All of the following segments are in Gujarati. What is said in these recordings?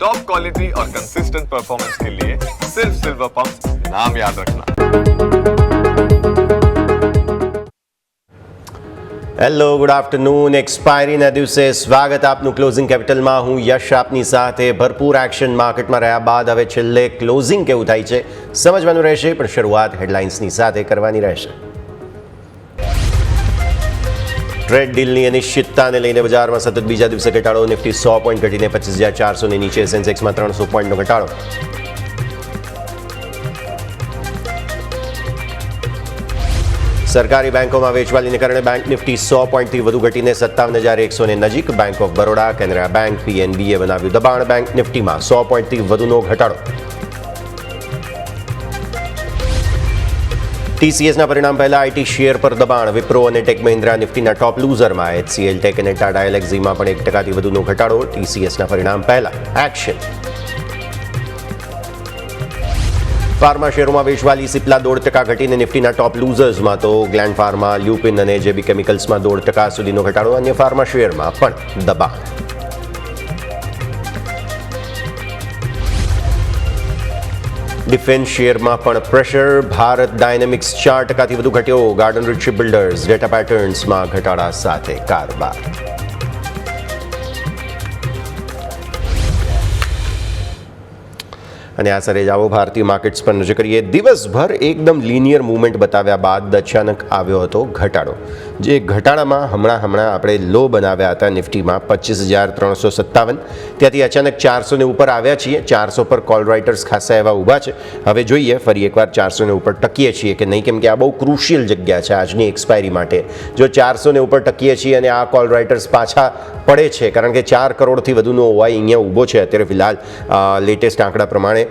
टॉप क्वालिटी और कंसिस्टेंट परफॉर्मेंस के लिए सिर्फ सिल्वर पंप नाम याद रखना। Hello, good afternoon. એક્સપાયરીના દિવસે સ્વાગત આપનું ક્લોઝિંગ કેપિટલમાં. હું યશ આપની સાથે. ભરપૂર એક્શન માર્કેટમાં રહ્યા બાદ હવે છેલ્લે ક્લોઝિંગ કેવું થાય છે સમજવાનું રહેશે, પણ શરૂઆત હેડલાઇન્સની સાથે કરવાની રહેશે. ટ્રેડ ડીલની અનિશ્ચિતતાને લઈને બજારમાં સતત બીજા દિવસે ઘટાડો. નિફ્ટી 100 પોઈન્ટ ઘટીને 25,400ની નીચે, સેન્સેક્સમાં 300 પોઈન્ટનો ઘટાડો. સરકારી બેંકોમાં વેચવાલીને કારણે બેંક નિફ્ટી 100 પોઈન્ટથી વધુ ઘટીને 57,100 નજીક. Bank of Baroda, Canara bank, પીએનબીએ બનાવ્યું દબાણ. બેંક નિફ્ટીમાં 100 પોઈન્ટથી વધુનો ઘટાડો. ટીસીએસના પરિણામ પહેલા આઈટી શેર પર દબાણ. વિપ્રો અને ટેક મહિન્દ્રા નિફ્ટીના ટોપ લૂઝરમાં. એચસીએલ, ટેક અને ટાટા એલેક્ઝીમાં પણ 1%થી વધુનો ઘટાડો. ટીસીએસના પરિણામ પહેલા એક્શન. ફાર્મા શેરોમાં વેચવાલી. સિપ્લા 1.5% ઘટીને નિફ્ટીના ટોપ લૂઝર્સમાં, તો ગ્લેન્ડ ફાર્મા, લ્યુપિન અને જેબી કેમિકલ્સમાં 1% સુધીનો ઘટાડો. અન્ય ફાર્મા શેરમાં પણ દબાણ. ડિફેન્સ શેરમાં પણ પ્રેશર. ભારત ડાયનેમિક્સ 4%થી વધુ ઘટ્યો. ગાર્ડન રીચ બિલ્ડર્સ ડેટા પેટર્ન્સમાં ઘટાડા સાથે કારબાર. અને આ સરે જાઓ ભારતીય માર્કેટ્સ પર નજર કરીએ. દિવસભર એકદમ લિનિયર મૂવમેન્ટ બતાવ્યા બાદ અચાનક આવ્યો હતો ઘટાડો. જે ઘટાડામાં હમણાં આપણે લો બનાવ્યા હતા નિફ્ટીમાં 25,357. ત્યાંથી અચાનક 400 ને ઉપર આવ્યા છીએ. 400 પર કોલ રાઇટર્સ ખાસા એવા ઊભા છે. હવે જોઈએ ફરી એકવાર 400 ને ઉપર ટકીએ છીએ કે નહીં, કેમ કે આ બહુ ક્રુશિયલ જગ્યા છે આજની એક્સપાયરી માટે. જો 400 ને ઉપર ટકીએ છીએ અને આ કોલ રાઇટર્સ પાછા પડે છે, કારણ કે 4 કરોડથી વધુનો ઓવાઈ અહીંયા ઊભો છે અત્યારે ફિલહાલ લેટેસ્ટ આંકડા પ્રમાણે,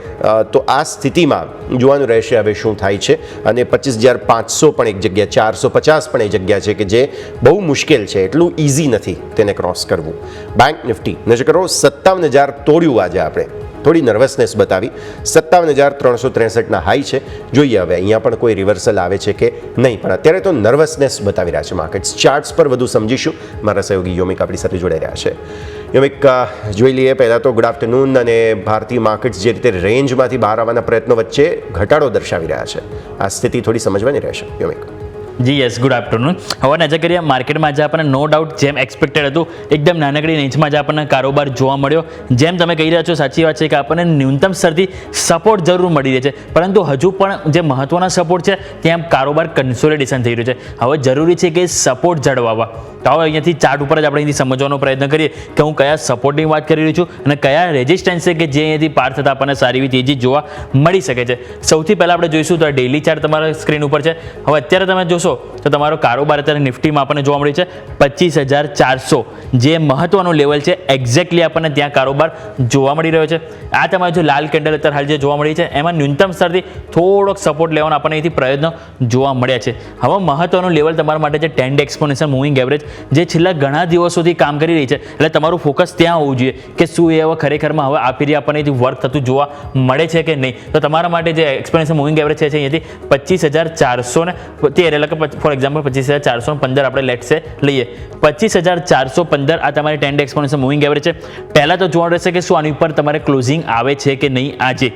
તો આ સ્થિતિમાં જોવાનું રહેશે હવે શું થાય છે. અને 25,500 પણ એક જગ્યા, 450 પણ એ જગ્યા છે કે જે બહુ મુશ્કેલ છે, એટલું ઇઝી નથી તેને ક્રોસ કરવું. બેંક નિફ્ટી નજર કરો, 57,000 તોડ્યું આજે આપણે. થોડી નર્વસનેસ બતાવી. 57,363ના હાઈ છે. જોઈએ હવે અહીંયા પણ કોઈ રિવર્સલ આવે છે કે નહીં, પણ અત્યારે તો નર્વસનેસ બતાવી રહ્યા છે માર્કેટ્સ. ચાર્ટ્સ પર વધુ સમજીશું. મારા સહયોગી યોમિક આપણી સાથે જોડાઈ રહ્યા છે. યોમિક, જોઈ લઈએ પહેલાં તો ગુડ આફ્ટરનૂન. અને ભારતીય માર્કેટ્સ જે રીતે રેન્જમાંથી બહાર આવવાના પ્રયત્નો વચ્ચે ઘટાડો દર્શાવી રહ્યા છે, આ સ્થિતિ થોડી સમજવાની રહેશે યોમિક. જી યસ, ગુડ આફ્ટરનૂન. હવે નજર કરીએ માર્કેટમાં આજે આપણને નો ડાઉટ જેમ એક્સપેક્ટેડ હતું એકદમ નાનકડી રેન્જમાં જ આપણને કારોબાર જોવા મળ્યો. જેમ તમે કહી રહ્યા છો સાચી વાત છે કે આપણને ન્યૂનતમ સ્તરથી સપોર્ટ જરૂર મળી રહે છે, પરંતુ હજુ પણ જે મહત્ત્વના સપોર્ટ છે ત્યાં કારોબાર કન્સોલિડેશન થઈ રહ્યું છે. હવે જરૂરી છે કે સપોર્ટ જળવાવા. તો હવે અહીંયાથી ચાર્ટ ઉપર જ આપણે અહીંથી સમજવાનો પ્રયત્ન કરીએ કે હું કયા સપોર્ટની વાત કરી રહ્યો છું અને કયા રેઝિસ્ટન્સ છે કે જે અહીંયાથી પાર થતાં આપણને સારી એવી તેજી જોવા મળી શકે છે. સૌથી પહેલાં આપણે જોઈશું તો ડેઇલી ચાર્ટ તમારા સ્ક્રીન ઉપર છે. હવે અત્યારે તમે જોશો તો તમારો કારોબાર અત્યારે નિફ્ટીમાં આપણને જોવા મળી છે 25,400, જે મહત્વનું લેવલ છે. એક્ઝેક્ટલી આપણને ત્યાં કારોબાર જોવા મળી રહ્યો છે. આ તમારે જો લાલ કેન્ડલ અત્યારે હાલ જે જોવા મળી છે એમાં ન્યૂનતમ સ્તરથી થોડોક સપોર્ટ લેવાનો આપણને અહીંથી પ્રયત્નો જોવા મળ્યા છે. હવે મહત્વનું લેવલ તમારા માટે છે 10 ડે એક્સપોનેન્શિયલ મૂવિંગ એવરેજ, જે છેલ્લા ઘણા દિવસોથી કામ કરી રહી છે. એટલે તમારું ફોકસ ત્યાં હોવું જોઈએ કે શું એ હવે ખરેખરમાં હવે આ પીરિયડ આપણને અહીંથી વર્ક થતું જોવા મળે છે કે નહીં. તો તમારા માટે જે એક્સપોનેન્શિયલ મૂવિંગ એવરેજ છે અહીંયાથી 25,413, એટલે કે ફોર એક્ઝામ્પલ 25,415 આપણે લેટ્સે લઈએ. 25,415 આ તમારી 10 ડે એક્સપોનેન્શિયલ મૂવિંગ એવરેજ છે. પહેલાં તો જોવાનું રહેશે કે શું આની ઉપર તમારે ક્લોઝિંગ આવે છે કે નહીં આજે.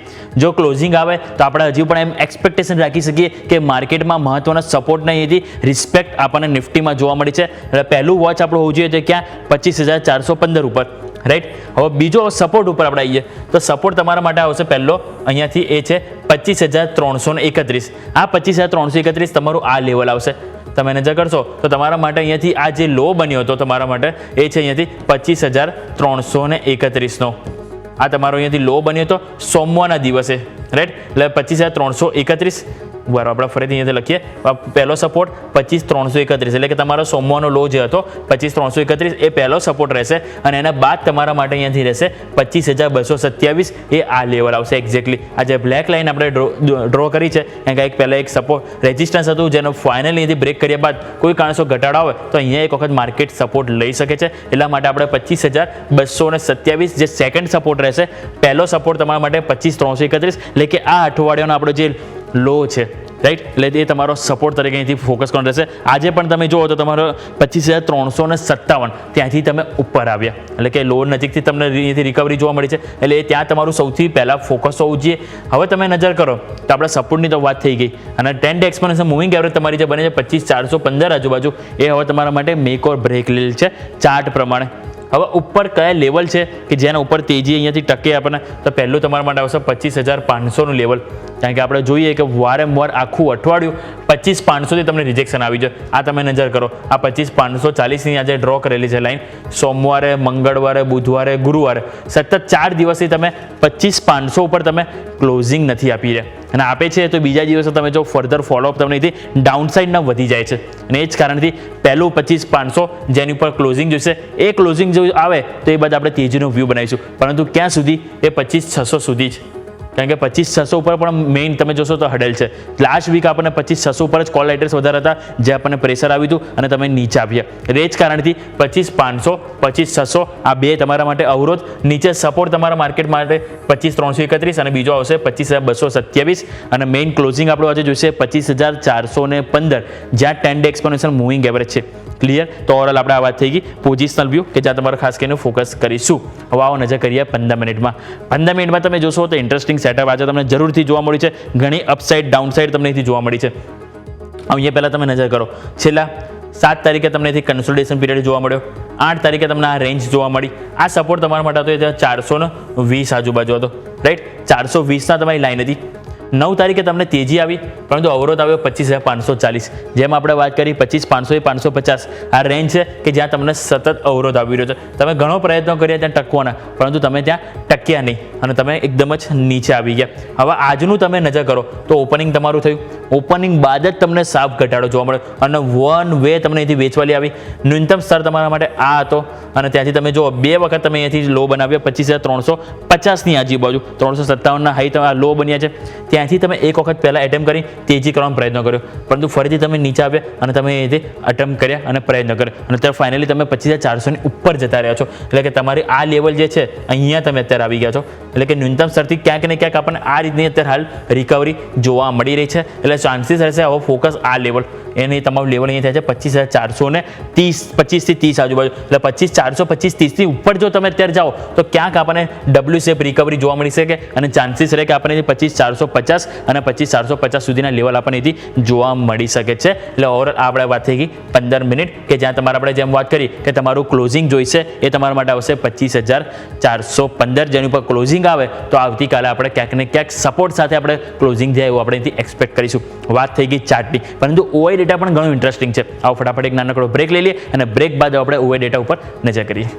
જો ક્લોઝિંગ આવે તો આપણે હજુ પણ એમ એક્સપેક્ટેશન રાખી શકીએ કે માર્કેટમાં મહત્વના સપોર્ટને અહીંથી રિસ્પેક્ટ આપણને નિફ્ટીમાં જોવા મળી છે. એટલે પહેલું વોચ આપણું હોવું જોઈએ ક્યાં 25,415 ઉપર, રાઈટ. હવે બીજો સપોર્ટ ઉપર આપણે આવીએ તો સપોર્ટ તમારા માટે આવશે પહેલો અહીંયાથી, એ છે 25,331. આ 25,331 તમારું આ લેવલ આવશે. તમે નજર કરશો તો તમારા માટે અહીંયાથી આ જે લો બન્યો હતો તમારા માટે એ છે અહીંયાથી 25,331નો. આ તમારો અહીંયાથી લો બન્યો હતો સોમવારના દિવસે, રાઈટ. એટલે 25,331 બરાબર આપણે ફરીથી અહીંયાથી લખીએ. પહેલો સપોર્ટ 25,331, એટલે કે તમારો સોમવારનો લો જે હતો 25,331 એ પહેલો સપોર્ટ રહેશે. અને એના બાદ તમારા માટે અહીંયાથી રહેશે 25,227, એ આ લેવલ આવશે એક્ઝેક્ટલી. આ જે બ્લેક લાઇન આપણે ડ્રો કરી છે એ કંઈક પહેલાં એક સપોર્ટ રેઝિસ્ટન્સ હતું, જેનો ફાઇનલી અહીંયાથી બ્રેક કર્યા બાદ કોઈ કારણસર ઘટાડો આવે તો અહીંયા એક વખત માર્કેટ સપોર્ટ લઈ શકે છે. એટલા માટે આપણે 25,227 જે સેકન્ડ સપોર્ટ રહેશે. પહેલો સપોર્ટ તમારા માટે 25,331, એટલે કે આ અઠવાડિયાનો આપણો જે લો છે રાઈટ, એટલે એ તમારો સપોર્ટ તરીકે અહીંથી ફોકસ કરવાનો રહેશે. આજે પણ તમે જુઓ તો તમારો 25,357 ત્યાંથી તમે ઉપર આવ્યા, એટલે કે લો નજીકથી તમને અહીંથી રિકવરી જોવા મળી છે, એટલે ત્યાં તમારું સૌથી પહેલાં ફોકસ હોવું જોઈએ. હવે તમે નજર કરો તો આપણા સપોર્ટની તો વાત થઈ ગઈ, અને 10 ડે એક્સપોનેન્શિયલ મૂવિંગ એવરેજ તમારી જે બને છે 25,415 આજુબાજુ, એ હવે તમારા માટે મેક ઓર બ્રેક લેલ છે ચાર્ટ પ્રમાણે. હવે ઉપર કયા લેવલ છે કે જેના ઉપર તેજી અહીંયાથી ટકે આપણને, તો પહેલું તમારા માટે આવશે 25,500નું લેવલ. કારણ કે આપણે જોઈએ કે વારંવાર આખું અઠવાડિયું 25,500થી તમને રિજેક્શન આવી જાય. આ તમે નજર કરો, આ 25,540ની આજે ડ્રો કરેલી છે લાઈન. સોમવારે, મંગળવારે, બુધવારે, ગુરુવારે સતત 4 દિવસથી તમે 25,500 ઉપર તમે ક્લોઝિંગ નથી આપી રહ્યા, અને આપે છે તો બીજા દિવસે તમે જો ફર્ધર ફોલોઅપ તમને અહીંથી ડાઉનસાઇડના વધી જાય છે. અને એ જ કારણથી પહેલું 25,500 જેની ઉપર ક્લોઝિંગ જોઈશે, એ ક્લોઝિંગ જો આવે તો એ બાદ આપણે તેજીનો વ્યૂ બનાવીશું, પરંતુ ક્યાં સુધી? એ 25,600 સુધી જ. કારણ કે 25,600 ઉપર પણ મેઇન તમે જોશો તો હડેલ છે. લાસ્ટ વીક આપણને 25,600 ઉપર જ કોલ રાઇટર્સ વધારે હતા, જે આપણને પ્રેશર આવ્યું હતું અને તમે નીચે આવ્યા. એટલે એ જ કારણથી 25,500, 25,600 આ બે તમારા માટે અવરોધ. નીચે સપોર્ટ તમારા માર્કેટ માટે 25,331 અને બીજો આવશે 25,227, અને મેઇન ક્લોઝિંગ આપણું આજે જોઈશે 25,415, જ્યાં 10 ડે એક્સપોનેન્શિયલ મૂવિંગ એવરેજ છે. ક્લિયર? તો ઓવરઓલ આપણે આ વાત થઈ ગઈ પોઝિશનલ વ્યૂ, કે જ્યાં તમારે ખાસ કરીને ફોકસ કરીશું. હવે આવો નજર કરીએ 15 મિનિટમાં. 15 મિનિટમાં તમે જોશો તો ઇન્ટરેસ્ટિંગ સેટઅપ આજે તમને જરૂરથી જોવા મળી છે. ઘણી અપસાઇડ ડાઉનસાઇડ તમને અહીંથી જોવા મળી છે. અહીંયા પહેલાં તમે નજર કરો, છેલ્લા 7 તારીખે તમને અહીંથી કન્સોલિડેશન પીરિયડ જોવા મળ્યો. 8 તારીખે તમને આ રેન્જ જોવા મળી. આ સપોર્ટ તમારા માટે હતો એ 420 આજુબાજુ હતો, રાઈટ. 420ના તમારી લાઈન હતી. 9 તારીખે તમને તેજી આવી, પરંતુ અવરોધ આવ્યો 25,540. જેમ આપણે વાત કરી 25,500 એ 550 આ રેન્જ છે કે જ્યાં તમને સતત અવરોધ આવી રહ્યો છે. તમે ઘણો પ્રયત્નો કર્યા ત્યાં ટકવાના, પરંતુ તમે ત્યાં ટક્યા નહીં અને તમે એકદમ જ નીચે આવી ગયા. હવે આજનું તમે નજર કરો તો ઓપનિંગ તમારું થયું. ઓપનિંગ બાદ જ તમને સાફ ઘટાડો જોવા મળ્યો અને વન વે તમને અહીંથી વેચવાલી આવી. ન્યૂનતમ સ્તર તમારા માટે આ હતો, અને ત્યાંથી તમે જુઓ 2 વખત તમે અહીંયાથી લો બનાવ્યો 25,350ની આજુબાજુ. 357ના હાઈ લો બન્યા છે. ત્યાંથી તમે એક વખત પહેલાં એટેમ્પ કરી તેજી કરવાનો પ્રયત્ન કર્યો, પરંતુ ફરીથી તમે નીચે આવ્યા અને તમે અહીંથી એટેમ્પ કર્યા અને પ્રયત્ન કર્યો, અને અત્યારે ફાઇનલી તમે 25,400ની ઉપર જતા રહ્યા છો. એટલે કે તમારી આ લેવલ જે છે અહીંયા તમે અત્યારે આવી ગયા છો. એટલે કે ન્યૂનતમ સ્તરથી ક્યાંક ને ક્યાંક આપણને આ રીતની અત્યારે હાલ રિકવરી જોવા મળી રહી છે. એટલે ચાન્સીસ રહેશે હવે ફોકસ આ લેવલ, એની તમારું લેવલ અહીં થાય છે 25,430, 25થી 30 આજુબાજુ. એટલે 25,400, 25,30ની ઉપર જો તમે અત્યારે જાઓ તો ક્યાંક આપણને ડબલ્યુ શેપ રિકવરી જોવા મળી શકે, અને ચાન્સીસ રહે કે આપણને 25,450 અને 25,450 સુધીના લેવલ આપણને અહીંથી જોવા મળી શકે છે. એટલે ઓવરઓલ આપણે વાત થઈ ગઈ 15 મિનિટ, કે જ્યાં તમારે આપણે જેમ વાત કરી કે તમારું ક્લોઝિંગ જોઈશે એ તમારા માટે આવશે 25,415. જેની ઉપર ક્લોઝિંગ આવે તો આવતીકાલે આપણે ક્યાંક ને ક્યાંક સપોર્ટ સાથે આપણે ક્લોઝિંગ જાય એવું આપણે અહીંથી એક્સપેક્ટ કરીશું. વાત થઈ ગઈ ચાર્ટની, પરંતુ ઓઆઈ ડેટા પણ ઘણું ઇન્ટરેસ્ટિંગ છે. આવો ફટાફટ એક નાનકડો બ્રેક લઈ લઈએ અને બ્રેક બાદ આપણે ઓઆઈ ડેટા ઉપર નજર કરીએ.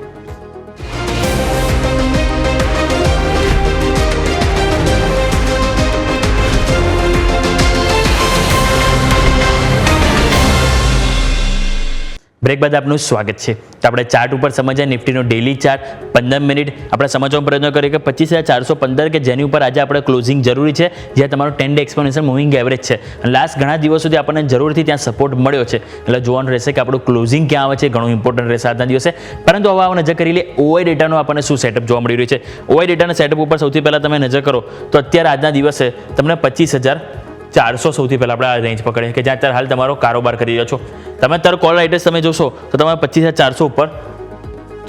બ્રેક બાદ આપનું સ્વાગત છે. તો આપણે ચાર્ટ ઉપર સમજ્યા નિફ્ટીનો ડેલી ચાર્ટ 15 મિનિટ આપણે સમજવાનો પ્રયત્ન કરીએ કે 25,415 કે જેની ઉપર આજે આપણે ક્લોઝિંગ જરૂરી છે, જ્યાં તમારો 10 ડે એક્સપોનેન્શિયલ મૂવિંગ એવરેજ છે. લાસ્ટ ઘણા દિવસોથી આપણને જરૂરથી ત્યાં સપોર્ટ મળ્યો છે. એટલે જોવાનું રહેશે કે આપણું ક્લોઝિંગ ક્યાં આવે છે, ઘણું ઇમ્પોર્ટન્ટ રહેશે આજના દિવસે. પરંતુ હવે આપણે નજર કરી લઈએ ઓઆઈ ડેટાનો આપણને શું સેટઅપ જોવા મળી રહ્યું છે. ઓઆઈ ડેટાના સેટઅપ ઉપર સૌથી પહેલાં તમે નજર કરો તો અત્યારે આજના દિવસે તમને 25,400 સૌથી પહેલાં આપણે આ રેન્જ પકડીએ કે જ્યાં અત્યારે હાલ તમારો કારોબાર કરી રહ્યો છો. તમે અત્યારે કોલ રાઇટર્સ તમે જોશો તો તમારે 25,400 ઉપર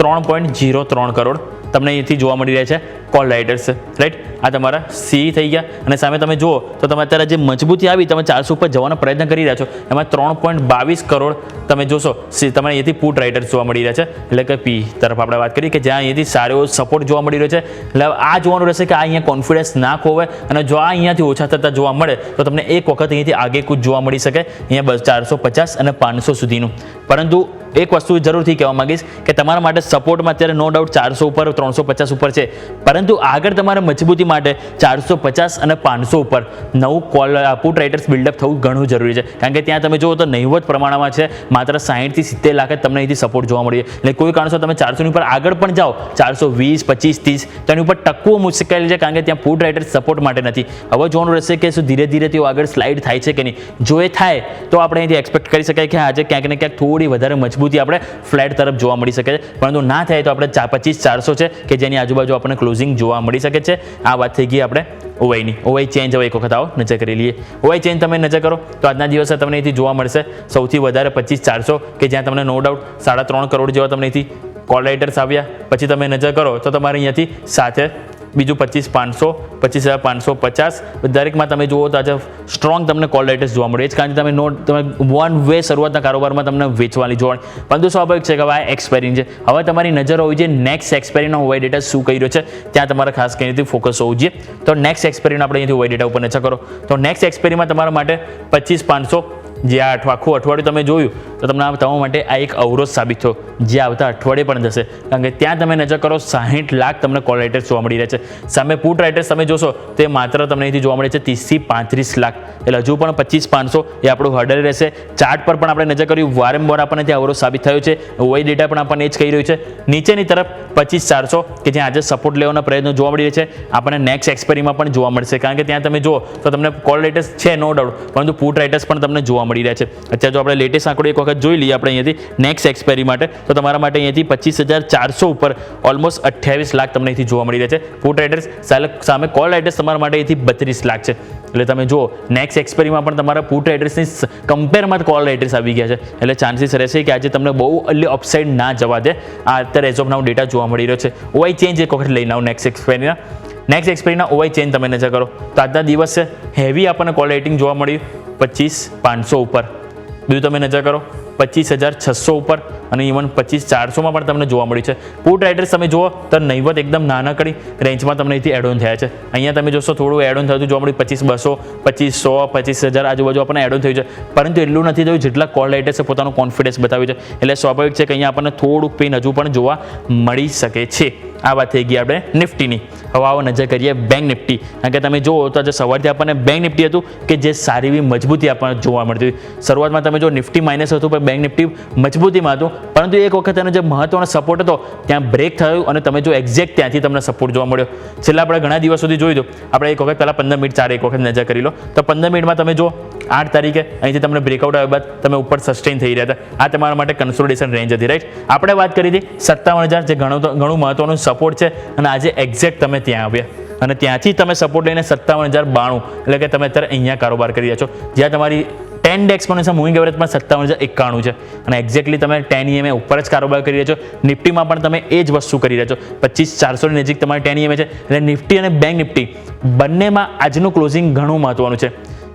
3.03 કરોડ તમને અહીંથી જોવા મળી રહ્યા છે કોલ રાઇટર્સ, રાઈટ. આ તમારા સી થઈ ગયા, અને સામે તમે જુઓ તો તમે અત્યારે જે મજબૂતી આવી તમે 400 ઉપર જવાનો પ્રયત્ન કરી રહ્યા છો, એમાં 3.22 કરોડ તમે જોશો તમારે અહીંથી પુટ રાઇટર્સ જોવા મળી રહ્યા છે. એટલે કે પી તરફ આપણે વાત કરીએ કે જ્યાં અહીંયાથી સારો એવો સપોર્ટ જોવા મળી રહ્યો છે. એટલે આ જોવાનું રહેશે કે આ અહીંયા કોન્ફિડન્સ ના ખોવે, અને જો આ અહીંયાથી ઓછા થતા જોવા મળે તો તમને એક વખત અહીંયાથી આગેકૂચ જોવા મળી શકે અહીંયા 450 અને 500 સુધીનું. પરંતુ એક વસ્તુ જરૂરથી કહેવા માંગીશ કે તમારા માટે સપોર્ટમાં અત્યારે નો ડાઉટ 400 ઉપર 350 ઉપર છે, પરંતુ આગળ તમારે મજબૂતી માટે 450 અને 500 ઉપર નવું કોલ પુટ રાઇટર્સ બિલ્ડઅપ થવું ઘણું જરૂરી છે. કારણ કે ત્યાં તમે જુઓ તો નહિવત પ્રમાણમાં છે, માત્ર 60 થી 70 લાખ જ તમને અહીંથી સપોર્ટ જોવા મળીએ. એટલે કોઈ કારણસર તમે 400ની ઉપર આગળ પણ જાઓ 420, 25, 30 તો એની ઉપર ટકવું મુશ્કેલ છે, કારણ કે ત્યાં પુટ રાઇટર્સ સપોર્ટ માટે નથી. હવે જોવાનું રહેશે કે શું ધીરે ધીરે તેઓ આગળ સ્લાઇડ થાય છે કે નહીં. જો એ થાય તો આપણે અહીંથી એક્સપેક્ટ કરી શકાય કે આજે ક્યાંક ને ક્યાંક થોડી વધારે મજબૂતી આપણે ફ્લેટ તરફ જોવા મળી શકે છે, પરંતુ ના થાય તો આપણે 25,400 છે કે જેની આજુબાજુ આપણને ક્લોઝિંગ ક્લોઝિંગ જોવા મળી શકે છે. આ વાત થઈ ગઈ આપણે ઓવાઈની. ઓવાઈ ચેન્જ હવે એક વખત આવો નજર કરી લઈએ. ઓવાઈ ચેન્જ તમે નજર કરો તો આજના દિવસે તમને અહીંથી જોવા મળશે સૌથી વધારે 25400 કે જ્યાં તમને નો ડાઉટ 3.5 કરોડ જેવા તમને અહીંથી કોલ રાઇટર્સ આવ્યા. પછી તમે નજર કરો તો તમારે અહીંયાથી સાથે બીજું 25500 25550 દરેકમાં તમે જુઓ તો આજે સ્ટ્રોંગ તમને કોલ રાઇટર્સ જોવા મળે. કારણ કે તમે વન વે શરૂઆતના કારોબારમાં તમને વેચવાની જોવાની, પરંતુ સ્વાભાવિક છે કે હવે આ એક્સપાયરી છે. હવે તમારી નજર હોવી જોઈએ નેક્સ્ટ એક્સપાયરીનો ઓવાઈ ડેટા શું કહી રહ્યો છે, ત્યાં તમારે ખાસ કરીને ફોકસ હોવું જોઈએ. તો નેક્સ્ટ એક્સપાયરીનો આપણે અહીંથી ઓવાઈ ડેટા ઉપર નજર કરો તો નેક્સ્ટ એક્સપાયરીમાં તમારા માટે 25500 જે આ આખું અઠવાડિયું તમે જોયું તો તમારા માટે આ એક અવરોધ સાબિત થયો, જે આવતા અઠવાડિયે પણ જશે. કારણ કે ત્યાં તમે નજર કરો 60 લાખ તમને કોલ રાઇટર્સ જોવા મળી રહ્યા છે. સામે પુટ રાઇટર્સ તમે જોશો તે માત્ર તમને અહીંથી જોવા મળે છે 30 થી 35 લાખ. એટલે હજુ પણ 25500 એ આપણું હર્ડલ રહેશે. ચાર્ટ પર પણ આપણે નજર કર્યું વારંવાર આપણને ત્યાં અવરોધ સાબિત થયો છે. ઓવાઈ ડેટા પણ આપણને એ જ કહી રહ્યું છે. નીચેની તરફ 25400 કે જ્યાં આજે સપોર્ટ લેવાના પ્રયત્નો જોવા મળી રહ્યા છે, આપણને નેક્સ્ટ એક્સપાયરીમાં પણ જોવા મળશે. કારણ કે ત્યાં તમે જુઓ તો તમને કોલ રાઇટર્સ છે નો ડાઉટ, પરંતુ પુટ રાઇટર્સ પણ તમને જોવા મળી રહ્યા છે. અત્યારે જો આપણે લેટેસ્ટ આંકડો એક વખત જોઈ લઈએ આપણે અહીંયાથી નેક્સ્ટ એક્સપાયરી માટે, તો તમારા માટે અહીંયાથી 25400 ઉપર ઓલમોસ્ટ 28 લાખ તમને અહીંથી જોવા મળી રહ્યા છે. પુટ રાઇટર્સ સામે કોલ રાઇટર્સ તમારા માટે અહીંથી 32 લાખ છે. એટલે તમે જુઓ નેક્સ્ટ એક્સપાયરીમાં પણ તમારા પુટ રાઇટર્સની કમ્પેરમાં કોલ રાઇટર્સ આવી ગયા છે. એટલે ચાન્સીસ રહેશે કે આજે તમને બહુ અપસાઇડ ના જવા દે. આ અત્યારે એઝ ઓફ નાઉ ડેટા જોવા મળી રહ્યો છે. ઓવાઈ ચેન્જ એક વખત લઈને આવો નેક્સ્ટ એક્સપાયરીના ઓવાઈ ચેન્જ તમે નજર કરો તો આજના દિવસે હેવી આપણને કોલ રાઇટિંગ જોવા મળ્યું 25500 ઉપર. બીજું તમે નજર કરો 25600 ઉપર અને ઇવન 25400માં પણ તમને જોવા મળ્યું છે. પુટ રાઇટર્સ તમે જુઓ તો નહીવત એકદમ નાનકડી રેન્જમાં તમને અહીંથી એડ ઓન થયા છે. અહીંયા તમે જોશો થોડું એડ ઓન થયું જોવા મળ્યું 25200 2500 25000 આજુબાજુ આપણને એડ ઓન થયું છે, પરંતુ એટલું નથી થયું જેટલા કોલ રાઇટર્સે પોતાનું કોન્ફિડન્સ બતાવ્યું છે. એટલે સ્વાભાવિક છે કે અહીંયા આપણને થોડુંક પેન હજુ પણ જોવા મળી શકે છે. આ વાત થઈ ગઈ આપણે નિફ્ટીની. હવે આવો નજર કરીએ બેંક નિફ્ટી. કારણ કે તમે જુઓ તો આજે સવારથી આપણને બેંક નિફ્ટી હતું કે જે સારી એવી મજબૂતી આપણને જોવા મળતી હતી. શરૂઆતમાં તમે જો નિફ્ટી માઇનસ હતું પણ બેંક નિફ્ટી મજબૂતીમાં હતું, પરંતુ એક વખત એનો જે મહત્વનો સપોર્ટ હતો ત્યાં બ્રેક થયું અને તમે જો એક્ઝેક્ટ ત્યાંથી તમને સપોર્ટ જોવા મળ્યો. છેલ્લા આપણે ઘણા દિવસ સુધી જોઈ દો, આપણે એક વખત પહેલાં 15 મિનિટ ચાર એક વખત નજર કરી લો તો 15 મિનિટમાં તમે જો 8 તારીખે અહીંથી તમને બ્રેકઆઉટ આવ્યા બાદ તમે ઉપર સસ્ટેન થઈ રહ્યા હતા. આ તમારા માટે કન્સોલિડેશન રેન્જ હતી, રાઈટ. આપણે વાત કરી હતી 57000 જે ઘણું મહત્વનું સપોર્ટ છે અને આજે એક્ઝેક્ટ તમે ત્યાં આવ્યા અને ત્યાંથી તમે સપોર્ટ લઈને 57092 એટલે કે તમે અત્યારે અહીંયા કારોબાર કરી રહ્યા છો, જ્યાં તમારી 10 ડે એક્સપોનેન્શિયલ મૂવિંગ એવરેજમાં 57091 છે અને એક્ઝેક્ટલી તમે 10 EMA ઉપર જ કારોબાર કરી રહ્યા છો. નિફ્ટીમાં પણ તમે એ જ વસ્તુ કરી રહ્યા છો. 25400 ની નજીક તમારી 10 EMA છે. એટલે નિફ્ટી અને બેંક નિફ્ટી બંનેમાં આજનું ક્લોઝિંગ ઘણું મહત્વનું છે.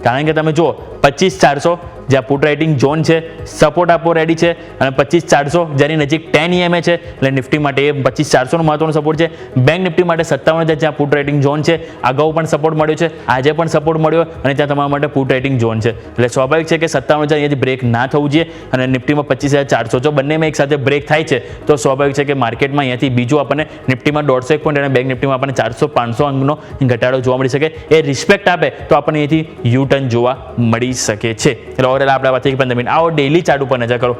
કારણ કે તમે જુઓ 25400 જ્યાં પુટ રાઇટિંગ ઝોન છે, સપોર્ટ આપવો રેડી છે, અને 25400 જેની નજીક 10 EMA છે. એટલે નિફ્ટી માટે એ 25400 નો મહત્વનો સપોર્ટ છે. બેંક નિફ્ટી માટે 57000 જ્યાં પુટ રાઇટિંગ ઝોન છે, અગાઉ પણ સપોર્ટ મળ્યો છે, આજે પણ સપોર્ટ મળ્યો અને ત્યાં તમારા માટે પુટ રાઇટિંગ ઝોન છે. એટલે સ્વાભાવિક છે કે 57000 અહીંયાથી બ્રેક ના થવું જોઈએ અને નિફ્ટીમાં 25400 જો બંનેમાં એક સાથે બ્રેક થાય છે તો સ્વાભાવિક છે કે માર્કેટમાં અહીંયાથી બીજું આપણને નિફ્ટીમાં 150 પોઈન્ટ અને બેંક નિફ્ટીમાં આપણને 400-500 અંકનો ઘટાડો જોવા મળી શકે. એ રિસ્પેક્ટ આપે તો આપણને અહીંયાથી યુ ટર્ન જોવા મળી શકે છે. એટલે ઓવરઓલ આપણે વાત થઈ 15 મિનિટ. આવો ડેઇલી ચાર્ટ ઉપર નજર કરો.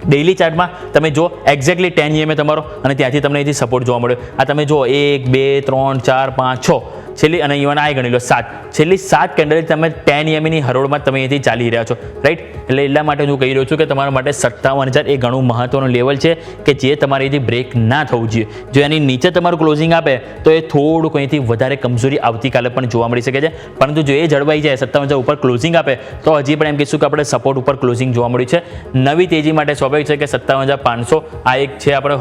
ડેઇલી ચાર્ટમાં તમે જો એક્ઝેક્ટલી 10 EMA તમારો અને ત્યાંથી તમને અહીંથી સપોર્ટ જોવા મળ્યો. આ તમે જો 1 2 3 4 5 6 છેલ્લી અને ઇવન આ ગણી લો 7 છેલ્લી 7 કેન્ડલ તમે 10 EMAની હરોળમાં તમે અહીંથી ચાલી રહ્યા છો, રાઈટ. એટલે એટલા માટે હું કહી રહ્યો છું કે તમારા માટે 57000 એ ઘણું મહત્વનું લેવલ છે કે જે તમારે અહીંથી બ્રેક ના થવું જોઈએ. જો એની નીચે તમારું ક્લોઝિંગ આપે તો એ થોડુંક અહીંથી વધારે કમજોરી આવતીકાલે પણ જોવા મળી શકે છે, પરંતુ જો એ જળવાઈ જાય 57000 ઉપર ક્લોઝિંગ આપે તો હજી પણ એમ કહીશું કે આપણે સપોર્ટ ઉપર ક્લોઝિંગ જોવા મળ્યું છે. નવી તેજી માટે સ્વાભાવિક છે કે 57500 આ એક છે આપણે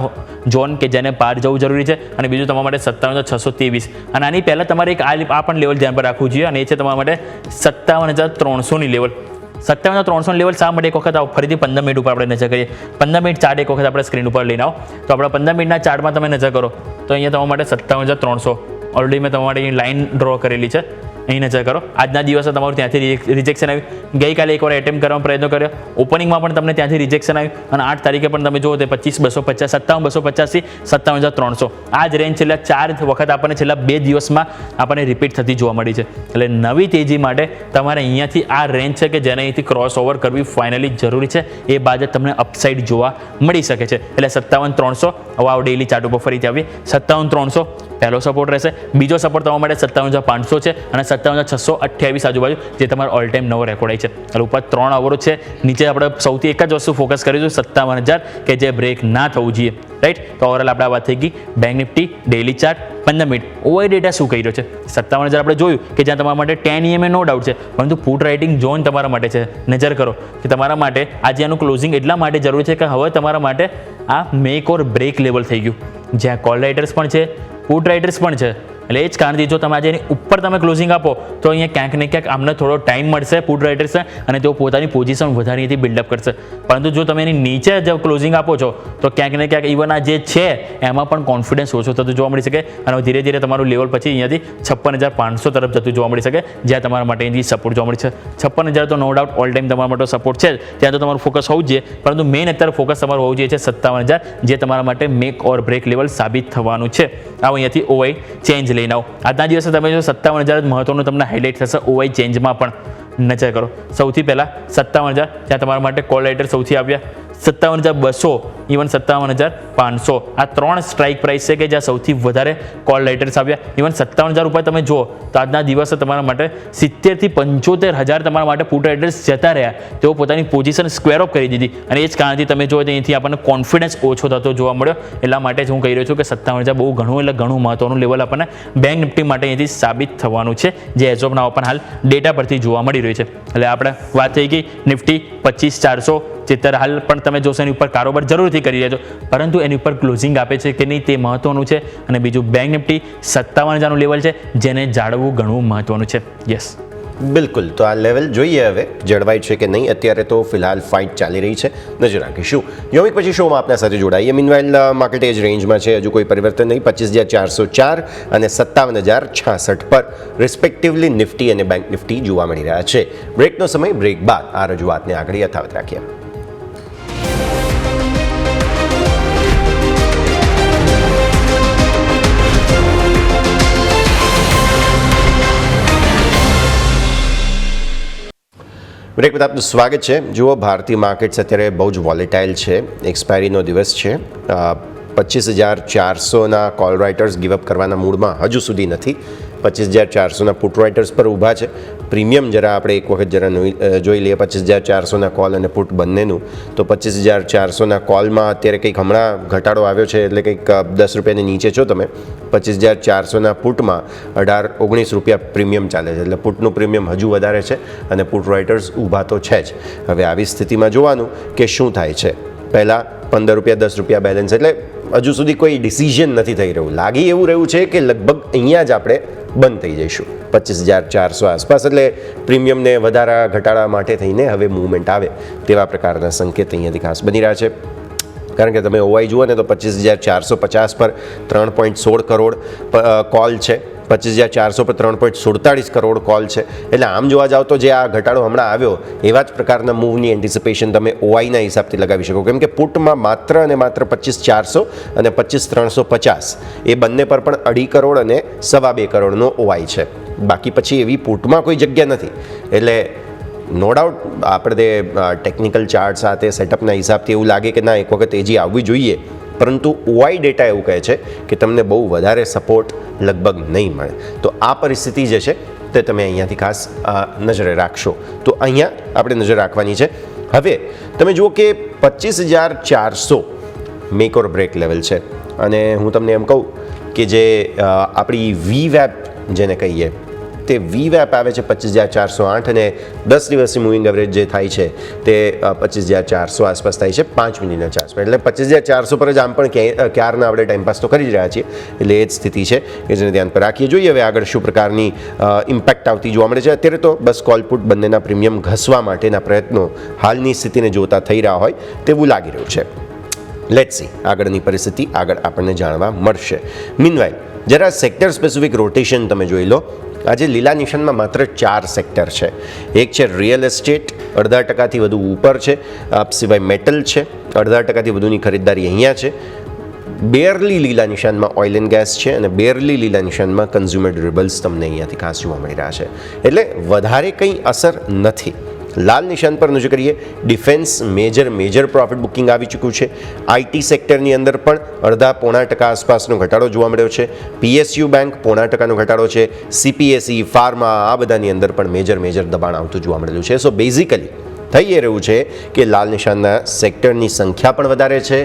ઝોન કે જેને પાર જવું જરૂરી છે, અને બીજું તમારા માટે 57623 અને આની પહેલાં તમારે એક આ પણ લેવલ ધ્યાન પર રાખવું જોઈએ અને એ છે તમારા માટે 57300ની લેવલ. 57300 લેવલ શા માટે એક વખત આવો ફરીથી 15 મિનિટ ઉપર આપણે નજર કરીએ. 15 મિનિટ ચાર્ટ એક વખત આપણે સ્ક્રીન ઉપર લઈને આવો તો આપણા 15 મિનિટના ચાર્ટમાં તમે નજર કરો તો અહીંયા તમારા માટે 57300 ઓલરેડી મેં તમારા માટે લાઇન ડ્રો કરેલી છે. અહીં નજર કરો. આજના દિવસે તમારું ત્યાંથી રિજેક્શન આવ્યું. ગઈકાલે એકવાર એટેમ્પ કરવાનો પ્રયત્ન કર્યો, ઓપનિંગમાં પણ તમને ત્યાંથી રિજેક્શન આવ્યું અને 8 તારીખે પણ તમે જુઓ તે 25250 57250 થી 57300 આ જ રેન્જ છેલ્લા 4 વખત આપણને છેલ્લા 2 દિવસમાં આપણને રિપીટ થતી જોવા મળી છે. એટલે નવી તેજી માટે તમારે અહીંયાથી આ રેન્જ છે કે જેને અહીંથી ક્રોસ ઓવર કરવી ફાઇનલી જરૂરી છે. એ બાદ તમને અપસાઇડ જોવા મળી શકે છે. એટલે 57300 હવે આવો ડેઇલી ચાર્ટ ઉપર ફરીથી આવીએ. 57300 પહેલો સપોર્ટ રહેશે. બીજો સપોર્ટ તમારા માટે 57500 છે અને 57628 આજુબાજુ જે તમારો ઓલ ટાઈમ નવો રેકોર્ડ છે. એટલે ઉપર 3 અવરોધ છે. નીચે આપણે સૌથી એક જ વસ્તુ ફોકસ કરીશું 57000 કે જે બ્રેક ના થવું જોઈએ. રાઈટ. તો ઓવરઓલ આપણે આ વાત થઈ ગઈ bank Nifty daily chart 15 minute OI data શું કહી રહ્યો છે. 57,000 આપણે જોયું કે જ્યાં તમારા માટે 10 EMA નો ડાઉટ છે, પરંતુ પુટ રાઇટિંગ ઝોન તમારા માટે છે. નજર કરો કે તમારા માટે આજે આનું ક્લોઝિંગ એટલા માટે જરૂરી છે કે હવે તમારા માટે આ મેક ઓર બ્રેક લેવલ થઈ ગયું, જ્યાં કોલ રાઇટર્સ પણ છે, પુટ રાઇટર્સ પણ છે. એટલે એ જ કારણથી જો તમે આજે એની ઉપર તમે ક્લોઝિંગ આપો તો અહીંયા ક્યાંક ને ક્યાંક આમને થોડો ટાઈમ મળશે પુટ રાઇટર્સને, અને તેઓ પોતાની પોઝિશન વધારેથી બિલ્ડઅપ કરશે. પરંતુ જો તમે એની નીચે જ ક્લોઝિંગ આપો છો તો ક્યાંક ને ક્યાંક ઇવન આ જે છે એમાં પણ કોન્ફિડન્સ ઓછો થતો જોવા મળી શકે, અને ધીરે ધીરે તમારું લેવલ પછી અહીંયાથી 56,500 તરફ જતું જોવા મળી શકે, જ્યાં તમારા માટે અહીંથી સપોર્ટ જોવા મળી છે. 56,000 તો નો ડાઉટ ઓલ ટાઈમ તમારા માટે સપોર્ટ છે જ, ત્યાં તો તમારું ફોકસ હોવું જ જોઈએ. પરંતુ મેઇન અત્યારે ફોકસ તમારું હોવું જોઈએ છે 57,000, જે તમારા માટે મેક ઓર બ્રેક લેવલ સાબિત થવાનું છે. આવો અહીંયાથી ઓવાઈ ચેન્જ લઈને આવો. આજના દિવસે તમે જો 57,000 મહત્વનું તમને હાઇલાઇટ થશે ઓવાઈ ચેન્જમાં પણ. નજર કરો સૌથી પહેલાં 57,000, જ્યાં તમારા માટે કોલ રાઇટર સૌથી આવ્યા 57,200, ઇવન 57,500. આ 3 સ્ટ્રાઇક પ્રાઇસ છે કે જ્યાં સૌથી વધારે કોલ રાઇટર્સ આવ્યા. ઇવન 57,000 રૂપિયા તમે જુઓ તો આજના દિવસે તમારા માટે 70,000 થી 75,000 તમારા માટે પુટ રાઇટર્સ જતા રહ્યા. તેઓ પોતાની પોઝિશન સ્ક્વેર ઓફ કરી દીધી, અને એ જ કારણથી તમે જુઓ તો અહીંથી આપણને કોન્ફિડન્સ ઓછો થતો જોવા મળ્યો. એટલા માટે જ હું કહી રહ્યો છું કે 57,000 બહુ ઘણું એટલે ઘણું મહત્વનું લેવલ આપણને બેંક નિફ્ટી માટે અહીંથી સાબિત થવાનું છે, જે એઝ ઓફ નાઉ પણ હાલ ડેટા પરથી જોવા મળી રહ્યું છે. એટલે આપણે વાત થઈ ગઈ નિફ્ટી 25,470 હાલ પણ તમે જોશો એની ઉપર કારોબાર જરૂરથી કરી રહ્યા છો, પરંતુ એની ઉપર ક્લોઝિંગ આપે છે કે નહીં તે મહત્વનું છે. અને બીજું બેંક નિફ્ટી 57,000નું લેવલ છે, જેને જાળવવું ઘણું મહત્વનું છે. યસ, બિલકુલ. તો આ લેવલ જોઈએ હવે જળવાય છે કે નહીં. અત્યારે તો ફિલહાલ ફાઇટ ચાલી રહી છે, નજર રાખીશું. યોમિક પછી શોમાં આપના સાથે જોડાઈએ. મીનવાઇલ માર્કેટ એજ રેન્જમાં છે, હજુ કોઈ પરિવર્તન નહીં. 25,404 અને 57,066 પર રિસ્પેક્ટિવલી નિફ્ટી અને બેંક નિફ્ટી જોવા મળી રહ્યા છે. બ્રેકનો સમય, બ્રેક બાદ આ રજૂઆતને આગળ યથાવત રાખીએ. બ્રેક બાદ આપનું સ્વાગત છે. જુઓ, ભારતીય માર્કેટ્સ અત્યારે બહુ જ વોલેટાઇલ છે. એક્સપાયરીનો દિવસ છે. 25,400ના કોલ રાઇટર્સ ગિવઅપ કરવાના મૂડમાં હજુ સુધી નથી. 25,400ના પુટ રાઇટર્સ પર ઊભા છે. પ્રીમિયમ જરા આપણે એક વખત જરા જોઈ લઈએ 25,400ના કોલ અને પુટ બંનેનું. તો 25,400ના કોલમાં અત્યારે કંઈક હમણાં ઘટાડો આવ્યો છે, એટલે કંઈક 10 રૂપિયાની નીચે છો તમે. 25,400ના પુટમાં 18-19 રૂપિયા પ્રીમિયમ ચાલે છે, એટલે પુટનું પ્રીમિયમ હજુ વધારે છે અને પુટ રાઇટર્સ ઊભા તો છે જ. હવે આવી સ્થિતિમાં જોવાનું કે શું થાય છે. પહેલાં 15 રૂપિયા 10 રૂપિયા બેલેન્સ, એટલે હજુ સુધી કોઈ ડિસિઝન નથી થઈ રહ્યું. લાગી એવું રહ્યું છે કે લગભગ અહીંયા જ આપણે બંધ થઈ જઈશું 25,400 આસપાસ. એટલે પ્રીમિયમને વધારા ઘટાડા માટે થઈને હવે મૂવમેન્ટ આવે તેવા પ્રકારના સંકેત અહીંયાથી ખાસ બની રહ્યા છે. કારણ કે તમે ઓવાઈ જુઓ ને તો 25,450 પર 3.16 કરોડ કોલ છે, 25,400 પર 3.47 કરોડ કોલ છે. એટલે આમ જોવા જાવ તો જે આ ઘટાડો હમણાં આવ્યો એવા જ પ્રકારના મૂવની એન્ટિસિપેશન તમે ઓવાઈના હિસાબથી લગાવી શકો. કેમ કે પુટમાં માત્ર અને માત્ર 25,400 અને 25,350 એ બંને પર પણ 2.5 કરોડ અને 2.25 કરોડનો ઓવાઈ છે. બાકી પછી એવી પુટમાં કોઈ જગ્યા નથી. એટલે નો ડાઉટ આપણે ટેકનિકલ ચાર્ટ સાથે સેટઅપના હિસાબથી એવું લાગે કે ના એક વખત તેજી આવવી જોઈએ, પરંતુ ઓઆઈ ડેટા એવું કહે છે કે તમને બહુ વધારે સપોર્ટ લગભગ નહીં મળે. તો આ પરિસ્થિતિ જે છે તે તમે અહીંયાથી ખાસ નજરે રાખશો. તો અહીંયા આપણે નજર રાખવાની છે. હવે તમે જુઓ કે 25,400 મેક ઓર બ્રેક લેવલ છે, અને હું તમને એમ કહું કે જે આપણી વીવેપ જેને કહીએ તે વીવેપ આવે છે 25,408, અને 10 દિવસની મૂવિંગ એવરેજ જે થાય છે તે 25,400 આસપાસ થાય છે 5 મિનિટના ચાર્જમાં. એટલે 25,400 પર જ આમ પણ ક્યારના આપણે ટાઈમપાસ તો કરી જ રહ્યા છીએ. એટલે એ જ સ્થિતિ છે કે જેને ધ્યાન પર રાખીએ. જોઈએ હવે આગળ શું પ્રકારની ઇમ્પેક્ટ આવતી જોવા મળે છે. અત્યારે તો બસ કોલ પુટ બંનેના પ્રીમિયમ ઘસવા માટેના પ્રયત્નો હાલની સ્થિતિને જોતા થઈ રહ્યા હોય તેવું લાગી રહ્યું છે. લેટ્સ સી આગળની પરિસ્થિતિ આગળ આપણને જાણવા મળશે. મીનવાઇલ જરા સેક્ટર સ્પેસિફિક રોટેશન તમે જોઈ લો. આજે લીલા નિશાનમાં માત્ર 4 સેક્ટર છે. એક છે રિયલ એસ્ટેટ, 0.5% વધુ ઉપર છે. સિવાય મેટલ છે, 0.5% વધુની ખરીદદારી અહીંયા છે. બેરલી લીલા નિશાનમાં ઓઇલ એન્ડ ગેસ છે, અને બેરલી લીલા નિશાનમાં કન્ઝ્યુમર ડ્યુરેબલ્સ તમને અહીંયાથી ખાસ જોવા મળી રહ્યા છે. એટલે વધારે કંઈ અસર નથી. લાલ નિશાન પર નજર કરીએ, ડિફેન્સ મેજર પ્રોફિટ બુકિંગ આવી ચૂક્યું છે. આઈટી સેક્ટરની અંદર પણ 0.5% આસપાસનો ઘટાડો જોવા મળ્યો છે. પીએસયુ બેંક 0.5%નો ઘટાડો છે. CPSE, ફાર્મા આ બધાની અંદર પણ મેજર દબાણ આવતું જોવા મળેલું છે. સો બેઝિકલી થઈ એ રહ્યું છે કે લાલ નિશાનના સેક્ટરની સંખ્યા પણ વધારે છે,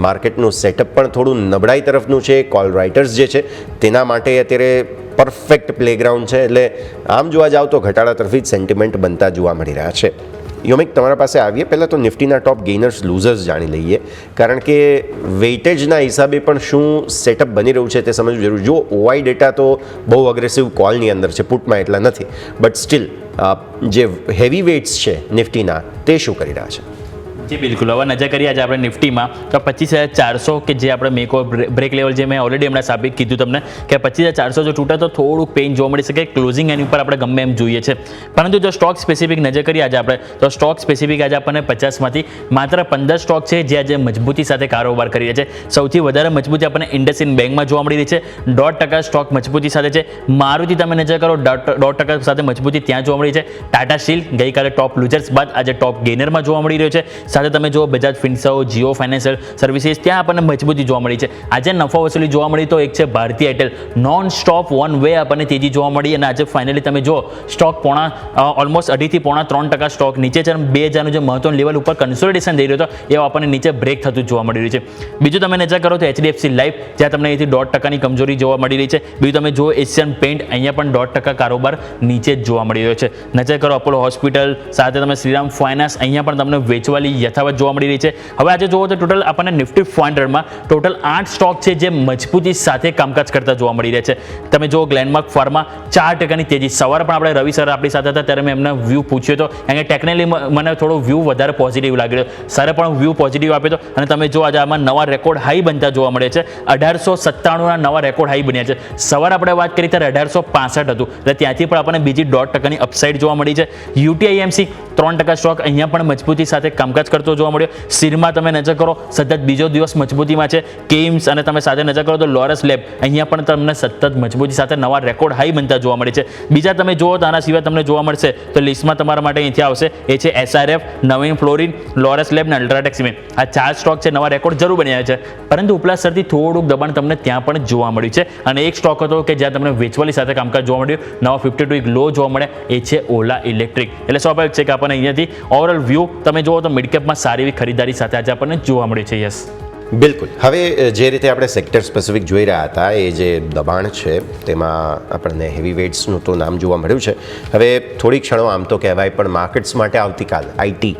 માર્કેટનું સેટઅપ પણ થોડું નબળાઈ તરફનું છે, કોલ રાઇટર્સ જે છે તેના માટે અત્યારે પરફેક્ટ પ્લેગ્રાઉન્ડ છે. એટલે આમ જોવા જાવ તો ઘટાડા તરફી જ સેન્ટિમેન્ટ બનતા જોવા મળી રહ્યા છે. યોમિક, તમારા પાસે આવીએ પહેલાં તો નિફ્ટીના ટોપ ગેઇનર્સ લૂઝર્સ જાણી લઈએ, કારણ કે વેઇટેજના હિસાબે પણ શું સેટઅપ બની રહ્યું છે તે સમજવું જરૂરી. જો ઓઆઈ ડેટા તો બહુ અગ્રેસિવ કોલની અંદર છે, પુટમાં એટલા નથી, બટ સ્ટીલ જે હેવી વેઇટ્સ છે નિફ્ટીના તે શું કરી રહ્યા છે? જી બિલકુલ. હવે નજર કરીએ આજે આપણે નિફ્ટીમાં તો 25,400 કે જે આપણે મેક ઓર બ્રેક લેવલ જે મેં ઓલરેડી હમણાં સાબિત કીધું તમને કે 25,400 જો તૂટે તો થોડુંક પેઇન જોવા મળી શકે, ક્લોઝિંગ એની ઉપર આપણે ગમે એમ જોઈએ છે. પરંતુ જો સ્ટોક સ્પેસિફિક નજર કરીએ આજે આપણે તો સ્ટોક સ્પેસિફિક આજે આપણને 50માંથી માત્ર 15 સ્ટોક છે જે આજે મજબૂતી સાથે કારોબાર કરી રહ્યા છે. સૌથી વધારે મજબૂતી આપણને ઇન્ડસઇન્ડ બેંકમાં જોવા મળી રહી છે, 1.5% સ્ટોક મજબૂતી સાથે છે. મારુતિ તમે નજર કરો 1.5% સાથે મજબૂતી ત્યાં જોવા મળી છે. ટાટા સ્ટીલ ગઈકાલે ટોપ લૂઝર્સ બાદ આજે ટોપ ગેઇનરમાં જોવા મળી રહ્યો છે. સાથે તમે જો બજાજ ફિન્સર્વ, જીઓ ફાઇનાન્શિયલ સર્વિસીસ ત્યાં આપણને મજબૂતી જોવા મળી છે. આજે નફા વસૂલી જોવા મળી તો એક છે ભારતીય Airtel, non stop one way આપણને તેજી જોવા મળી અને આજે ફાઇનલી તમે જો સ્ટોક ઓલમોસ્ટ 2.5 થી 3% સ્ટોક નીચે છે અને 2000નું જે મહત્વનું લેવલ ઉપર કન્સોલિડેશન થઈ રહ્યો હતો એ આપણને નીચે બ્રેક થતું જોવા મળી રહ્યું છે. બીજું તમે નજર કરો તો HDFC લાઈફ જ્યાં તમને અહીંથી 1.5%ની કમજોરી જોવા મળી રહી છે. બીજું તમે જો એશિયન પેઇન્ટ અહીંયા પણ 1.5% કારોબાર નીચે જ જોવા મળી રહ્યો છે. નજર કરો અપોલો હોસ્પિટલ, સાથે તમે શ્રીરામ ફાઇનાન્સ અહીંયા પણ તમને વેચવાલી યથાવત જોવા મળી રહી છે. હવે આજે જોવો તો ટોટલ આપણને નિફ્ટી 500માં ટોટલ 8 સ્ટોક છે જે મજબૂતી સાથે કામકાજ કરતા જોવા મળી રહ્યા છે. તમે જો ગ્લેનમાર્ક ફાર્મા 4%ની તેજી. સવારે પણ આપણે રવિ સર આપણી સાથે હતા ત્યારે મેં એમને વ્યૂ પૂછ્યો હતો, કારણ કે ટેકનિકલી મને થોડો વ્યૂ વધારે પોઝિટિવ લાગ્યો. સરે પણ વ્યૂ પોઝિટિવ આપ્યો હતો અને તમે જો આજે આમાં નવા રેકોર્ડ હાઈ બનતા જોવા મળે છે. 1897ના નવા રેકોર્ડ હાઈ બન્યા છે. સવારે આપણે વાત કરી ત્યારે 1865 હતું, એટલે ત્યાંથી પણ આપણને બીજી 1.5%ની અપસાઇડ જોવા મળી છે. UTIMC 3% સ્ટોક અહીંયા પણ મજબૂતી સાથે કામકાજ કરતો જોવા મળ્યો. સિરમાં તમે નજર કરો સતત બીજો દિવસ મજબૂતીમાં છે. કેમ્સ અને તમે સાથે નજર કરો તો લોરસ લેબ અહીંયા પણ તમને સતત મજબૂતી સાથે નવા રેકોર્ડ હાઈ બનતા જોવા મળે છે. બીજા તમે જુઓ તો આના સિવાય તમને જોવા મળશે તો લિસ્ટમાં તમારા માટે અહીંથી આવશે એ છે SRF, નવીન ફ્લોરિન, લોરસ લેબ અને અલ્ટ્રાટેક સિમેન્ટ. આ 4 સ્ટોક છે, નવા રેકોર્ડ જરૂર બન્યા છે, પરંતુ ઉપલા સ્તરથી થોડુંક દબાણ તમને ત્યાં પણ જોવા મળ્યું છે. અને એક સ્ટોક હતો કે જ્યાં તમને વેચવાલી સાથે કામકાજ જોવા મળ્યું, નવા 52 એક લો જોવા મળે એ છે ઓલા ઇલેક્ટ્રિક. એટલે સ્વાભાવિક છે કે આપણને અહીંયાથી ઓવરઓલ વ્યૂ તમે જુઓ તો મિડકેપમાં સારી એવી ખરીદારી સાથે આજે આપણને જોવા મળે છે. યસ, બિલકુલ. હવે જે રીતે આપણે સેક્ટર સ્પેસિફિક જોઈ રહ્યા હતા એ જે દબાણ છે તેમાં આપણને હેવી વેઇટ્સનું તો નામ જોવા મળ્યું છે. હવે થોડી ક્ષણો આમ તો કહેવાય પણ માર્કેટ્સ માટે આવતીકાલ આઈટી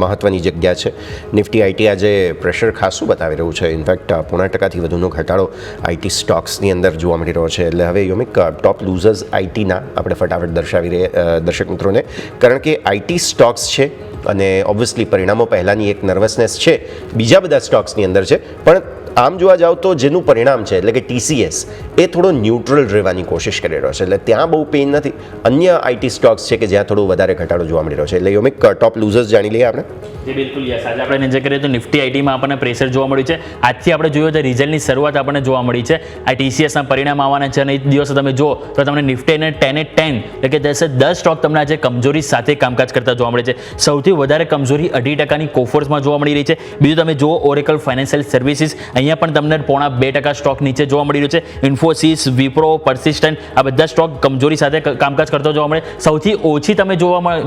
મહત્ત્વની જગ્યા છે. નિફ્ટી આઈટી આજે પ્રેશર ખાસું બતાવી રહ્યું છે. ઇનફેક્ટ 0.5% વધુનો ઘટાડો આઈટી સ્ટોક્સની અંદર જોવા મળી રહ્યો છે. એટલે હવે યોમિક ટોપ લૂઝર્સ આઈટીના આપણે ફટાફટ દર્શાવી રહ્યા દર્શક મિત્રોને, કારણ કે આઈટી સ્ટોક્સ છે અને ઓબ્વિયસલી પરિણામો પહેલાંની એક નર્વસનેસ છે બીજા બધા સ્ટોક્સની અંદર છે, પણ આમ જોવા જાવ તો જેનું પરિણામ છે એટલે કે TCS એ થોડો ન્યુટ્રલ રહેવાની કોશિશ કરી રહ્યો છે. એટલે ત્યાં બહુ પેઇન નથી. અન્ય આઈટી સ્ટોક્સ છે કે જ્યાં થોડું વધારે ઘટાડો જોવા મળી રહ્યો છે. એટલે યોમિક ટોપ લૂઝર્સ જાણી લઈએ આપણે. જી બિલકુલ. યસ, આજે આપણે નજર કરીએ તો નિફ્ટી આઈટીમાં આપણને પ્રેશર જોવા મળ્યું છે. આજથી આપણે જોયું તો રિઝલ્ટની શરૂઆત આપણને જોવા મળી છે. આ TCSના પરિણામ આવવાના છે અને એ દિવસે તમે જુઓ તો તમને નિફ્ટી અને 10 એટલે કે 10 સ્ટોક તમને આજે કમજોરી સાથે કામકાજ કરતા જોવા મળે છે. સૌથી વધારે કમજોરી 2.5%ની કોફર્સમાં જોવા મળી રહી છે. બીજું તમે જુઓ ઓરેકલ ફાઇનાન્શિયલ સર્વિસીસ અહીંયા પણ તમને 0.5% સ્ટોક નીચે જોવા મળી રહ્યો છે. ઇન્ફોસિસ, વિપ્રો, પર્સિસ્ટન્ટ આ બધા સ્ટોક કમજોરી સાથે કામકાજ કરતો જોવા મળે. સૌથી ઓછી તમે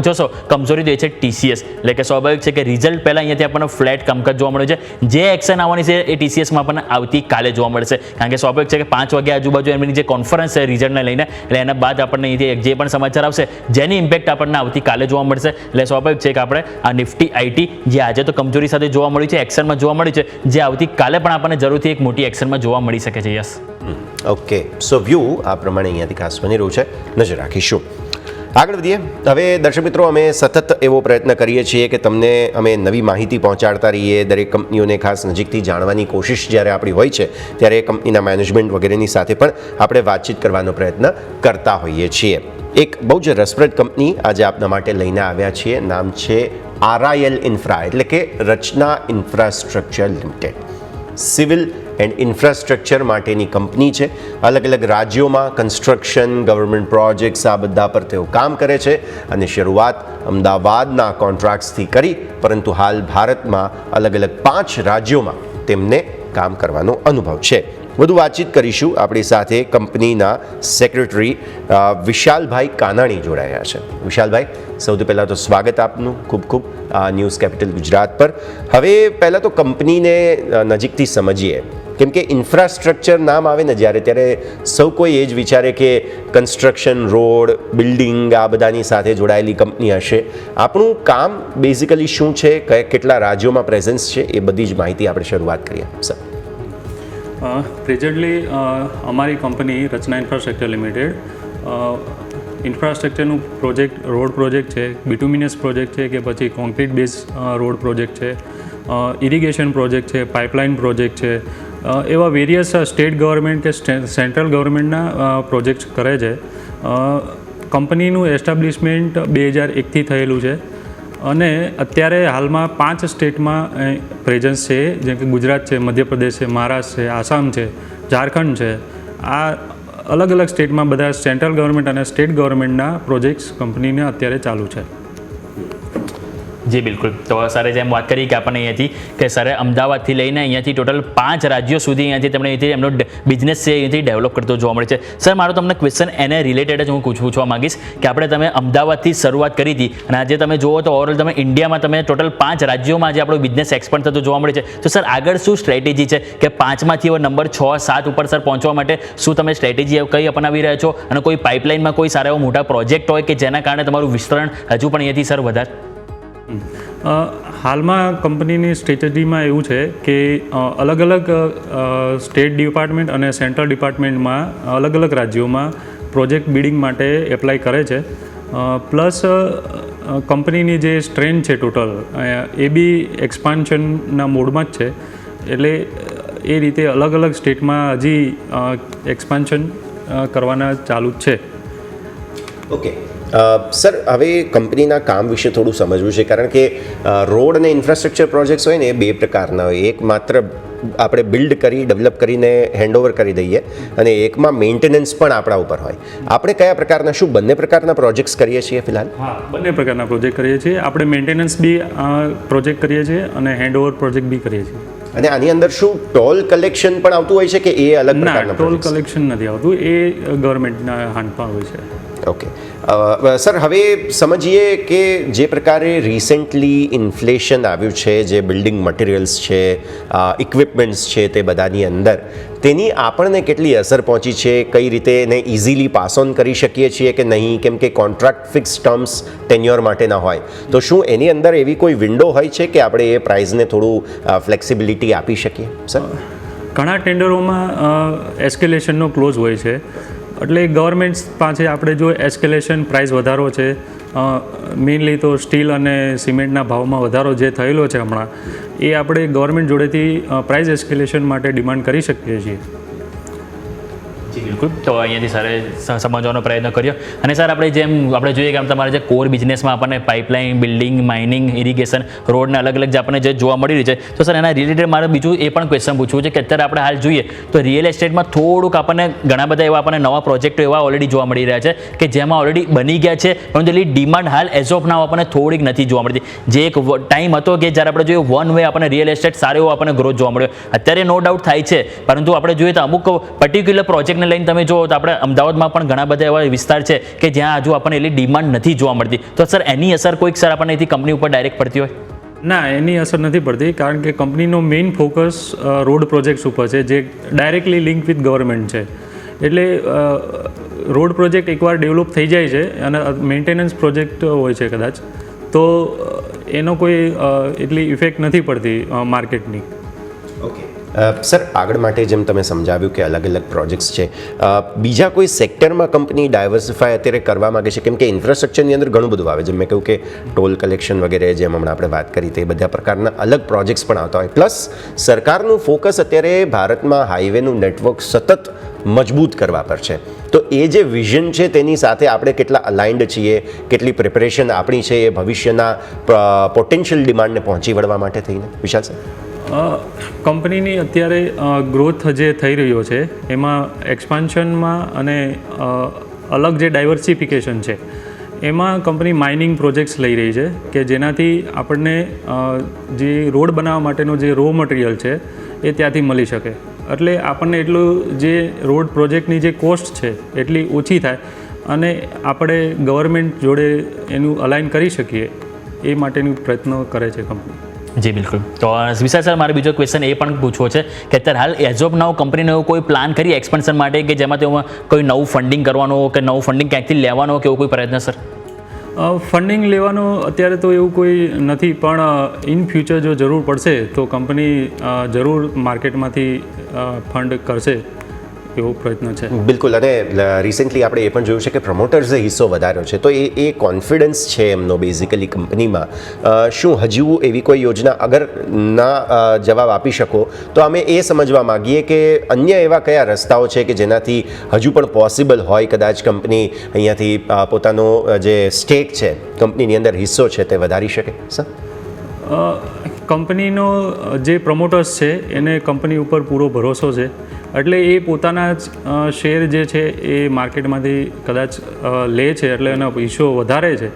જોશો કમજોરી તો એ છે TCS. એટલે કે સ્વાભાવિક છે કે રિઝલ્ટ પહેલાં અહીંયાથી આપણને ફ્લેટ કામકાજ જોવા મળે છે. જે એક્શન આવવાની છે એ TCSમાં આપણને આવતીકાલે જોવા મળશે, કારણ કે સ્વાભાવિક છે કે 5 વાગ્યા આજુબાજુ એમની જે કોન્ફરન્સ છે રિઝલ્ટને લઈને, એટલે એના બાદ આપણને અહીંથી જે પણ સમાચાર આવશે જેની ઇમ્પેક્ટ આપણને આવતીકાલે જોવા મળશે. એટલે સ્વાભાવિક છે કે આપણે આ નિફ્ટી આઈટી જે આજે તો કમજોરી સાથે જોવા મળ્યું છે, એક્શનમાં જોવા મળ્યું છે, જે આવતીકાલે પણ આપણને જરૂરથી એક મોટી એક્શનમાં જોવા મળી શકે છે. Yes, okay. સો વ્યૂ આ પ્રમાણે અહીંયાથી ખાસ બની રહ્યું છે, નજર રાખીશું. આગળ વધીએ. હવે દર્શક મિત્રો, અમે સતત એવો પ્રયત્ન કરીએ છીએ કે તમને અમે નવી માહિતી પહોંચાડતા રહીએ. દરેક કંપનીઓને ખાસ નજીકથી જાણવાની કોશિશ જ્યારે આપણી હોય છે ત્યારે કંપનીના મેનેજમેન્ટ વગેરેની સાથે પણ આપણે વાતચીત કરવાનો પ્રયત્ન કરતા હોઈએ છીએ. એક બહુ જ રસપ્રદ કંપની આજે આપના માટે લઈને આવ્યા છીએ. નામ છે RIL ઇન્ફ્રા, એટલે કે Rachana infrastructure limited. Civil and infrastructure માટેની કંપની છે. અલગ અલગ રાજ્યોમાં કન્સ્ટ્રક્શન, ગવર્મેન્ટ પ્રોજેક્ટ્સ આ બધા પર તેઓ કામ કરે છે અને શરૂઆત અમદાવાદના કોન્ટ્રાક્ટ્સથી કરી, પરંતુ હાલ ભારતમાં અલગ અલગ 5 રાજ્યોમાં તેમને કામ કરવાનો અનુભવ છે. વધુ વાતચીત કરીશું. આપણી સાથે કંપનીના સેક્રેટરી વિશાલભાઈ કાનાણી જોડાયા છે. વિશાલભાઈ, સૌથી પહેલાં તો સ્વાગત આપનું ખૂબ ખૂબ ન્યૂઝ કેપિટલ ગુજરાત પર. હવે પહેલાં તો કંપનીને નજીકથી સમજીએ, કેમ કે ઇન્ફ્રાસ્ટ્રક્ચર નામ આવે ને જ્યારે, ત્યારે સૌ કોઈ એ જ વિચારે કે કન્સ્ટ્રક્શન, રોડ, બિલ્ડિંગ આ બધાની સાથે જોડાયેલી કંપની હશે. આપણું કામ બેઝિકલી શું છે, કેટલા રાજ્યોમાં પ્રેઝન્સ છે, એ બધી જ માહિતી આપણે શરૂઆત કરીએ સર. પ્રેઝન્ટલી અમારી કંપની રચના ઇન્ફ્રાસ્ટ્રક્ચર લિમિટેડ ઇન્ફ્રાસ્ટ્રક્ચરનું પ્રોજેક્ટ, રોડ પ્રોજેક્ટ છે, બિટુમિનસ પ્રોજેક્ટ છે કે પછી કોન્ક્રીટ બેઝ રોડ પ્રોજેક્ટ છે, ઇરિગેશન પ્રોજેક્ટ છે, પાઇપલાઇન પ્રોજેક્ટ છે, એવા વેરિયસ સ્ટેટ ગવર્મેન્ટ કે સેન્ટ્રલ ગવર્મેન્ટના પ્રોજેક્ટ્સ કરે છે. કંપનીનું એસ્ટાબ્લિશમેન્ટ 2001થી થયેલું છે અને અત્યારે હાલમાં 5 સ્ટેટમાં પ્રેઝન્સ છે, જેમ કે ગુજરાત છે, મધ્યપ્રદેશ છે, મહારાષ્ટ્ર છે, આસામ છે, ઝારખંડ છે. આ અલગ અલગ સ્ટેટમાં બધા સેન્ટ્રલ ગવર્મેન્ટ અને સ્ટેટ ગવર્મેન્ટના પ્રોજેક્ટ્સ કંપનીને અત્યારે ચાલુ છે. જી બિલકુલ. તો સરે જેમ વાત કરી કે આપણને અહીંયાથી કે સરે અમદાવાદથી લઈને અહીંયાથી ટોટલ 5 રાજ્યો સુધી અહીંયાથી તમને અહીંથી એમનો બિઝનેસ છે અહીંયાથી ડેવલપ કરતો જોવા મળે છે. સર, મારો તમને ક્વેશ્ચન એને રિલેટેડ જ હું પૂછવા માંગીશ કે આપણે તમે અમદાવાદથી શરૂઆત કરી હતી અને આજે તમે જુઓ તો ઓવરઓલ તમે ઇન્ડિયામાં તમે ટોટલ 5 રાજ્યોમાં આજે આપણો બિઝનેસ એક્સપાન્ડ થતો જોવા મળે છે. તો સર, આગળ શું સ્ટ્રેટેજી છે કે 5માંથી હવે નંબર 6-7 ઉપર સર પહોંચવા માટે શું તમે સ્ટ્રેટેજી કઈ અપનાવી રહ્યા છો અને કોઈ પાઇપલાઇનમાં કોઈ સારા એવા મોટા પ્રોજેક્ટ હોય કે જેના કારણે તમારું વિસ્તરણ હજુ પણ અહીંયાથી સર વધારે? હાલમાં કંપનીની સ્ટ્રેટેજીમાં એવું છે કે અલગ અલગ સ્ટેટ ડિપાર્ટમેન્ટ અને સેન્ટ્રલ ડિપાર્ટમેન્ટમાં અલગ અલગ રાજ્યોમાં પ્રોજેક્ટ બિડિંગ માટે એપ્લાય કરે છે. પ્લસ કંપનીની જે સ્ટ્રેન્થ છે ટોટલ એ બી એક્સપાન્શનના મોડમાં જ છે. એટલે એ રીતે અલગ અલગ સ્ટેટમાં હજી એક્સપાન્શન કરવાના ચાલુ જ છે. ઓકે સર, હવે કંપનીના કામ વિશે થોડું સમજવું છે, કારણ કે રોડ અને ઇન્ફ્રાસ્ટ્રક્ચર પ્રોજેક્ટ્સ હોય ને એ 2 પ્રકારના હોય. એક માત્ર આપણે બિલ્ડ કરી, ડેવલપ કરીને હેન્ડઓવર કરી દઈએ અને એકમાં મેન્ટેનન્સ પણ આપણા ઉપર હોય. આપણે કયા પ્રકારના, શું બંને પ્રકારના પ્રોજેક્ટ્સ કરીએ છીએ ફિલહાલ? હા, બંને પ્રકારના પ્રોજેક્ટ કરીએ છીએ. આપણે મેન્ટેનન્સ બી પ્રોજેક્ટ કરીએ છીએ અને હેન્ડઓવર પ્રોજેક્ટ બી કરીએ છીએ. અને આની અંદર શું ટોલ કલેક્શન પણ આવતું હોય છે કે એ અલગ પ્રકારના? ટોલ કલેક્શન નથી આવતું, એ ગવર્મેન્ટના હાથમાં હોય છે. ઓકે સર, હવે સમજીએ કે જે પ્રકારે રિસેન્ટલી ઇન્ફ્લેશન આવ્યું છે, જે બિલ્ડિંગ મટીરિયલ્સ છે, ઇક્વિપમેન્ટ્સ છે, તે બધાની અંદર તેની આપણને કેટલી અસર પહોંચી છે, કઈ રીતે એને ઇઝીલી પાસ ઓન કરી શકીએ છીએ કે નહીં, કેમ કે કોન્ટ્રાક્ટ ફિક્સ ટર્મ્સ ટેન્યોર માટેના હોય. તો શું એની અંદર એવી કોઈ વિન્ડો હોય છે કે આપણે એ પ્રાઇસને થોડું ફ્લેક્સિબિલિટી આપી શકીએ સર? ઘણા ટેન્ડરોમાં એસ્કેલેશનનો ક્લોઝ હોય છે. એટલે ગવર્મેન્ટ પાસે આપણે જો એસ્કેલેશન પ્રાઇસ વધારો છે, મેઇનલી તો સ્ટીલ અને સિમેન્ટના ભાવમાં વધારો જે થયેલો છે હમણાં, એ આપણે ગવર્મેન્ટ જોડેથી પ્રાઇસ એસ્કેલેશન માટે ડિમાન્ડ કરી શકીએ છીએ. જી બિલકુલ. તો અહીંયાથી સરે સમજવાનો પ્રયત્ન કર્યો. અને સર, આપણે જેમ આપણે જોઈએ કે તમારા જે કોર બિઝનેસમાં આપણને પાઇપલાઇન, બિલ્ડિંગ, માઇનિંગ, ઇરિગેશન, રોડને અલગ અલગ જે આપણને જે જોવા મળી રહી છે, તો સર એના રિલેટેડ મારે બીજું એ પણ ક્વેશ્ચન પૂછવું છે કે અત્યારે આપણે હાલ જોઈએ તો રિયલ એસ્ટેટમાં થોડુંક આપણને ઘણા બધા એવા આપણને નવા પ્રોજેક્ટો એવા ઓલરેડી જોવા મળી રહ્યા છે કે જેમાં ઓલરેડી બની ગયા છે, પરંતુ એટલી ડિમાન્ડ હાલ એઝ ઓફ નાવ આપણને થોડીક નથી જોવા મળતી. જે એક ટાઈમ હતો કે જ્યારે આપણે જોઈએ વન વે આપણને રિયલ એસ્ટેટ સારો એવો આપણને ગ્રોથ જોવા મળ્યો. અત્યારે નો ડાઉટ થાય છે, પરંતુ આપણે જોઈએ તો અમુક પર્ટિક્યુલર પ્રોજેક્ટને લઈને તમે જુઓ તો આપણે અમદાવાદમાં પણ ઘણા બધા એવા વિસ્તાર છે કે જ્યાં હજુ આપણને એટલી ડિમાન્ડ નથી જોવા મળતી. તો સર, એની અસર કોઈક સર આપણને એથી કંપની ઉપર ડાયરેક્ટ પડતી હોય? ના, એની અસર નથી પડતી, કારણ કે કંપનીનો મેઇન ફોકસ રોડ પ્રોજેક્ટ્સ ઉપર છે, જે ડાયરેક્ટલી લિંક વિથ ગવર્મેન્ટ છે. એટલે રોડ પ્રોજેક્ટ એકવાર ડેવલપ થઈ જાય છે અને મેન્ટેનન્સ પ્રોજેક્ટ હોય છે કદાચ, તો એનો કોઈ એટલી ઇફેક્ટ નથી પડતી માર્કેટની. ઓકે સર, આગળ માટે જેમ તમે સમજાવ્યું કે અલગ અલગ પ્રોજેક્ટ્સ છે, બીજા કોઈ સેક્ટરમાં કંપની ડાયવર્સિફાય અત્યારે કરવા માગે છે? કેમ કે ઇન્ફ્રાસ્ટ્રક્ચરની અંદર ઘણું બધું આવે, જેમ મેં કહ્યું કે ટોલ કલેક્શન વગેરે, જેમ હમણાં આપણે વાત કરી, તે બધા પ્રકારના અલગ પ્રોજેક્ટ્સ પણ આવતા હોય. પ્લસ સરકારનું ફોકસ અત્યારે ભારતમાં હાઈવેનું નેટવર્ક સતત મજબૂત કરવા પર છે. તો એ જે વિઝન છે તેની સાથે આપણે કેટલા અલાઇન્ડ છીએ, કેટલી પ્રિપેરેશન આપણી છે એ ભવિષ્યના પોટેન્શિયલ ડિમાન્ડને પહોંચી વળવા માટે થઈને? વિશાલ સર. કંપનીની અત્યારે ગ્રોથ જે થઈ રહ્યો છે એમાં એક્સપાન્શનમાં અને અલગ જે ડાયવર્સિફિકેશન છે એમાં કંપની માઇનિંગ પ્રોજેક્ટ્સ લઈ રહી છે કે જેનાથી આપણને જે રોડ બનાવવા માટેનો જે રો મટીરિયલ છે એ ત્યાંથી મળી શકે. એટલે આપણને એટલું જે રોડ પ્રોજેક્ટની જે કોસ્ટ છે એટલી ઓછી થાય અને આપણે ગવર્મેન્ટ જોડે એનું અલાઇન કરી શકીએ એ માટેનું પ્રયત્નો કરે છે કંપની. જી બિલકુલ. તો વિશાલ સર, મારે બીજો ક્વેશ્ચન એ પણ પૂછવો છે કે અત્યારે હાલ એઝ ઓફ નાઉ કંપનીનો એવો કોઈ પ્લાન કરી એક્સપેન્શન માટે કે જેમાં તેમાં કોઈ નવું ફંડિંગ કરવાનો કે નવું ફંડિંગ ક્યાંકથી લેવાનો કે એવો કોઈ પ્રયત્ન સર? ફંડિંગ લેવાનો અત્યારે તો એવું કોઈ નથી, પણ ઇન ફ્યુચર જો જરૂર પડશે તો કંપની જરૂર માર્કેટમાંથી ફંડ કરશે એવો પ્રયત્ન છે. બિલકુલ. અને રિસેન્ટલી આપણે એ પણ જોયું છે કે પ્રમોટર્સે હિસ્સો વધાર્યો છે, તો એ કોન્ફિડન્સ છે એમનો બેઝિકલી કંપનીમાં. શું હજુ એવી કોઈ યોજના, અગર ના જવાબ આપી શકો તો અમે એ સમજવા માગીએ કે અન્ય એવા કયા રસ્તાઓ છે કે જેનાથી હજુ પણ પોસિબલ હોય કદાચ કંપની અહીંયાથી પોતાનો જે સ્ટેક છે, કંપનીની અંદર હિસ્સો છે, તે વધારી શકે? સર, કંપનીનો જે પ્રમોટર્સ છે એને કંપની ઉપર પૂરો ભરોસો છે, એટલે એ પોતાના જ શેર જે છે એ માર્કેટમાંથી કદાચ લે છે, એટલે એનો હિસ્સો વધારે છે.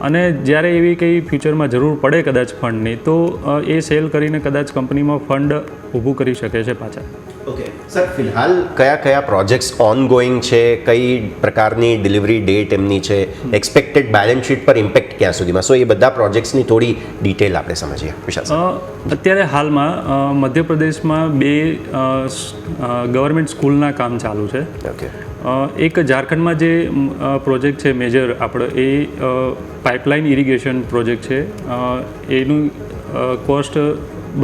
અને જ્યારે એવી કંઈ ફ્યુચરમાં જરૂર પડે કદાચ ફંડની, તો એ સેલ કરીને કદાચ કંપનીમાં ફંડ ઊભું કરી શકે છે પાછા. ઓકે સર, ફિલહાલ કયા કયા પ્રોજેક્ટ્સ ઓનગોઈંગ છે, કઈ પ્રકારની ડિલિવરી ડેટ એમની છે, એક્સપેક્ટેડ બેલેન્સ શીટ પર ઇમ્પેક્ટ ક્યાં સુધીમાં, સો એ બધા પ્રોજેક્ટ્સની થોડી ડિટેલ આપણે સમજીએ. વિશાલ સર, અત્યારે હાલમાં મધ્યપ્રદેશમાં 2 ગવર્મેન્ટ સ્કૂલના કામ ચાલુ છે. ઓકે. એક ઝારખંડમાં જે પ્રોજેક્ટ છે મેજર આપણો, એ પાઇપલાઇન ઇરિગેશન પ્રોજેક્ટ છે. એનું કોસ્ટ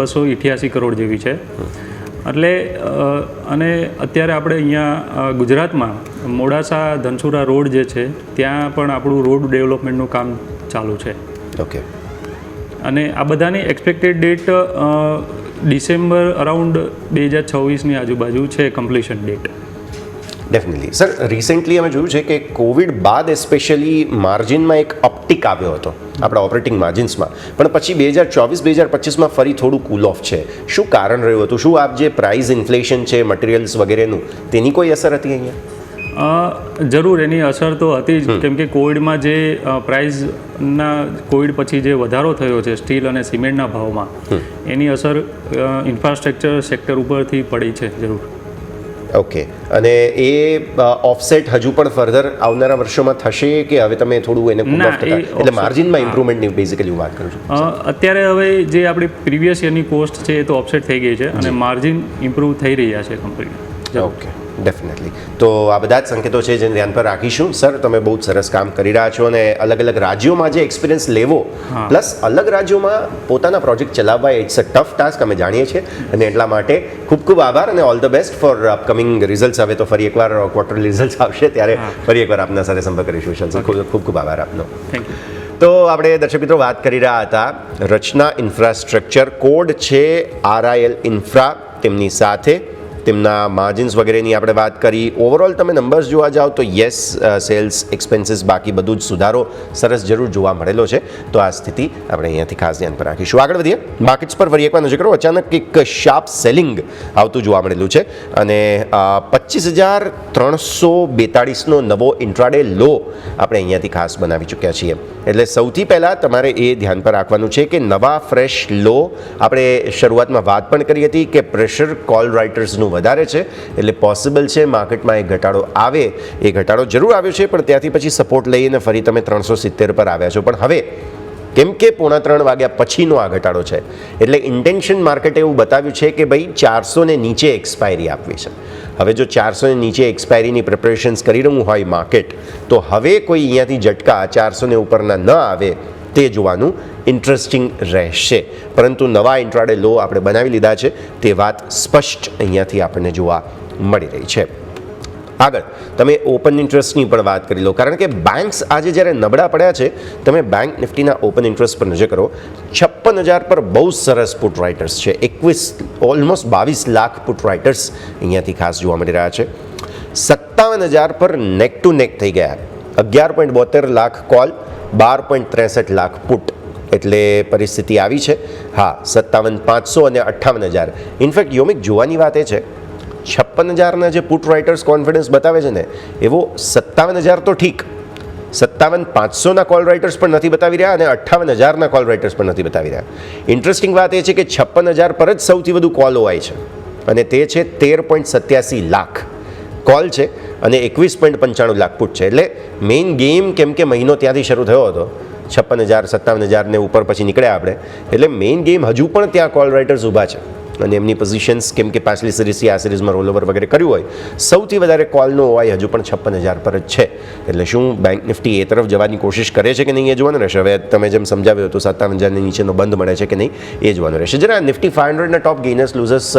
288 કરોડ જેવી છે. એટલે અને અત્યારે આપણે અહીંયા ગુજરાતમાં મોડાસા ધનસુરા રોડ જે છે ત્યાં પણ આપણું રોડ ડેવલપમેન્ટનું કામ ચાલુ છે. ઓકે. અને આ બધાની એક્સપેક્ટેડ ડેટ ડિસેમ્બર અરાઉન્ડ 2026ની આજુબાજુ છે completion date. Definitely. Sir, recently અમે જોયું છે કે કોવિડ બાદ એસ્પેશિયલી માર્જિનમાં એક અપટિક આવ્યો હતો આપણા ઓપરેટિંગ માર્જિન્સમાં, પણ પછી 2024-2025માં ફરી થોડું કૂલ ઓફ છે. શું કારણ રહ્યું હતું? શું આપ જે પ્રાઇસ ઇન્ફ્લેશન છે મટીરિયલ્સ વગેરેનું, તેની કોઈ અસર હતી અહીંયા? જરૂર એની અસર તો હતી જ, કેમ કે કોવિડમાં જે પ્રાઇસના કોવિડ પછી જે વધારો થયો છે સ્ટીલ અને સિમેન્ટના ભાવમાં, એની અસર ઇન્ફ્રાસ્ટ્રક્ચર સેક્ટર ઉપરથી પડી છે જરૂર. ઓકે. અને એ ઓફસેટ હજુ પણ ફર્ધર આવનારા વર્ષોમાં થશે કે હવે તમે થોડું એને કૂલ ઓફ થતા, એટલે માર્જિનમાં ઇમ્પ્રુવમેન્ટની બેઝિકલી વાત કરું છું? અત્યારે હવે જે આપણી પ્રીવિયસ યરની કોસ્ટ છે એ તો ઓફસેટ થઈ ગઈ છે અને માર્જિન ઇમ્પ્રૂવ થઈ રહ્યા છે કંપની. Okay, definitely. તો આ બધા જ સંકેતો છે જેને ધ્યાન પર રાખીશું. સર, તમે બહુ સરસ કામ કરી રહ્યા છો અને અલગ અલગ રાજ્યોમાં જે એક્સપિરિયન્સ લેવો પ્લસ અલગ રાજ્યોમાં પોતાના પ્રોજેક્ટ ચલાવવા, ઇટ્સ અ ટફ ટાસ્ક, અમે જાણીએ છીએ. અને એટલા માટે ખૂબ ખૂબ આભાર અને all the best for upcoming results. હવે તો ફરી એકવાર ક્વાર્ટરલી રિઝલ્ટ્સ આવશે ત્યારે ફરી એકવાર આપના સાથે સંપર્ક કરીશું. સર, ખૂબ ખૂબ આભાર આપનો. Thank you. તો આપણે દર્શક મિત્રો વાત કરી રહ્યા હતા રચના ઇન્ફ્રાસ્ટ્રક્ચર, કોડ છે RIL ઇન્ફ્રા, તેમની સાથે તેમના માર્જિન્સ વગેરેની આપણે વાત કરી. ઓવરઓલ તમે નંબર્સ જોવા જાઓ તો યસ, સેલ્સ, એક્સપેન્સીસ, બાકી બધું જ સુધારો સરસ જરૂર જોવા મળેલો છે. તો આ સ્થિતિ આપણે અહીંયાથી ખાસ ધ્યાન પર રાખીશું. આગળ વધીએ. માર્કેટ્સ પર ફરી એકવાર નજર કરો. અચાનક એક શાર્પ સેલિંગ આવતું જોવા મળેલું છે અને 25,342નો નવો ઇન્ટ્રાડે લો આપણે અહીંયાથી ખાસ બનાવી ચૂક્યા છીએ. એટલે સૌથી પહેલાં તમારે એ ધ્યાન પર રાખવાનું છે કે નવા ફ્રેશ લો, આપણે શરૂઆતમાં વાત પણ કરી હતી કે પ્રેશર કોલ રાઇટર્સનું વધારે છે, એટલે પોસિબલ છે માર્કેટમાં એક ઘટાડો આવે. એ ઘટાડો જરૂર આવ્યો છે, પણ ત્યાંથી પછી સપોર્ટ લઈને ફરી તમે 370 પર આવ્યા છો. પણ હવે કેમ કે 2:45 વાગ્યા પછીનો આ ઘટાડો છે, એટલે ઇન્ટેન્શન માર્કેટે એવું બતાવ્યું છે કે ભાઈ 400 ને નીચે એક્સપાયરી આપવી છે. હવે જો 400 ને નીચે એક્સપાયરીની પ્રિપરેશન્સ કરી રહ્યું હોય માર્કેટ, તો હવે કોઈ અહીંયાથી ઝટકા 400 ને ઉપરના ન આવે તે જોવાનું ઇન્ટરેસ્ટિંગ રહેશે. પરંતુ નવા ઇન્ટ્રાડે લો આપણે બનાવી લીધા છે તે વાત સ્પષ્ટ અહીંયાથી આપણને જોવા મળી રહી છે. આગળ તમે ઓપન ઇન્ટરેસ્ટની પણ વાત કરી લો, કારણ કે બેંક્સ આજે જ્યારે નબળા પડ્યા છે, તમે બેંક નિફ્ટીના ઓપન ઇન્ટરેસ્ટ પર નજર કરો. 56,000 પર બહુ સરસ પુટ રાઇટર્સ છે. ઓલમોસ્ટ 22 લાખ પુટ રાઇટર્સ અહીંયાથી ખાસ જોવા મળી રહ્યા છે. 57,000 પર નેક ટુ નેક થઈ ગયા. 11.72 લાખ કોલ, 12.63 લાખ પુટ. એટલે પરિસ્થિતિ આવી છે. હા, 57,500 અને 58,000. ઇનફેક્ટ યોમિક જોવાની વાત એ છે 56,000ના જે પુટ રાઇટર્સ કોન્ફિડન્સ બતાવે છે ને, એવો 57,000 તો ઠીક, 57,500ના કોલ રાઇટર્સ પણ નથી બતાવી રહ્યા અને 58,000ના કોલ રાઇટર્સ પણ નથી બતાવી રહ્યા. ઇન્ટરેસ્ટિંગ વાત એ છે કે 56,000 પર જ સૌથી વધુ કોલ હોય છે. અને તે છે 13.87 લાખ કોલ છે અને 21.95 લાખ પુટ છે. એટલે મેઇન ગેમ કેમ કે મહિનો ત્યાંથી શરૂ થયો હતો 56,000 57,000 ને ઉપર પછી નીકળ્યા આપણે, એટલે મેઇન ગેમ હજુ પણ ત્યાં કોલ રાઇટર્સ ઊભા છે અને એમની પોઝિશન્સ કેમ કે પાછલી સિરીઝથી આ સિરીઝમાં રોલઓવર વગેરે કર્યું હોય, સૌથી વધારે કોલનો ઓવાઈ હજુ પણ 56,000 પર જ છે. એટલે શું બેંક નિફ્ટી એ તરફ જવાની કોશિશ કરે છે કે નહીં એ જોવાનું રહેશે. હવે તમે જેમ સમજાવ્યું હતું 57,000ની નીચેનો બંધ મળે છે કે નહીં એ જોવાનું રહેશે. જરા નિફ્ટી 500ના ટોપ ગેઇનર્સ લૂઝર્સ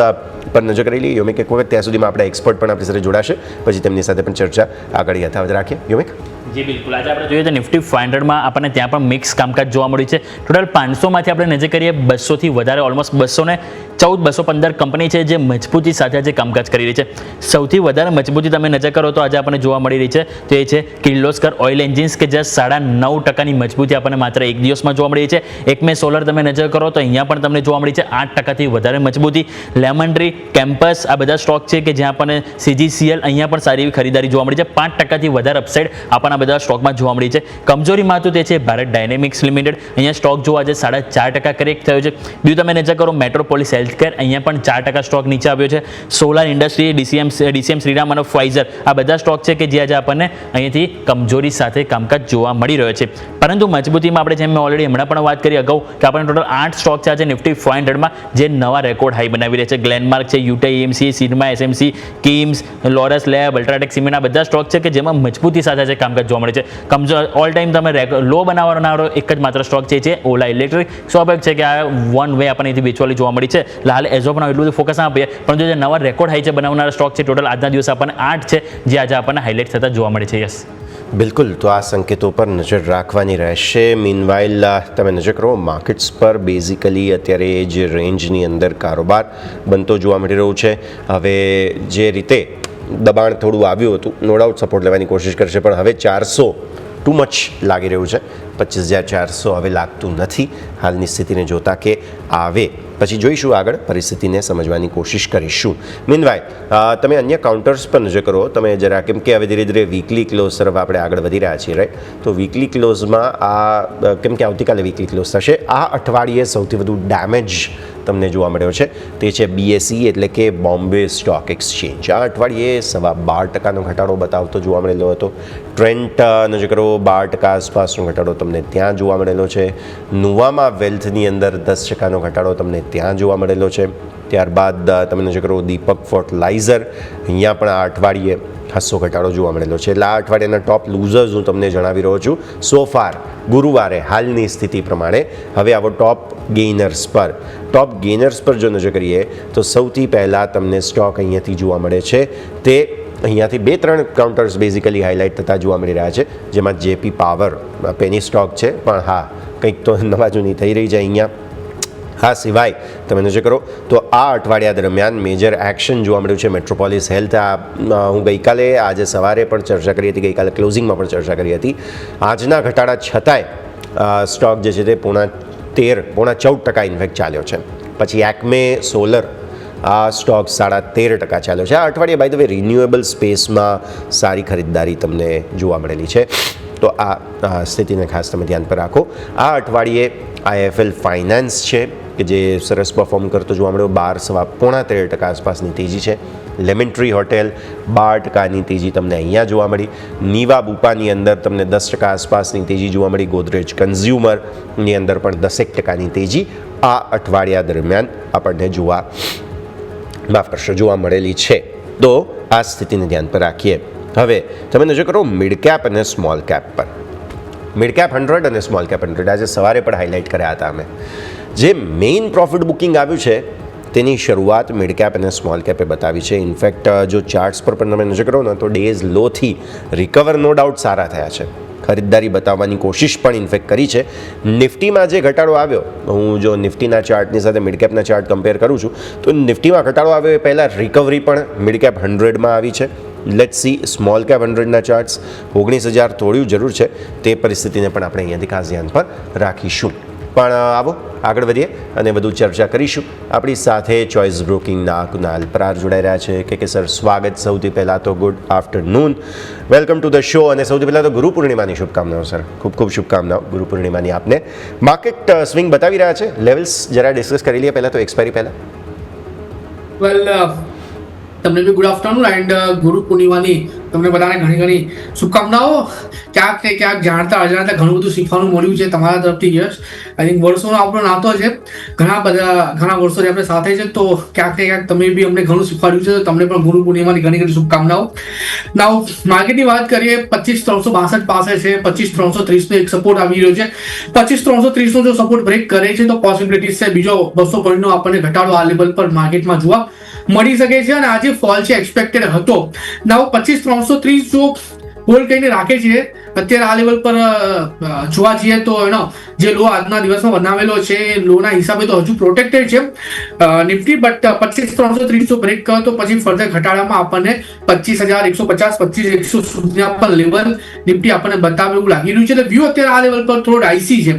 પર નજર કરી લઈએ. યોમિક એક વખત ત્યાં સુધીમાં આપણા એક્સપર્ટ પણ આપણી સાથે જોડાશે, પછી તેમની સાથે પણ ચર્ચા આગળ યથાવત રાખીએ. યોમિક? જી બિલકુલ. આજે આપણે જોઈએ તો નિફ્ટી 500માં આપણને ત્યાં પણ મિક્સ કામકાજ જોવા મળ્યું છે. ટોટલ 500માંથી આપણે નજર કરીએ 200થી વધારે ઓલમોસ્ટ 214-215 કંપની છે જે મજબૂતી સાથે આજે કામકાજ કરી રહી છે. સૌથી વધારે મજબૂતી તમે નજર કરો તો આજે આપણને જોવા મળી રહી છે તો એ છે કિર્લોસ્કર ઓઇલ એન્જિન્સ કે જે 9.5% મજબૂતી આપણને માત્ર એક દિવસમાં જોવા મળી છે. એકમે સોલર તમે નજર કરો તો અહીંયા પણ તમને જોવા મળી છે 8%થી વધારે મજબૂતી. લેમન ટ્રી, કેમ્પસ આ બધા સ્ટોક છે કે જ્યાં આપણને CGCL અહીંયા પણ સારી એવી ખરીદારી જોવા મળી છે. 5%થી વધારે અપસાઇડ આપણને બધા સ્ટોકમાં જોવા મળી છે. કમજોરીમાં તો તે છે ભારત ડાયનેમિક્સ લિમિટેડ, અહીંયા સ્ટોક જોવા આજે 4.5% કરેક્ટ થયો છે. બીજું તમે નજર કરો મેટ્રોપોલિસ હેલ્થકેર, અહીંયા પણ 4% સ્ટોક નીચે આવ્યો છે. સોલાર ઇન્ડસ્ટ્રી, DCM શ્રીરામ અને ફાઇઝર આ બધા સ્ટોક છે કે જે આજે આપણને અહીંયાથી કમજોરી સાથે કામકાજ જોવા મળી રહ્યો છે. પરંતુ મજબૂતીમાં આપણે જેમ મેં ઓલરેડી હમણાં પણ વાત કરી અગાઉ કે આપણને ટોટલ 8 સ્ટોક છે આજે નિફ્ટી 500માં જે નવા રેકોર્ડ હાઈ બનાવી રહ્યા છે. ગ્લેનમાર્ક છે, યુટા EMC, Sigma SMC, KIMS, Laurus lab, UltraTech cement આ બધા સ્ટોક છે કે જેમાં મજબૂતી સાથે આજે કામકાજ જોવા મળે છે. ઓલ ટાઈમ તમે લો બનાવવાનો એક જ માત્ર સ્ટોક છે ઓલા ઇલેક્ટ્રિક. સ્વાભાવિક છે કે આ વન વે આપણને અહીંથી વેચવાની જોવા મળી છે. હાલ એઝો પણ એટલું બધું ફોકસ ના આપીએ, પરંતુ જે નવા રેકોર્ડ હાઈ છે બનાવનારા સ્ટોક છે ટોટલ આજના દિવસે આપણને 8 છે જે આજે આપણને હાઇલાઇટ થતા જોવા મળે છે. યસ બિલકુલ. તો આ સંકેતો પર નજર રાખવાની રહેશે. મીનવાઇલ તમે નજર કરો માર્કેટ્સ પર, બેઝિકલી અત્યારે જે રેન્જની અંદર કારોબાર બનતો જોવા મળી રહ્યું છે. હવે જે રીતે દબાણ થોડું આવ્યું હતું, નો ડાઉટ સપોર્ટ લેવાની કોશિશ કરશે, પણ હવે 400 ટુ મચ લાગી રહ્યું છે. 25,400 હવે લાગતું નથી હાલની સ્થિતિને જોતા કે આવે. પછી જોઈશું આગળ પરિસ્થિતિને સમજવાની કોશિશ કરીશું. મીનવાઇલ તમે અન્ય કાઉન્ટર્સ પર નજર કરો તમે જરા, કેમ કે હવે ધીરે ધીરે વીકલી ક્લોઝ તરફ આપણે આગળ વધી રહ્યા છીએ, રાઈટ? તો વીકલી ક્લોઝમાં આ કેમ કે આવતીકાલે વીકલી ક્લોઝ થશે, આ અઠવાડિયે સૌથી વધુ ડેમેજ તમને જોવા મળ્યો છે તે છે BSE એટલે કે બોમ્બે સ્ટોક એક્સચેન્જ. આ અઠવાડિયે 12.5% ઘટાડો બતાવતો જોવા મળેલો હતો. ટ્રેન્ટ નજર કરો 12% આસપાસનો ઘટાડો તમને ત્યાં જોવા મળેલો છે. નુવામા વેલ્થની અંદર 10%નો ઘટાડો તમને ત્યાં જોવા મળેલો છે. ત્યારબાદ તમે નજર કરો દીપક ફર્ટિલાઇઝર, અહીંયા પણ આ અઠવાડિયે ખાસો ઘટાડો જોવા મળેલો છે. એટલે આ અઠવાડિયાના ટોપ લૂઝર્સ હું તમને જણાવી રહ્યો છું સો ફાર ગુરુવારે હાલની સ્થિતિ પ્રમાણે. હવે આવો ટોપ ગેઇનર્સ પર. ટોપ ગેઇનર્સ પર જો નજર કરીએ તો સૌથી પહેલાં તમને સ્ટોક અહીંયાથી જોવા મળે છે તે અહીંયાથી 2-3 કાઉન્ટર્સ બેઝિકલી હાઇલાઇટ થતા જોવા મળી રહ્યા છે, જેમાં JP પાવર પેની સ્ટોક છે, પણ હા કંઈક તો નવા જૂની થઈ રહી છે અહીંયા. આ સિવાય તમે નજર કરો તો આ અઠવાડિયા દરમિયાન મેજર એક્શન જોવા મળ્યું છે મેટ્રોપોલિસ હેલ્થ. હું ગઈકાલે આજે સવારે પણ ચર્ચા કરી હતી, ગઈકાલે ક્લોઝિંગમાં પણ ચર્ચા કરી હતી. આજના ઘટાડા છતાંય સ્ટોક જે છે તે 14% ઇન્ફેક્ટ ચાલ્યો છે. પછી એકમે સોલર આ સ્ટોક 13.5% ચાલ્યો છે. આ અઠવાડિયે બાય ધ વે રિન્યુએબલ સ્પેસમાં સારી ખરીદદારી તમને જોવા મળેલી છે. તો આ સ્થિતિને ખાસ તમે ધ્યાન પર રાખો. આ અઠવાડિયે IIFL ફાઇનાન્સ છે કે જે સરસ પરફોર્મ કરતો જોવા મળ્યો. 13% આસપાસની તેજી છે. લેમન ટ્રી હોટેલ 12%ની તેજી તમને અહીંયા જોવા મળી. નીવા બુપાની અંદર તમને 10% આસપાસની તેજી જોવા મળી. ગોદરેજ કન્ઝ્યુમરની અંદર પણ 10% તેજી આ અઠવાડિયા દરમિયાન આપણને જોવા મળેલી છે. તો આ સ્થિતિને ધ્યાન પર રાખીએ. હવે તમે નજર કરો મિડ કેપ અને સ્મોલ કેપ પર. મિડ કેપ 100 અને સ્મોલ કેપ 100 આજે સવારે પણ હાઇલાઇટ કર્યા હતા અમે. જે મેઇન પ્રોફિટ બુકિંગ આવ્યું છે તેની શરૂઆત મિડ કેપ અને સ્મોલ કેપે બતાવી છે. ઇનફેક્ટ જો ચાર્ટ્સ પર પણ તમે નજર કરો ને તો ડેઝ લોથી રિકવર નો ડાઉટ સારા થયા છે. ખરીદદારી બતાવવાની કોશિશ પણ ઇન્ફેક્ટ કરી છે. નિફ્ટીમાં જે ઘટાડો આવ્યો, હું જો નિફ્ટીના ચાર્ટની સાથે મિડ કેપના ચાર્ટ કમ્પેર કરું છું તો નિફ્ટીમાં ઘટાડો આવ્યો એ પહેલાં રિકવરી પણ મિડ કેપ 100માં આવી છે. લેટ્સ સી સ્મોલ કેપ 100ના ચાર્ટ્સ 19,000 તોડ્યું જરૂર છે. તે પરિસ્થિતિને પણ આપણે અહીંયાથી ખાસ ધ્યાન પર રાખીશું. પણ આવો આગળ વધીએ અને વધુ ચર્ચા કરીશું. આપણી સાથે ચોઇસ બ્રોકિંગના કુનાલ પરાર જોડાઈ રહ્યા છે કે સર સ્વાગત. સૌથી પહેલાં તો good afternoon, welcome to the show. અને સૌથી પહેલાં તો ગુરુ પૂર્ણિમાની શુભકામનાઓ સર, ખૂબ ખૂબ શુભકામનાઓ ગુરુ પૂર્ણિમાની આપને. માર્કેટ સ્વિંગ બતાવી રહ્યા છે. લેવલ્સ જરા ડિસ્કસ કરી લઈએ પહેલાં તો એક્સપાયરી પહેલાં. વેલ તમને બી ગુડ આફ્ટરનૂન એન્ડ ગુરુ પૂર્ણિમાની તમને બધાને ઘણી ઘણી શુભકામનાઓ. ક્યાંક ને ક્યાંક જાણતા અજાણતા ઘણું બધું શીખવાનું મળ્યું છે તમારા તરફથી. યસ, આઈ થિંક વર્ષોનો આપણો નાતો છે, ઘણા વર્ષોથી આપણે સાથે છે, તો ક્યાંક ને ક્યાંક તમે બી અમને ઘણું શીખવાડ્યું છે, તો તમને પણ ગુરુ પૂર્ણિમાની ઘણી ઘણી શુભકામનાઓ. નાવ માર્કેટની વાત કરીએ, 25,362 પાસે છે, 25,330 નો એક સપોર્ટ આવી રહ્યો છે. 25,330 નો જો સપોર્ટ બ્રેક કરે છે તો પોસિબિલિટીઝ છે બીજો 200 પોઈન્ટનો આપણને ઘટાડો આ લેવલ પર માર્કેટમાં જોવા મળી શકે છે. અને આજે ફોલ છે એક્સપેક્ટેડ હતો. નાવ 25,330 જો હોલ્ડ કરીને રાખે છે અત્યારે આ લેવલ પર જોવા જઈએ તો એનો જે લો આજના દિવસમાં બનાવેલો છે લોના હિસાબે તો હજુ પ્રોટેક્ટેડ છે નિફ્ટી, બટ 25,330 બ્રેક કરો તો પછી ફર્ધર ઘટાડામાં આપણને 25,150 25,100 સુધીના પણ લેવલ નિફ્ટી આપણને બતાવે એવું લાગી રહ્યું છે. એટલે વ્યૂ અત્યારે આ લેવલ પર થોડો ડાઇસી છે.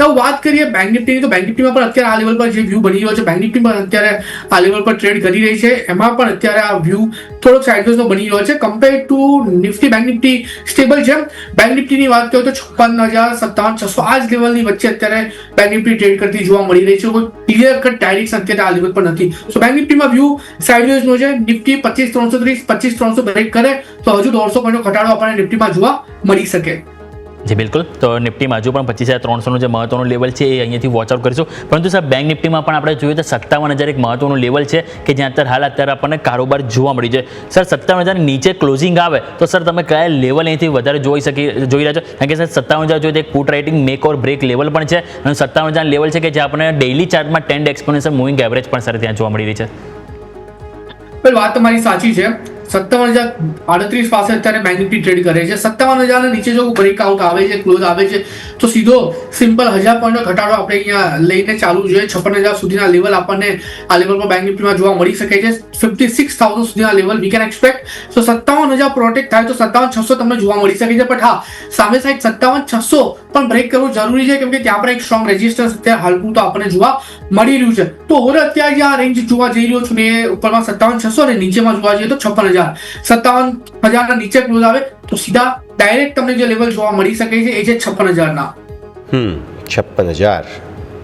હવે વાત કરીએ બેંક નિફ્ટીની, તો બેંક નિફ્ટીમાં પણ અત્યારે આ લેવલ પર જે વ્યૂ બની રહ્યો છે, બેંક નિફ્ટી પણ અત્યારે આ લેવલ પર ટ્રેડ કરી રહી છે, એમાં પણ અત્યારે આ વ્યૂ થોડોક સાઇડવેઝનો બની રહ્યો છે compare to Nifty. Bank Nifty stable છે. બેંક નિફ્ટીની વાત કરીએ તો 56,057,600 આ જ લેવલની વચ્ચે અત્યારે બેંક નિફ્ટી ટ્રેડ કરતી જોવા મળી રહી છે. કોઈ ક્લિયર કટ ડાયરેક્શન અત્યારે આ લેવલ પર નથી. સો બેંક નિફ્ટીમાં વ્યૂ સાઇડવેઝનો છે. નિફ્ટી 25,330 25,300 બ્રેક કરે તો હજુ 150 પોઈન્ટનો ઘટાડો આપણને નિફ્ટીમાં જોવા મળી શકે. જી બિલકુલ. તો નિફ્ટીમાં હજુ પણ 25,300નું જે મહત્વનું લેવલ છે એ અહીંયાથી વોચઆઉટ કરીશું. પરંતુ સર બેંક નિફ્ટીમાં પણ આપણે જોઈએ તો 57,000 એક મહત્વનું લેવલ છે કે જ્યાં અત્યારે આપણને કારોબાર જોવા મળી છે. સર 57,000 નીચે ક્લોઝિંગ આવે તો સર તમે કયા લેવલ અહીંથી વધારે જોઈ રહ્યા છો? કારણ કે સર 57,000 જોઈએ તો એક પુટ રાઇટિંગ મેક ઓર બ્રેક લેવલ પણ છે, અને 57,000 લેવલ છે કે જે આપણને ડેઇલી ચાર્ટમાં 10 એક્સપોનેન્શિયલ મૂવિંગ એવરેજ પણ સર ત્યાં જોવા મળી રહી છે. વાત તમારી સાચી છે. 57,038 પાસે અત્યારે બેંક નિફ્ટી ટ્રેડ કરે છે. 57,000 નીચે જો બ્રેકઆઉટ આવે છે, ક્લોઝ આવે છે, તો સીધો સિમ્પલ 1000 પોઈન્ટનો ઘટાડો આપણે અહીંયા લઈને ચાલુ જોઈએ. 56,000 સુધીના લેવલ આપણને આ લેવલ પર બેંક નિફ્ટીમાં જોવા મળી શકે છે. 56,000 સુધીના level we can expect. So 57,000 protect થાય તો 57,600 તમને જોવા મળી શકે છે. બટ હા, સામે સાઈડ 57,600 પણ બ્રેક કરવું જરૂરી છે, કેમ કે ત્યાં પણ એક સ્ટ્રોંગ રેઝિસ્ટન્સ અત્યારે હાલ પૂરતો આપણને જોવા મળી રહ્યું છે. તો ઓવર અત્યારે જે આ રેન્જ જોવા જઈ રહ્યો છું ને એ ઉપરમાં 57,600 અને નીચેમાં જોવા જઈએ તો 56,000. 57,000 નીચે ક્લોઝ આવે તો સીધા ડાયરેક્ટ તમને જે લેવલ જોવા મળી શકે છે એ છે 56,000 56,000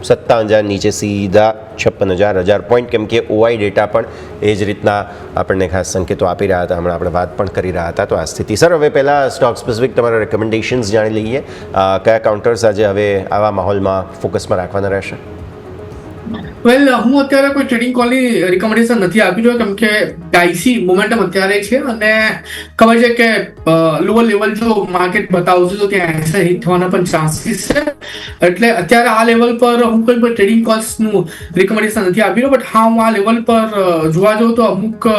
57,000 નીચે સીધા 56,000 પોઈન્ટ, કેમ કે ઓઆઈ ડેટા પણ એ જ રીતના આપણને ખાસ સંકેતો આપી રહ્યા હતા. હમણાં આપણે વાત પણ કરી રહ્યા હતા. તો આ સ્થિતિ. સર હવે પહેલાં સ્ટોક સ્પેસિફિક તમારા રેકમેન્ડેશન્સ જાણી લઈએ. કયા કાઉન્ટર્સ આજે હવે આવા માહોલમાં ફોકસમાં રાખવાના રહેશે? વેલ, હું અત્યારે કોઈ ટ્રેડિંગ કોલની રિકમેન્ડેશન નથી આપી રહ્યો, કેમ કે ડાઇસી મોમેન્ટમ અત્યારે છે અને ખબર છે કે લોઅર લેવલ જો માર્કેટ બતાવશે તો ત્યાં હિટ થવાના પણ ચાન્સીસ છે. એટલે અત્યારે આ લેવલ પર હું કોઈ પણ ટ્રેડિંગ કોલ્સનું રિકમેન્ડેશન નથી આપી રહ્યો. બટ હા, હું આ લેવલ પર જોવા જાઉં તો અમુક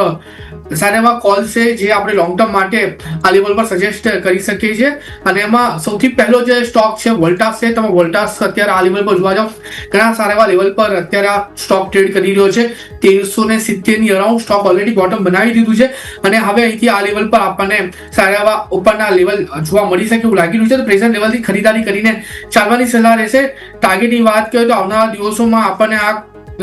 સારા એવા કોલ્સ છે જે આપણે લોંગ ટર્મ માટે આ લેવલ પર સજેસ્ટ કરી શકીએ છીએ. અને એમાં સૌથી પહેલો જે સ્ટોક છે વોલ્ટાસ છે. તમે વોલ્ટાસ અત્યારે આ લેવલ પર જોવા જાઓ, ઘણા સારા એવા લેવલ પર અત્યારે આ સ્ટોક ટ્રેડ કરી રહ્યો છે. 1370 ની અરાઉન્ડ સ્ટોક ઓલરેડી બોટમ બનાવી દીધું છે અને હવે અહીંથી આ લેવલ પર આપણને સારા એવા ઉપરના લેવલ જોવા મળી શકે એવું લાગી રહ્યું છે. તો પ્રેઝન્ટ લેવલથી ખરીદારી કરીને ચાલવાની સલાહ રહેશે. ટાર્ગેટની વાત કરીએ તો આવનારા દિવસોમાં આપણને આ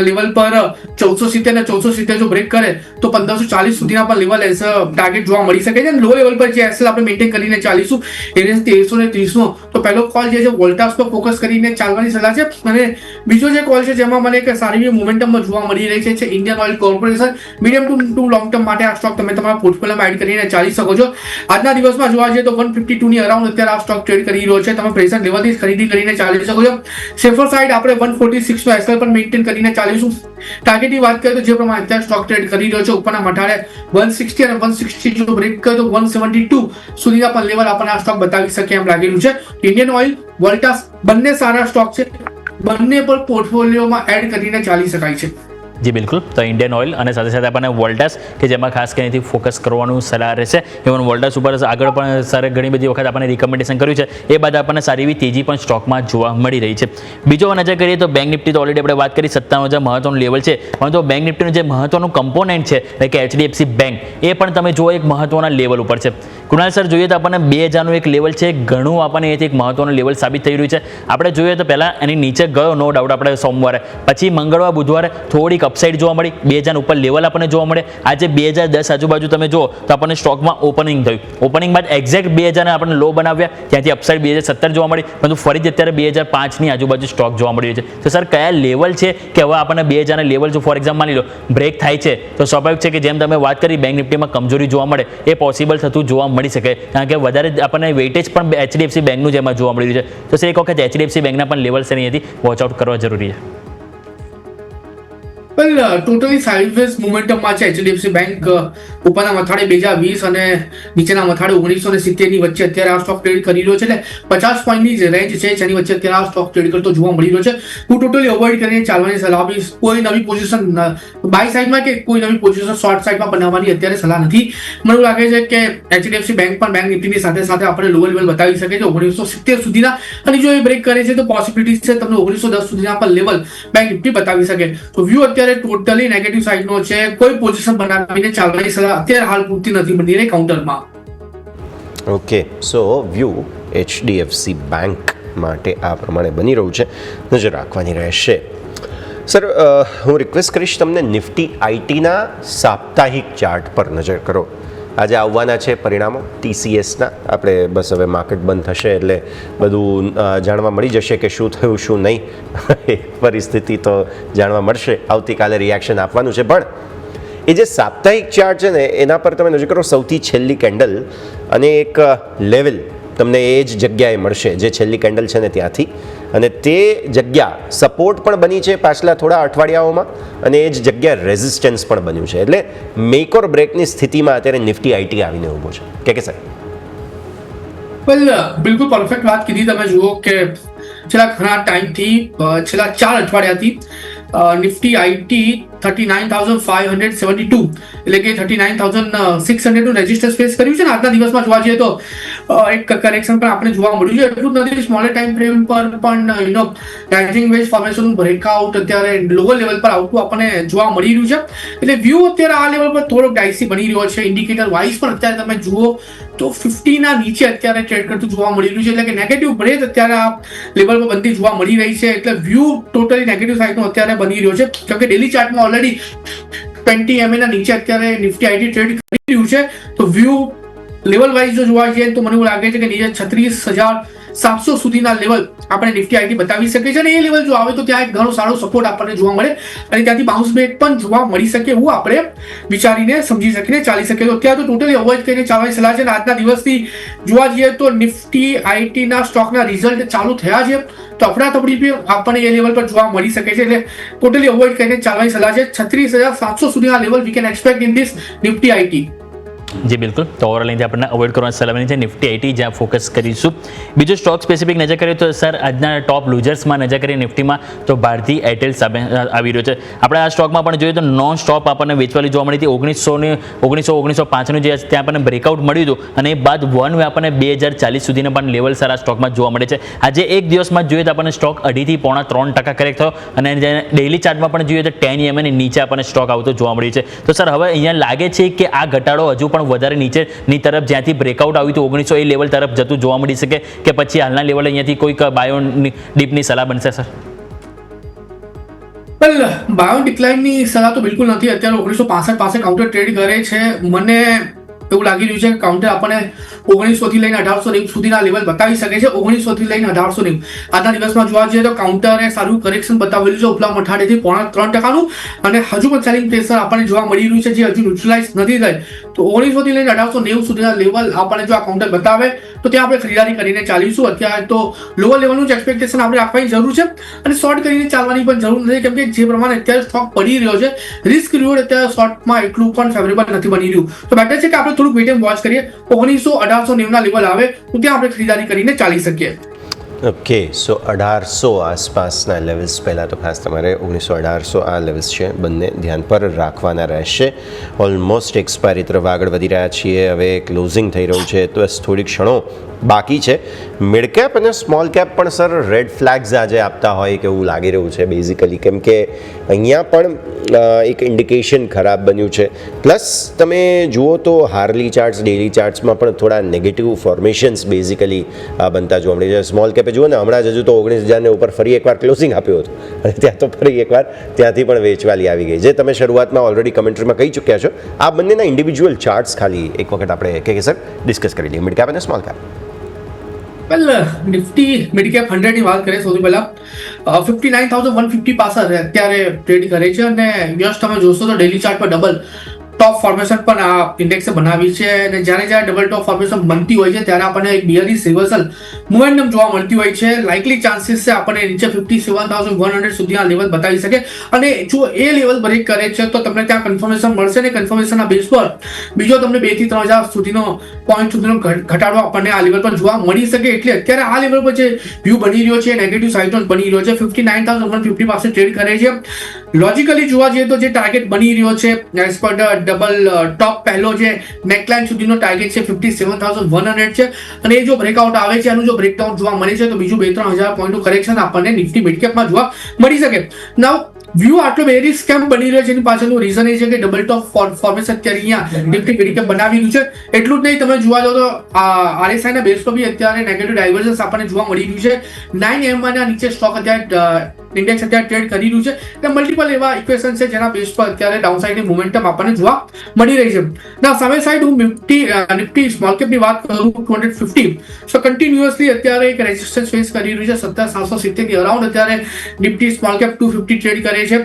લેવલ પર 1470 ને 1470 જો બ્રેક કરે તો 1540 સુધીના પણ લેવલ એઝ ટાર્ગેટ જોવા મળી શકે છે. લો લેવલ પર જે એસએલ આપણે મેન્ટેન કરીને ચાલીશું એને 1330 નો. તો પહેલો કોલ જે છે વોલ્ટાસ પર ફોકસ કરીને ચાલવાની સલાહ છે. અને બીજો જે કોલ છે જેમાં મને એક સારી એવી મોમેન્ટમમાં જોવા મળી રહી છે Indian oil corporation. Medium two long term માટે આ સ્ટોક તમે તમારા પોર્ટફોલિયોમાં એડ કરીને ચાલી શકો છો. આજના દિવસમાં જોવા જઈએ તો 152 ની અરાઉન્ડ અત્યારે આ સ્ટોક ટ્રેડ કરી રહ્યો છે. તમે પ્રેઝન્ટ લેવલથી ખરીદી કરીને ચાલી શકો છો. સેફર સાઇડ આપણે 146 નો એસએલ પર મેન્ટેન કરીને ચાલીશું. ટાર્ગેટની વાત કરીએ તો જે પ્રમાણે અત્યારે સ્ટોક ટ્રેડ કરી રહ્યો છે ઉપરના મઠાળે 160 અને 160 જો બ્રેક કરે તો 172 સુધીના પણ લેવલ આપણને આ સ્ટોક બતાવી શકે એમ લાગી રહ્યું છે. ઇન્ડિયન ઓઇલ, વોલ્ટાસ બંને સારા સ્ટોક છે, બંને પર પોર્ટફોલિયોમાં એડ કરીને ચાલી શકાય છે. જી બિલકુલ. તો ઇન્ડિયન ઓઇલ અને સાથે સાથે આપણને વોલ્ટાસ કે જેમાં ખાસ કરીને ફોકસ કરવાનું સલાહ રહેશે. ઇવન વોલ્ટાસ ઉપર આગળ પણ સર ઘણી બધી વખત આપણને રિકમેન્ડેશન કર્યું છે, એ બાદ આપણને સારી એવી તેજી પણ સ્ટોકમાં જોવા મળી રહી છે. બીજો નજર કરીએ તો બેંક નિફ્ટી તો ઓલરેડી આપણે વાત કરી 57,000 મહત્વનું લેવલ છે, પરંતુ બેંક નિફ્ટીનું જે મહત્વનું કમ્પોનન્ટ છે એટલે કે HDFC બેંક એ પણ તમે જુઓ એક મહત્વના લેવલ ઉપર છે. કુણાલ સર જોઈએ તો આપણને 2000નું એક લેવલ છે, ઘણું આપણને એથી એક મહત્વનું લેવલ સાબિત થઈ રહ્યું છે. આપણે જોઈએ તો પહેલાં એની નીચે ગયો નો ડાઉટ આપણે સોમવારે, પછી મંગળવાર બુધવારે થોડીક અપસાઇડ જોવા મળી, 2000 ઉપર લેવલ આપણને જોવા મળે. આજે 2010 આજુબાજુ તમે જુઓ તો આપણને સ્ટોકમાં ઓપનિંગ થયું, ઓપનિંગ બાદ એક્ઝેક્ટ 2000 આપણને લો બનાવ્યા, ત્યાંથી અપસાઇડ 2017 જોવા મળી, પરંતુ ફરીથી અત્યારે 2005ની આજુબાજુ સ્ટોક જોવા મળી રહ્યો છે. તો સર કયા લેવલ છે કે હવે આપણને 2000 લેવલ જો ફોર એક્ઝામ્પલ માની લો બ્રેક થાય છે તો સ્વાભાવિક છે કે જેમ તમે વાત કરી બેંક નિફ્ટીમાં કમજોરી જોવા મળે એ પોસિબલ થતું જોવા મળી શકે, કારણ કે વધારે આપણને વેઇટેજ પણ HDFC બેંકનું જેમાં જોવા મળી રહ્યું છે. તો સર એક વખત HDFC બેંકના પણ લેવલ છે અહીંયાથી વોચ આઉટ કરવા જરૂરી છે. વેલ ટોટલી સાઇડવેઝ મોમેન્ટમમાં છે HDFC બેંક. ઉપરના મથાળે 2020 અને નીચેના મથાળે 1970 ની વચ્ચે અત્યારે આ સ્ટોક ટ્રેડ કરી રહ્યો છે, એટલે 50 પોઈન્ટની જે રેન્જ છે જેની વચ્ચે અત્યારે આ સ્ટોક ટ્રેડ કરતો જોવા મળી રહ્યો છે. હું ટોટલી અવોઇડ કરીને ચાલવાની સલાહ આપીશ. કોઈ નવી પોઝિશન બાય સાઇડમાં કે કોઈ નવી પોઝિશન શોર્ટ સાઇડમાં બનાવવાની અત્યારે સલાહ નથી. મને એવું લાગે છે કે HDFC બેંક પણ બેંક નિફ્ટીની સાથે સાથે આપણે લોઅર લેવલ બતાવી શકે છે 1970 સુધીના, અને જો એ બ્રેક કરે છે તો પોસિબિલિટી છે તમને 1910 સુધીના પણ લેવલ બેંક નિફ્ટી બતાવી શકે. તો વ્યૂ અત્યારે ટોટલી નેગેટિવ સાઇડનો છે. કોઈ પોઝિશન બનાવીને ચાલવાની સલાહ અત્યારે હાલ પૂરતી નથી બની રહી કાઉન્ટરમાં. ઓકે, સો વ્યૂ HDFC બેંક માટે આ પ્રમાણે બની રહ્યું છે, નજર રાખવાની રહેશે. સર, હું રિક્વેસ્ટ કરીશ તમને નિફ્ટી આઈટીના સાપ્તાહિક ચાર્ટ પર નજર કરો. આજે આવવાના છે પરિણામો TCSના. આપણે બસ હવે માર્કેટ બંધ થશે એટલે બધું જાણવા મળી જશે કે શું થયું શું નહીં. એ પરિસ્થિતિ તો જાણવા મળશે, આવતીકાલે રિએક્શન આપવાનું છે. પણ એ જે સાપ્તાહિક ચાર્ટ છે ને એના પર તમે નજર કરો, સૌથી છેલ્લી કેન્ડલ અને એક લેવલ તમને એ જ જગ્યાએ મળશે જે છેલ્લી કેન્ડલ છે ને ત્યાંથી, અને તે જગ્યા સપોર્ટ પણ બની છે પાછલા થોડા અઠવાડિયાઓમાં, અને એ જ જગ્યા રેઝિસ્ટન્સ પણ બન્યું છે. એટલે મેક ઓર બ્રેકની સ્થિતિમાં અત્યારે નિફ્ટી આઈટી આવીને ઊભો છે. કે સર? વેલ બિલકુલ પરફેક્ટ વાત કીધી. તમે જુઓ કે છેલ્લા ઘણા ટાઈમથી છેલ્લા 4 અઠવાડિયાથી નિફ્ટી આઈટી 39,572 એટલે કે 39,600 નું રેઝિસ્ટન્સ ફેસ કર્યું છે ને. આજના દિવસમાં જોવા જઈએ તો એક કરેક્શન પણ આપણે જોવા મળ્યું છે. એટલું જ નથી, સ્મોલર ટાઈમ ફ્રેમ પર પણ રાઇઝિંગ વેજ ફોર્મેશનનું બ્રેકઆઉટ અત્યારે લોઅર લેવલ પર આવતું આપણને જોવા મળી રહ્યું છે. એટલે વ્યૂ અત્યારે આ લેવલ પર થોડોક ડાઇસી બની રહ્યો છે. ઇન્ડિકેટર વાઇઝ પણ અત્યારે તમે જુઓ તો 50 ના નીચે અત્યારે ટ્રેડ કરતું જોવા મળી રહ્યું છે, એટલે કે નેગેટિવ બ્રેક અત્યારે આ લેવલ પર બનતી જોવા મળી રહી છે. એટલે વ્યૂ ટોટલી નેગેટિવ સાઇડનો અત્યારે બની રહ્યો છે, કેમ કે ડેલી ચાર્ટમાં ઓલરેડી 20 MA ના નીચે અત્યારે નિફ્ટી આઈટી ટ્રેડ કરી રહ્યું છે. તો વ્યૂ લેવલ વાઇઝ જો જોવા જઈએ તો મને એવું લાગે છે કે નીચે 36,700 સુધીના લેવલ આપણે નિફ્ટી આઈટી બતાવી શકે છે, અને એ લેવલ જો આવે તો ત્યાં એક ઘણો સારો સપોર્ટ આપણને જોવા મળે અને ત્યાંથી બાઉન્સ બેક પણ જોવા મળી શકે એવું આપણે વિચારીને સમજી શકીને ચાલી શકીએ. તો અત્યારે તો ટોટલી અવોઇડ કરીને ચાલવાની સલાહ છે. અને આજના દિવસથી જોવા જઈએ તો નિફ્ટી આઈટીના સ્ટોકના રિઝલ્ટ ચાલુ થયા છે તો અફડાતફડી બી આપણને એ લેવલ પર જોવા મળી શકે છે. એટલે ટોટલી અવોઇડ કરીને ચાલવાની સલાહ છે. 36,700 સુધીના level we can expect in this Nifty IT. જી બિલકુલ, તો ઓવરઓલ અહીંથી આપણને અવોઇડ કરવાની સલાહ બની છે નિફ્ટી આઈટી, જ્યાં ફોકસ કરીશું. બીજો સ્ટોક સ્પેસિફિક નજર કરીએ તો સર આજના ટોપ લૂઝર્સમાં નજર કરીએ નિફ્ટીમાં તો ભારતી એરટેલ સામે આવી રહ્યો છે. આપણે આ સ્ટોકમાં પણ જોઈએ તો નોન સ્ટોપ આપણને વેચવાલી જોવા મળી હતી. 1905નું જે ત્યાં આપણને બ્રેકઆઉટ મળ્યું હતું, અને એ બાદ વન વે આપણને 2040 સુધીના પણ લેવલ સર આ સ્ટોકમાં જોવા મળે છે. આજે એક દિવસમાં જોઈએ તો આપણને સ્ટોક 2.5 થી 3% કરેક્ટ થયો, અને ડેઇલી ચાર્ટમાં પણ જોઈએ તો 10 EMA ની નીચે આપણને સ્ટોક આવતો જોવા મળ્યું છે. તો સર હવે અહીંયા લાગે છે કે આ ઘટાડો હજુ પણ વધારે નીચેની તરફ જ્યાંથી બ્રેકઆઉટ આવ્યું હતું 1900 એ લેવલ તરફ જતું જોવા મળી શકે, કે પછી હાલના લેવલ અહીંયાથી કોઈક બાયો ડીપની સલાહ બનશે સર? વેલ બાયો ડિક્લાઇનની સલાહ તો બિલકુલ નથી. અત્યારે 1965 પાસે કાઉન્ટર ટ્રેડ કરે છે. મને એવું લાગી રહ્યું છે કે કાઉન્ટર આપણને 1900 થી લઈને 1890 સુધીના લેવલ બતાવી શકે છે. 1900 થી લઈને 1890 આજના દિવસમાં જોવા જઈએ તો કાઉન્ટરે સારું કરેક્શન બતાવેલું છે ઉપલા મઠાડેથી 3.5%, અને હજુ પણ સેલિંગ પ્રેશર આપણને જોવા મળી રહ્યું છે જે હજુ ન્યુટ્રલાઇઝ નથી થઈ. તો 1900 થી લઈને 1890 સુધીના લેવલ આપણને જો આ કાઉન્ટર બતાવે તો ત્યાં આપણે ખરીદારી કરીને ચાલીશું. અત્યારે તો લોઅર લેવલનું જ એક્સપેક્ટેશન આપણે રાખવાની જરૂર છે, અને શોર્ટ કરીને ચાલવાની પણ જરૂર નથી, કેમ કે જે પ્રમાણે અત્યારે સ્ટોક પડી રહ્યો છે રિસ્ક રિવોર્ડ અત્યારે શોર્ટમાં એટલું પણ ફેવરેબલ નથી બની રહ્યું. તો બેટર છે કે આપણે થોડુંક વેટ એન્ડ વોચ કરીએ. 1900-1890 ના લેવલ આવે તો ત્યાં આપણે ખરીદારી કરીને ચાલી શકીએ. ઓકે, સો 1800 આસપાસના લેવલ્સ પહેલાં તો ખાસ તમારે 1900-1800 આ લેવલ્સ છે બંને ધ્યાન પર રાખવાના રહેશે. ઓલમોસ્ટ એક્સપાયરી તરફ આગળ વધી રહ્યા છીએ, હવે ક્લોઝિંગ થઈ રહ્યું છે, તો બસ થોડી ક્ષણો બાકી છે. મિડ કેપ અને સ્મોલ કેપ પણ સર રેડ ફ્લેગ્સ આજે આપતા હોય કે એવું લાગી રહ્યું છે બેઝિકલી, કેમ કે અહીંયા પણ એક ઇન્ડિકેશન ખરાબ બન્યું છે. પ્લસ તમે જુઓ તો હાર્લી ચાર્ટ્સ, ડેલી ચાર્ટ્સમાં પણ થોડા નેગેટિવ ફોર્મેશન્સ બેઝિકલી બનતા જોવા મળે છે. સ્મોલ કેપે જુઓ ને, હમણાં જ હજુ તો 19,000 ઉપર ફરી એકવાર ક્લોઝિંગ આપ્યું હતું અને ત્યાં તો ફરી એકવાર ત્યાંથી પણ વેચવાલી આવી ગઈ, જે તમે શરૂઆતમાં ઓલરેડી કમેન્ટરીમાં કહી ચૂક્યા છો. આ બંનેના ઇન્ડિવિજ્યુઅલ ચાર્ટ્સ ખાલી એક વખત આપણે કે સર ડિસ્કસ કરી લઈએ, મિડ કેપ અને સ્મોલ કેપ. વેલ નિફ્ટી મિડ કેપ 100 ની વાત કરીએ સૌથી પહેલા 59,150 પાસે અત્યારે ટ્રેડ કરે છે અને યસ તમે જોશો તો ડેલી ચાર્ટ પર ડબલ ટોપ ફોર્મેશન પણ આ ઇન્ડેક્સે બનાવી છે અને જ્યારે ડબલ ટોપ ફોર્મેશન બનતી હોય છે ત્યારે આપણને એક બિયરિશ રિવર્સલ મોમેન્ટમ જોવા મળતી હોય છે. લાઇકલી ચાન્સીસ છે આપણને નીચે 57,100 સુધી આ લેવલ બતાવી શકે અને જો એ લેવલ બ્રેક કરે છે તો તમને ત્યાં કન્ફર્મેશન મળશે ને કન્ફર્મેશનના બેઝ પર બીજો તમને 2 થી 3,000 સુધીનો પોઈન્ટ સુધીનો ઘટાડો આપણને આ લેવલ પર જોવા મળી શકે. એટલે અત્યારે આ લેવલ પર જે વ્યૂ બની રહ્યો છે, નેગેટિવ સાઇડ બની રહ્યો છે, 59,150 પાસે ટ્રેડ કરે છે. લોજિકલી જોવા જઈએ તો જે ટાર્ગેટ બની રહ્યો છે એઝ પર ડબલ ટોપ પહેલો જે નેકલાઇન સુધીનો ટાર્ગેટ છે 57,100 છે અને એ જો બ્રેકઆઉટ આવે છે, એનું જો બ્રેકડાઉન જોવા મળે છે તો બીજું 2-3,000 પોઈન્ટનું કરેક્શન આપણને નિફ્ટી મિડ કેપમાં જોવા મળી શકે. નાઉ વ્યૂ આટલો બેરિશ કેમ બની રહ્યો છે એની પાછળનું રીઝન એ છે કે ડબલ ટોપ ફોર્મેશન અત્યારે અહીંયા નિફ્ટી મિડ કેપ બનાવી રહ્યું છે. એટલું જ નહીં, તમે જોવા જાઓ તો RSI ના બેઝ પર બી અત્યારે નેગેટિવ ડાયવર્જન્સ આપણને જોવા મળી રહ્યું છે. 9 AM ના નીચે સ્ટોક અત્યારે ઇન્ડેક્સ અત્યારે ટ્રેડ કરી રહ્યું છે એટલે મલ્ટિપલ એવા ઇક્વેશન છે જેના બેઝ પર અત્યારે ડાઉનસાઇડની મોમેન્ટમ આપણને જોવા મળી રહી છે. ના સામે સાઈડ હું નિફ્ટી સ્મોલ કેપની વાત કરું 250 સો કન્ટિન્યુઅસલી અત્યારે એક રેઝિસ્ટન્સ ફેસ કરી રહ્યું છે 17,770 ની અરાઉન્ડ અત્યારે નિફ્ટી સ્મોલ કેપ 250 ટ્રેડ કરે છે.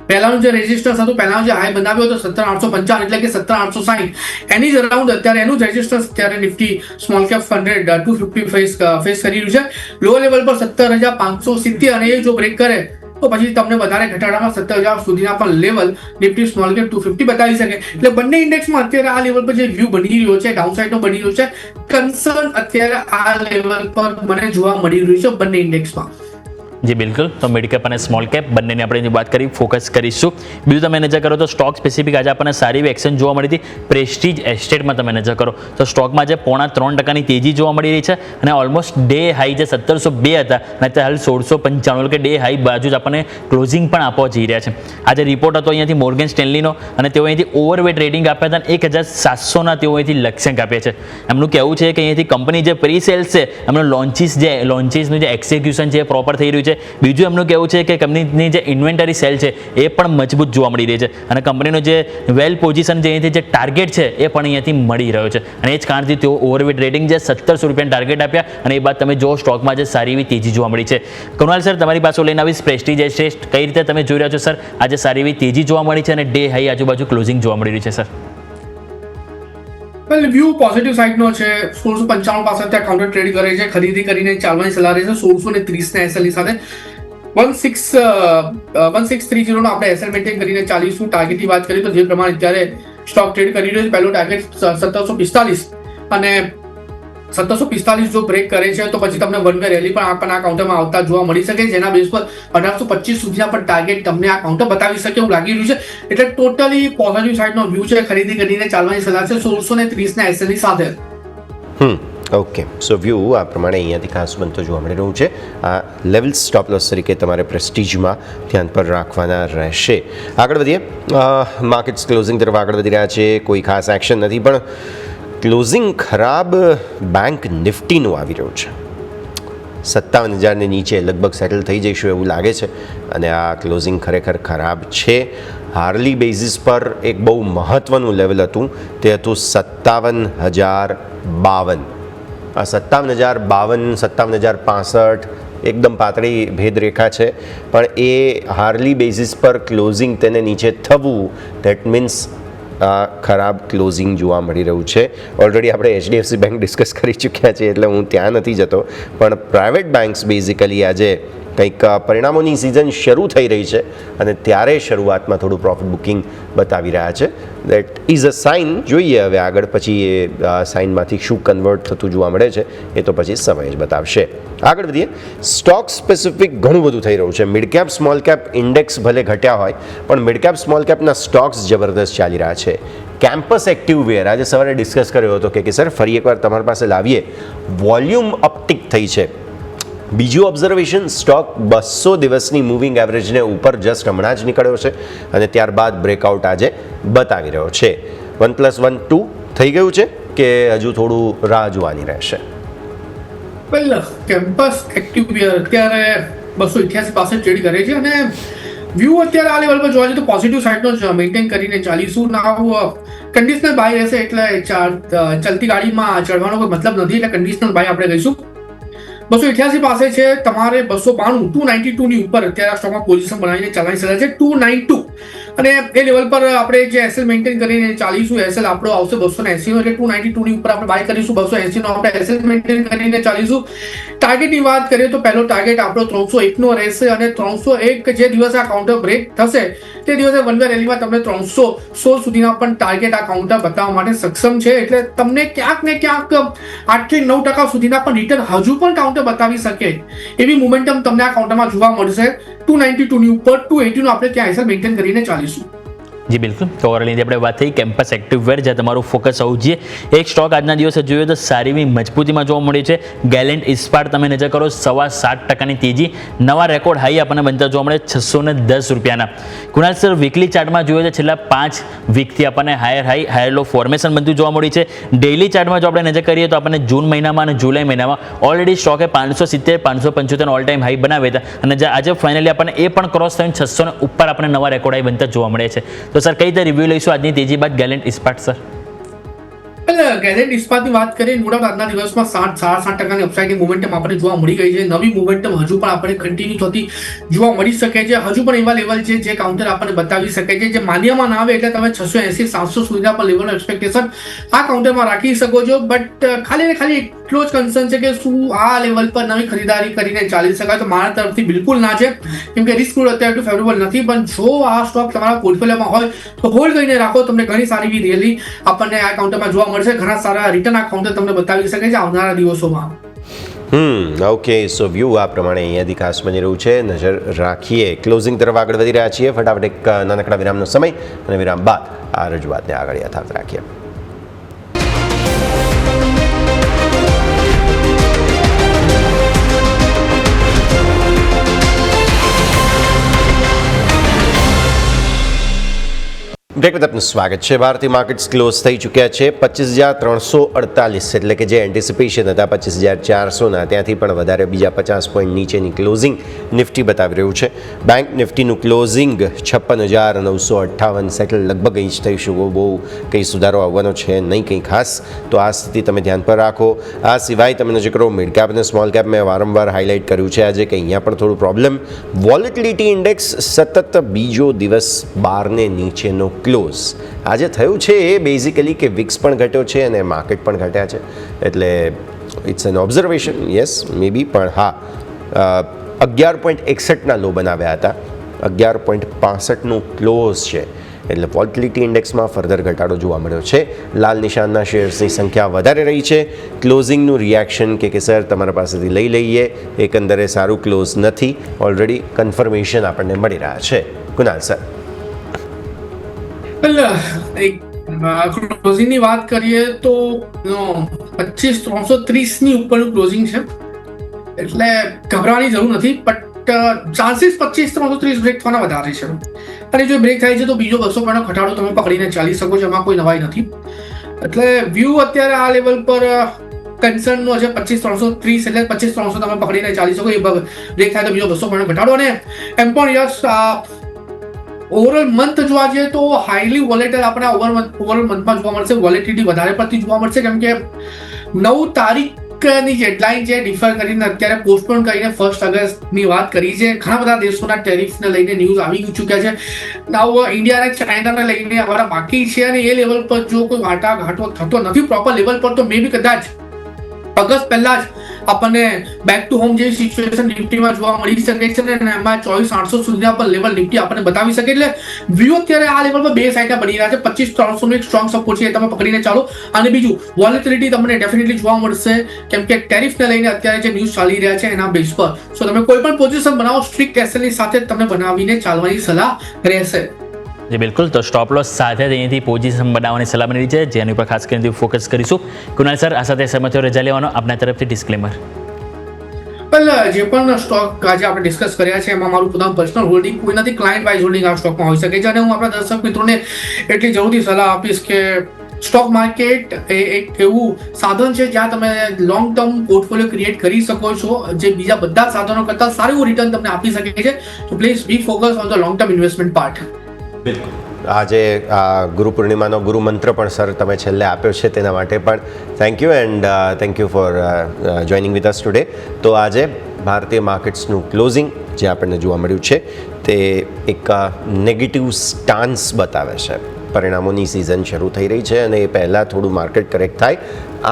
પહેલાનું જે રેઝિસ્ટન્સ હતું, પહેલાનો જે હાઈ બનાવ્યો હતો 17,855 એટલે કે 17,860 એની જ અરાઉન્ડ અત્યારે એનું જ રેઝિસ્ટન્સ અત્યારે નિફ્ટી સ્મોલ કેપ 100 250 ફેસ કરી રહ્યું છે. લો લેવલ પર 17,570 અને એ જો બ્રેક કરે તો પછી તમને વધારે ઘટાડામાં 17,000 સુધીના પણ લેવલ નિફ્ટી સ્મોલ કેપ 250 બતાવી શકે. એટલે બંને ઇન્ડેક્સમાં અત્યારે આ લેવલ પર જે વ્યૂ બની રહ્યો છે, ડાઉનસાઇડનો બની રહ્યો છે, કન્સર્ન અત્યારે આ લેવલ પર મને જોવા મળી રહ્યું છે બંને ઇન્ડેક્સમાં. જી બિલકુલ, તો મિડ કેપ અને સ્મોલ કેપ બંનેની આપણે વાત કરી, ફોકસ કરીશું. બીજું તમે નજર કરો તો સ્ટોક સ્પેસિફિક આજે આપણને સારી એવી એક્શન જોવા મળી હતી. પ્રેસ્ટીજ એસ્ટેટમાં તમે નજર કરો તો સ્ટોકમાં આજે 0.3% તેજી જોવા મળી રહી છે અને ઓલમોસ્ટ ડે હાઈ જે 1,702 હતા અને અત્યારે હાલ 1,695 એટલે કે ડે હાઈ બાજુ જ આપણને ક્લોઝિંગ પણ આપવા જઈ રહ્યા છે. આજે રિપોર્ટ હતો અહીંયાથી મોર્ગન સ્ટેનલીનો અને તેઓ અહીંથી ઓવરવેટ રેટિંગ આપ્યા હતા અને 1,700ના તેઓ અહીંથી લક્ષ્યાંક આપ્યા છે. એમનું કહેવું છે કે અહીંયાથી કંપની જે પ્રી સેલ્સ છે, એમનું લોન્ચીસનું જે એક્ઝિક્યુશન છે એ પ્રોપર થઈ રહ્યું છે. બીજું એમનું કહેવું છે કે કંપનીની જે ઇન્વેન્ટરી સેલ છે એ પણ મજબૂત જોવા મળી રહી છે અને કંપનીનો જે વેલ પોઝિશન જે અહીંથી જે ટાર્ગેટ છે એ પણ અહીંયાથી મળી રહ્યો છે અને એ જ કારણથી તેઓ ઓવરવેટ રેટિંગ જે 1,700 રૂપિયાનું ટાર્ગેટ આપ્યા અને એ બાદ તમે જો સ્ટોકમાં જે સારી એવી તેજી જોવા મળી છે. કૃણાલ સર, તમારી પાસે લઈને આવીશ પ્રેસ્ટીજ એસ્ટેટ, કઈ રીતે તમે જોઈ રહ્યા છો સર? આજે સારી એવી તેજી જોવા મળી છે અને ડે હાઈ આજુબાજુ ક્લોઝિંગ જોવા મળી રહ્યું છે સર. વેલ વ્યૂ પોઝિટિવ સાઇડનો છે. 1,695 પાસે ત્યાં કાઉન્ટર ટ્રેડ કરે છે, ખરીદી કરીને ચાલવાની સલાહ રહે છે 1,630 ના એસએલ ની સાથે. 1630 નો આપણે એસએલ મેન્ટેન કરીને ચાલીશું. ટાર્ગેટની વાત કરીએ તો જે પ્રમાણે અત્યારે સ્ટોક ટ્રેડ કરી રહ્યો છે, પહેલો ટાર્ગેટ 1745 અને 1745 જો બ્રેક કરે છે તો પછી તમને વન વે રેલી પણ આપણને આ કાઉન્ટરમાં આવતા જોવા મળી શકે, જેના બેઝ પર 1825 સુધીના પણ ટાર્ગેટ તમને આ કાઉન્ટર બતાવી શકે એવું લાગી રહ્યું છે. એટલે ટોટલી પોઝિટિવ સાઇડનો વ્યૂ છે, ખરીદી કરીને ચાલવાની સલાહ છે 1,630 ના એસએલ ની સાથે. ઓકે, સો વ્યૂ આ પ્રમાણે અહીંયાથી ખાસ બનતો જોવા મળી રહ્યું છે. આ લેવલ સ્ટોપ લોસ તરીકે તમારે પ્રેસ્ટીજમાં ધ્યાન પર રાખવાના રહેશે. આગળ વધીએ, માર્કેટ્સ ક્લોઝિંગ તરફ આગળ વધી રહ્યા છે. કોઈ ખાસ એક્શન નથી પણ ક્લોઝિંગ ખરાબ બેંક નિફ્ટીનું આવી રહ્યું છે. 57,000 નીચે લગભગ સેટલ થઈ જઈશું એવું લાગે છે અને આ ક્લોઝિંગ ખરેખર ખરાબ છે. હાર્લી બેઝિસ પર એક બહુ મહત્ત્વનું લેવલ હતું, તે હતું 57,052. આ 57,052, 57,065 એકદમ પાતળી ભેદરેખા છે પણ એ હાર્લી બેઝિસ પર ક્લોઝિંગ તેને નીચે થવું, દેટ મીન્સ ખરાબ ક્લોઝિંગ જોવા મળી રહ્યું છે. ઓલરેડી આપણે HDFC બેંક ડિસ્કસ કરી ચૂક્યા છીએ એટલે હું ત્યાં નથી જતો, પણ પ્રાઇવેટ બેંક્સ બેઝિકલી આજે કંઈક પરિણામોની સિઝન શરૂ થઈ રહી છે અને ત્યારે શરૂઆતમાં થોડું પ્રોફિટ બુકિંગ બતાવી રહ્યા છે. That is a sign. જોઈએ હવે આગળ પછી એ સાઇનમાંથી શું કન્વર્ટ થતું જોવા મળે છે એ તો પછી સમય જ બતાવશે. આગળ વધીએ. સ્ટોક સ્પેસિફિક ઘણું બધું થઈ રહ્યું છે. Mid cap small cap index ભલે ઘટ્યા હોય પણ મિડ કેપ સ્મોલ કેપના સ્ટોક્સ જબરદસ્ત ચાલી રહ્યા છે. કેમ્પસ એક્ટિવવેર આજે સવારે ડિસ્કસ કર્યો હતો કે સર ફરી એકવાર તમારી પાસે લાવીએ. વોલ્યુમ અપટિક થઈ છે. બીજું ઓબ્ઝર્વેશન, સ્ટોક 200 દિવસની મૂવિંગ એવરેજને ઉપર જસ્ટ હમણાં જ નીકળ્યો છે અને ત્યારબાદ બ્રેકઆઉટ આજે બતાવી રહ્યો છે. 1+1 2 થઈ ગયું છે કે હજુ થોડું રાહ જોવાની રહેશે? વેલ કેમ્પસ એક્ટિવવેર અત્યારે 288 પાસે ટ્રેડ કરે છે અને વ્યૂ અત્યારે આ લેવલ પર જોવા જઈએ તો પોઝિટિવ સાઇડનો જ મેન્ટેન કરીને ચાલીશું. નાવ કન્ડિશનલ બાય રહેશે એટલે ચલતી ગાડીમાં ચડવાનો કોઈ મતલબ નથી એટલે કન્ડિશનલ બાય આપણે કહીશું. 288 પાસે છે. તમારે 292 292 ની ઉપર અત્યારે સ્ટોકમાં પોઝિશન બનાવીને ચાલવાની સલાહ છે. 292 અને એ લેવલ પર આપણે જે એસએલ મેન્ટેન કરીને ચાલીશું. એસએલ આપણો આવશે 280 એટલે 292 ની ઉપર આપણે બાય કરીશું. 280 નો આપણે એસએલ મેન્ટેન કરીને ચાલીશું. ટાર્ગેટની વાત કરીએ તો પહેલો ટાર્ગેટ આપણો 301 નો રહેશે અને 301 જે દિવસે આ કાઉન્ટર બ્રેક થશે તે દિવસે વન વે રેલીમાં તમને 316 સુધીના પણ ટાર્ગેટ આ કાઉન્ટર બતાવવા માટે સક્ષમ છે. એટલે તમને ક્યાંક ને ક્યાંક 8 થી 9% સુધીના પણ રિટર્ન હજુ પણ કાઉન્ટર બતાવી શકે એવી મોમેન્ટમ તમને આ કાઉન્ટરમાં જોવા મળશે. 292 ની ઉપર 280 નો આપણે ત્યાં એસએલ મેન્ટેન કરીને ચાલીશું. જી બિલકુલ. તો ઓવરઓલની આપણે વાત થઈ કેમ્પસ એક્ટિવવેર જ્યાં તમારું ફોકસ હોવું જોઈએ. એક સ્ટોક આજના દિવસે જોઈએ તો સારી એવી મજબૂતીમાં જોવા મળી છે. ગેલેન્ટ ઇસ્પાટ તમે નજર કરો 7.25% તેજી, નવા રેકોર્ડ હાઈ આપણને બનતા જોવા મળે 610 રૂપિયાના. કુણાલ સર વીકલી ચાર્ટમાં જોઈએ તો છેલ્લા 5 વીકથી આપણને હાયર હાઈ હાયર લો ફોર્મેશન બનતું જોવા મળ્યું છે. ડેઇલી ચાર્ટમાં જો આપણે નજર કરીએ તો આપણને જૂન મહિનામાં અને જુલાઈ મહિનામાં ઓલરેડી સ્ટોકે 570 575 ઓલ ટાઈમ હાઈ બનાવ્યા હતા અને આજે ફાઇનલી આપણને એ પણ ક્રોસ થઈને 600 ને ઉપર આપણને નવા રેકોર્ડ હાઈ બનતા જોવા મળે છે. તો સર કઈ રીતે રિવ્યુ લઈશું આજની તેજી બાદ ગેલેન્ટ ઇસ્પાટ સર? ગેલેન્ટ ઇસ્પાતની વાત કરીએ નો ડાઉટ આજના દિવસમાં 7.5% અપસાઇડની મોમેન્ટમ આપણે જોવા મળી ગઈ છે. નવી મોમેન્ટમ હજુ પણ આપણે કન્ટિન્યુ થતી જોવા મળી શકે છે. હજુ પણ એવા લેવલ છે જે કાઉન્ટર આપણને બતાવી શકે છે. જે માન્યમાં ના આવે એટલે તમે 680 700 સુધીના પણ લેવલનો એક્સપેક્ટેશન આ કાઉન્ટરમાં રાખી શકો છો. બટ ખાલી ને ખાલી એટલો જ કન્સર્ન છે કે શું આ લેવલ પર નવી ખરીદારી કરીને ચાલી શકાય? તો મારા તરફથી બિલકુલ ના છે કેમ કે રિસ્ક અત્યારે એટલું ફેવરેબલ નથી. પણ જો આ સ્ટોક તમારા પોર્ટફોલિયોમાં હોય તો હોલ્ડ કરીને રાખો. તમને ઘણી સારી એવી રેલી આપણને આ કાઉન્ટરમાં જોવા મળશે. ઘણા સારા રિટર્ન આ કાઉન્ટર તમને બતાવી શકે છે આવનારા દિવસોમાં. ઓકે. સો વ્યૂ આ પ્રમાણે અહીંયાથી ખાસ બની રહ્યું છે. નજર રાખીએ. ક્લોઝિંગ તરફ આગળ વધી રહ્યા છીએ. ફટાફટ એક નાનકડા વિરામનો સમય અને વિરામ બાદ આ રજૂઆતને આગળ યથાવત રાખીએ. બ્રેક બાદ આપનું સ્વાગત છે. ભારતીય માર્કેટ્સ ક્લોઝ થઈ ચૂક્યા છે 25,348 એટલે કે જે એન્ટિસિપેશન હતા 25,400ના ત્યાંથી પણ વધારે બીજા 50 પોઈન્ટ નીચેની ક્લોઝિંગ નિફ્ટી બતાવી રહ્યું છે. બેંક નિફ્ટીનું ક્લોઝિંગ 56,958 સેટલ લગભગ અહીં જ થઈશું. બહુ કંઈ સુધારો આવવાનો છે નહીં કંઈ ખાસ. તો આ સ્થિતિ તમે ધ્યાન પર રાખો. આ સિવાય તમે નજર કરો મિડ કેપ અને સ્મોલ કેપ મેં વારંવાર હાઇલાઇટ કર્યું છે આજે કે અહીંયા પણ થોડું પ્રોબ્લેમ. વોલેટિલિટી ઇન્ડેક્સ સતત બીજો દિવસ 12 ને નીચેનો ક્લોઝ આજે થયું છે. એ બેઝિકલી કે વિક્સ પણ ઘટ્યો છે અને માર્કેટ પણ ઘટ્યા છે. એટલે ઇટ્સ એન ઓબ્ઝર્વેશન યસ મે બી. પણ હા 11.61ના લો બનાવ્યા હતા. 11.65નું ક્લોઝ છે એટલે વોલેટિલિટી ઇન્ડેક્સમાં ફર્ધર ઘટાડો જોવા મળ્યો છે. લાલ નિશાનના શેર્સની સંખ્યા વધારે રહી છે. ક્લોઝિંગનું રિએક્શન કે સર તમારા પાસેથી લઈ લઈએ એકંદરે સારું ક્લોઝ નથી ઓલરેડી કન્ફર્મેશન આપણને મળી રહ્યા છે. કુનાલ સર ક્લોઝિંગની વાત કરીએ તો 25,330 ની ઉપરનું ક્લોઝિંગ છે એટલે ગભરાવાની જરૂર નથી. બટ ચાન્સીસ 25,330 બ્રેક થવાના વધારે છે અને જો બ્રેક થાય છે તો બીજો 200 પોઈન્ટનો ઘટાડો તમે પકડીને ચાલી શકો છો. એમાં કોઈ નવાઈ નથી. એટલે વ્યૂ અત્યારે આ લેવલ પર કન્સર્નનો છે 25,330 એટલે 25,300 તમે પકડીને ચાલી શકો. એ બ્રેક થાય તો બીજો 200 પોઈન્ટનો ઘટાડો. અને એમ પણ યસ ઓવરઓલ મંથ જોવા જઈએ તો હાઈલી વોલેટાઇલ આપણે ઓવરઓલ મંથમાં જોવા મળશે. વોલેટિલિટી વધારે પડતી જોવા મળશે કેમ કે 9 તારીખની ડેડલાઇન છે ડિફર કરીને અત્યારે પોસ્ટપોન કરીને 1 ઓગસ્ટની વાત કરી છે. ઘણા બધા દેશોના ટેરિફને લઈને ન્યૂઝ આવી ચૂક્યા છે. નાવ ઇન્ડિયા અને ચાઇનાને લઈને અમારા બાકી છે અને એ લેવલ પર જો કોઈ વાટાઘાટો થતો નથી પ્રોપર લેવલ પર તો મે બી કદાચ ઓગસ્ટ પહેલા જ આપણને બેક ટુ હોમ જેવી સિચ્યુએશન નિફ્ટીમાં જોવા મળી શકે છે ને એમાં 24,800 સુધીના પણ લેવલ નિફ્ટી આપણને બતાવી શકે. એટલે વ્યૂ અત્યારે આ લેવલ પર બે સાઈડના બની રહ્યા છે. 25,300 નું એક સ્ટ્રોંગ સપોર્ટ છે, એ તમે પકડીને ચાલો. અને બીજું વોલેટિલિટી તમને ડેફિનેટલી જોવા મળશે, કેમ કે ટેરિફને લઈને અત્યારે જે ન્યૂઝ ચાલી રહ્યા છે એના બેઝ પર. સો તમે કોઈ પણ પોઝિશન બનાવો સ્ટ્રિક્ટ એસએલની સાથે જ તમને બનાવીને ચાલવાની સલાહ રહેશે. જી બિલકુલ, તો સ્ટોપ લોસ સાથે જ અહીંયાથી પોઝિશન બનાવવાની સલાહ મળી છે, જેની ઉપર ખાસ કરીને ફોકસ કરીશું. કુનાલ સર, આ સાથે સહેમત થયો, રજા લેવાનો આપના તરફથી ડિસ્ક્લેમર. વેલ, જે પણ સ્ટોક આજે આપણે ડિસ્કસ કર્યા છે એમાં મારું પોતાનું પર્સનલ હોલ્ડિંગ કોઈ નથી, ક્લાયન્ટ વાઇઝ હોલ્ડિંગ આ સ્ટોકમાં હોઈ શકે છે. અને હું આપણા દર્શક મિત્રોને એટલી જરૂરથી સલાહ આપીશ કે સ્ટોક માર્કેટ એ એક એવું સાધન છે જ્યાં તમે લોંગ ટર્મ પોર્ટફોલિયો ક્રિએટ કરી શકો છો, જે બીજા બધા સાધનો કરતાં સારું રિટર્ન તમને આપી શકે છે. તો please be focus on the long term investment part. બિલકુલ. આજે આ ગુરુ પૂર્ણિમાનો ગુરુ મંત્ર પણ સર તમે છેલ્લે આપ્યો છે, તેના માટે પણ thank you and thank you for joining with us today. તો આજે ભારતીય માર્કેટ્સનું ક્લોઝિંગ જે આપણને જોવા મળ્યું છે તે એક નેગેટિવ સ્ટાન્સ બતાવે છે. પરિણામોની સિઝન શરૂ થઈ રહી છે અને એ પહેલાં થોડું માર્કેટ કરેક્ટ થાય.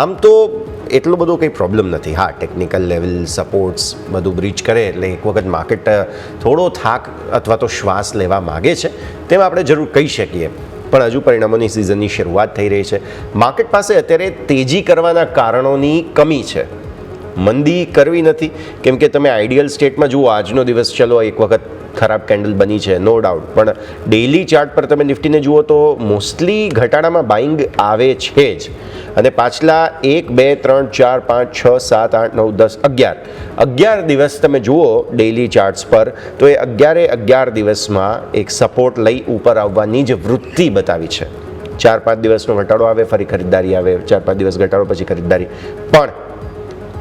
આમ તો એટલો બધો કંઈ પ્રોબ્લેમ નથી. હા, ટેકનિકલ લેવલ સપોર્ટ્સ બધું બ્રીચ કરે એટલે એક વખત માર્કેટ થોડો થાક અથવા તો શ્વાસ લેવા માગે છે, તેમ આપણે જરૂર કહી શકીએ. પણ હજુ પરિણામોની સિઝનની શરૂઆત થઈ રહી છે. માર્કેટ પાસે અત્યારે તેજી કરવાના કારણોની કમી છે, મંદી કરવી નથી. કેમ કે તમે આઈડિયલ સ્ટેટમાં જુઓ, આજનો દિવસ ચલો એક વખત ખરાબ કેન્ડલ બની છે, નો ડાઉટ, પણ ડેઇલી ચાર્ટ પર તમે નિફ્ટીને જુઓ તો મોસ્ટલી ઘટાડામાં બાઇંગ આવે છે જ. અને પાછલા 1, 2, 3, 4, 5, 6, 7, 8, 9, 10, 11 દિવસ તમે જુઓ ડેઇલી ચાર્ટ્સ પર, તો એ 11 દિવસમાં એક સપોર્ટ લઈ ઉપર આવવાની જ વૃત્તિ બતાવી છે. 4-5 દિવસનો ઘટાડો આવે, ફરી ખરીદદારી આવે, 4-5 દિવસ ઘટાડો, પછી ખરીદદારી. પણ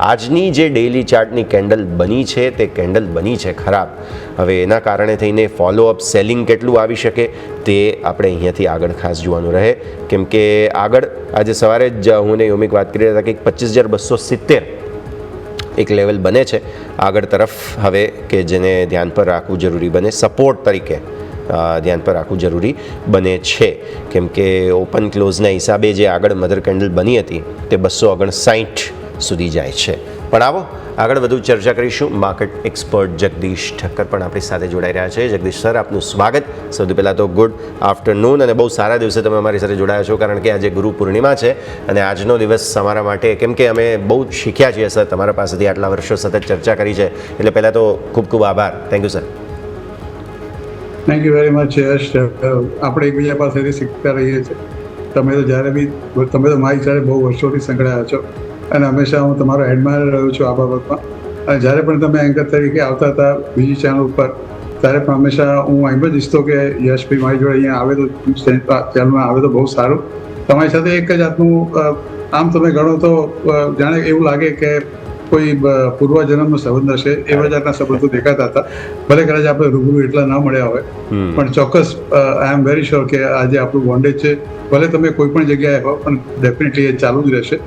આજની જે ડેઇલી ચાર્ટની કેન્ડલ બની છે તે કેન્ડલ બની છે ખરાબ. હવે એના કારણે થઈને ફોલોઅપ સેલિંગ કેટલું આવી શકે તે આપણે અહીંયાથી આગળ ખાસ જોવાનું રહે. કેમ કે આગળ આજે સવારે જ હું ને યોમિક વાત કરી રહ્યા હતા કે 25,270 એક લેવલ બને છે આગળ તરફ હવે, કે જેને ધ્યાન પર રાખવું જરૂરી બને, સપોર્ટ તરીકે ધ્યાન પર રાખવું જરૂરી બને છે. કેમ કે ઓપન ક્લોઝના હિસાબે જે આગળ મધર કેન્ડલ બની હતી તે 259 સુધી જાય છે. પણ આવો આગળ વધુ ચર્ચા કરીશું. માર્કેટ એક્સપર્ટ જગદીશ ઠક્કર પણ આપણી સાથે જોડાઈ રહ્યા છે. જગદીશ સર, આપનું સ્વાગત. સૌથી પહેલાં તો ગુડ આફ્ટરનૂન, અને બહુ સારા દિવસે તમે અમારી સાથે જોડાયા છો, કારણ કે આજે ગુરુ પૂર્ણિમા છે અને આજનો દિવસ અમારા માટે, કેમ કે અમે બહુ શીખ્યા છીએ સર તમારા પાસેથી, આટલા વર્ષો સતત ચર્ચા કરી છે, એટલે પહેલાં તો ખૂબ ખૂબ આભાર. Thank you sir. Thank you very much Yash. આપણે એકબીજા પાસેથી શીખતા રહીએ છીએ. તમે તો જ્યારે બી તમે તો મારી સાથે બહુ વર્ષોથી સંકળાયા છો અને હંમેશા હું તમારો એડમાયર રહ્યો છું આ બાબતમાં. અને જ્યારે પણ તમે એન્કર તરીકે આવતા હતા બીજી ચેનલ ઉપર, ત્યારે પણ હંમેશા હું એમ જ ઈચ્છતો કે યશભાઈ મારી જોડે અહીંયા આવે તો ચેનલમાં આવે તો બહુ સારું. તમારી સાથે એક જ જાતનું આમ તમે ગણો તો જાણે એવું લાગે કે કોઈ પૂર્વજન્મનો સંબંધ હશે, એવા જાતના સંબંધો દેખાતા હતા. ભલે કદાચ આપણે રૂબરૂ એટલા ન મળ્યા હોય, પણ ચોક્કસ આઈ એમ વેરી શ્યોર કે આજે આપણું બોન્ડેજ છે. ભલે તમે કોઈ પણ જગ્યાએ હો, પણ ડેફિનેટલી એ ચાલુ જ રહેશે.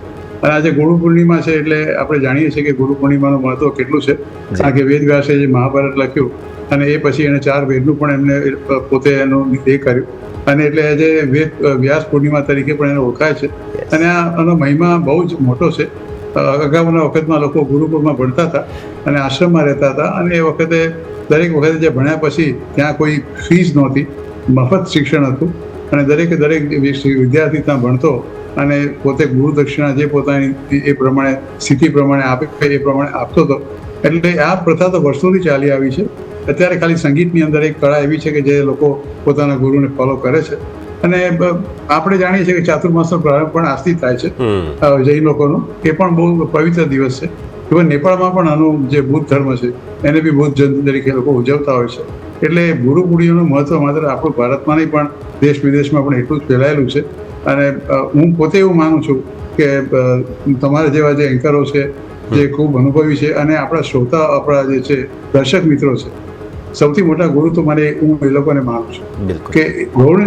અને આજે ગુરુ પૂર્ણિમા છે એટલે આપણે જાણીએ છીએ કે ગુરુ પૂર્ણિમાનું મહત્વ કેટલું છે. કારણ કે વેદ વ્યાસે જે મહાભારત લખ્યું અને એ પછી એને 4 વેદનું પણ એમને પોતે એનું એ કર્યું, અને એટલે આજે વ્યાસ પૂર્ણિમા તરીકે પણ એને ઓળખાય છે. અને આનો મહિમા બહુ જ મોટો છે. અગાઉના વખતમાં લોકો ગુરુકુળમાં ભણતા હતા અને આશ્રમમાં રહેતા હતા, અને એ વખતે દરેક વખતે જે ભણ્યા પછી ત્યાં કોઈ ફીસ નહોતી, મફત શિક્ષણ હતું, અને દરેક વિદ્યાર્થી ત્યાં ભણતો અને પોતે ગુરુ દક્ષિણા જે પોતાની એ પ્રમાણે સ્થિતિ પ્રમાણે આપે એ પ્રમાણે આપતો હતો. એટલે આ પ્રથા તો વર્ષોથી ચાલી આવી છે. અત્યારે ખાલી સંગીતની અંદર એક કળા એવી છે કે જે લોકો પોતાના ગુરુને ફોલો કરે છે. અને આપણે જાણીએ છીએ કે ચાતુર્માસનો પ્રારંભ પણ આજથી થાય છે જૈન લોકોનો. એ પણ બહુ પવિત્ર દિવસ છે. ઇવન નેપાળમાં પણ આનું જે બુદ્ધ ધર્મ છે એને બી બુદ્ધ જયંતિ તરીકે લોકો ઉજવતા હોય છે. એટલે ગુરુ પૂર્ણિમાનું મહત્વ માત્ર આપણું ભારતમાં નહીં પણ દેશ વિદેશમાં પણ એટલું જ ફેલાયેલું છે. અને હું પોતે એવું માનું છું કે તમારા જેવા જે એન્કરો છે જે ખૂબ અનુભવી છે, અને આપણા શ્રોતા, આપણા જે છે દર્શક મિત્રો છે, સૌથી મોટા ગુરુ તો મને હું એ લોકોને માનું છું કે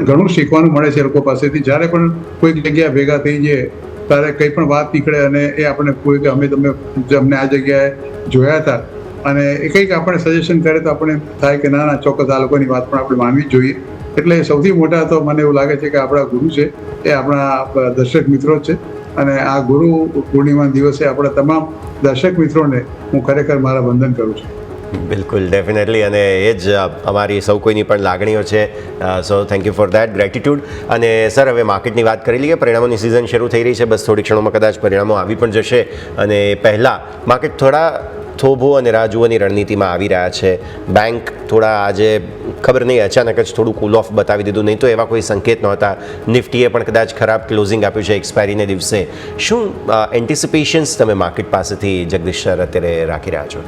ઘણું શીખવાનું મળે છે એ લોકો પાસેથી. જ્યારે પણ કોઈક જગ્યાએ ભેગા થઈ જઈએ ત્યારે કંઈ પણ વાત નીકળે અને એ આપણે કોઈ કે અમને આ જગ્યાએ જોયા હતા અને એ કંઈક આપણે સજેશન કરે તો આપણે થાય કે ના ચોક્કસ આ લોકોની વાત પણ આપણે માનવી જ જોઈએ. એટલે સૌથી મોટા તો મને એવું લાગે છે કે આપણા ગુરુ છે એ આપણા દર્શક મિત્રો છે. અને આ ગુરુ પૂર્ણિમા દિવસે આપણા તમામ દર્શક મિત્રોને હું ખરેખર મારા વંદન કરું છું. બિલકુલ, ડેફિનેટલી, અને એ જ અમારી સૌ કોઈની પણ લાગણીઓ છે. So thank you for that, gratitude. અને સર, હવે માર્કેટની વાત કરી લઈએ. પરિણામોની સિઝન શરૂ થઈ રહી છે, બસ થોડી ક્ષણોમાં કદાચ પરિણામો આવી પણ જશે. અને પહેલાં માર્કેટ થોડા થોભો અને રાહ જોવાની રણનીતિમાં આવી રહ્યા છે. બેંક થોડા આજે ખબર નહીં, અચાનક જ થોડું કૂલ ઓફ બતાવી દીધું, નહીં તો એવા કોઈ સંકેત નહોતા. નિફ્ટીએ પણ કદાચ ખરાબ ક્લોઝિંગ આપ્યું છે એક્સપાયરીને દિવસે. શું એન્ટિસિપેશન્સ તમે માર્કેટ પાસેથી, જગદીશ સર, અત્યારે રાખી રહ્યા છો?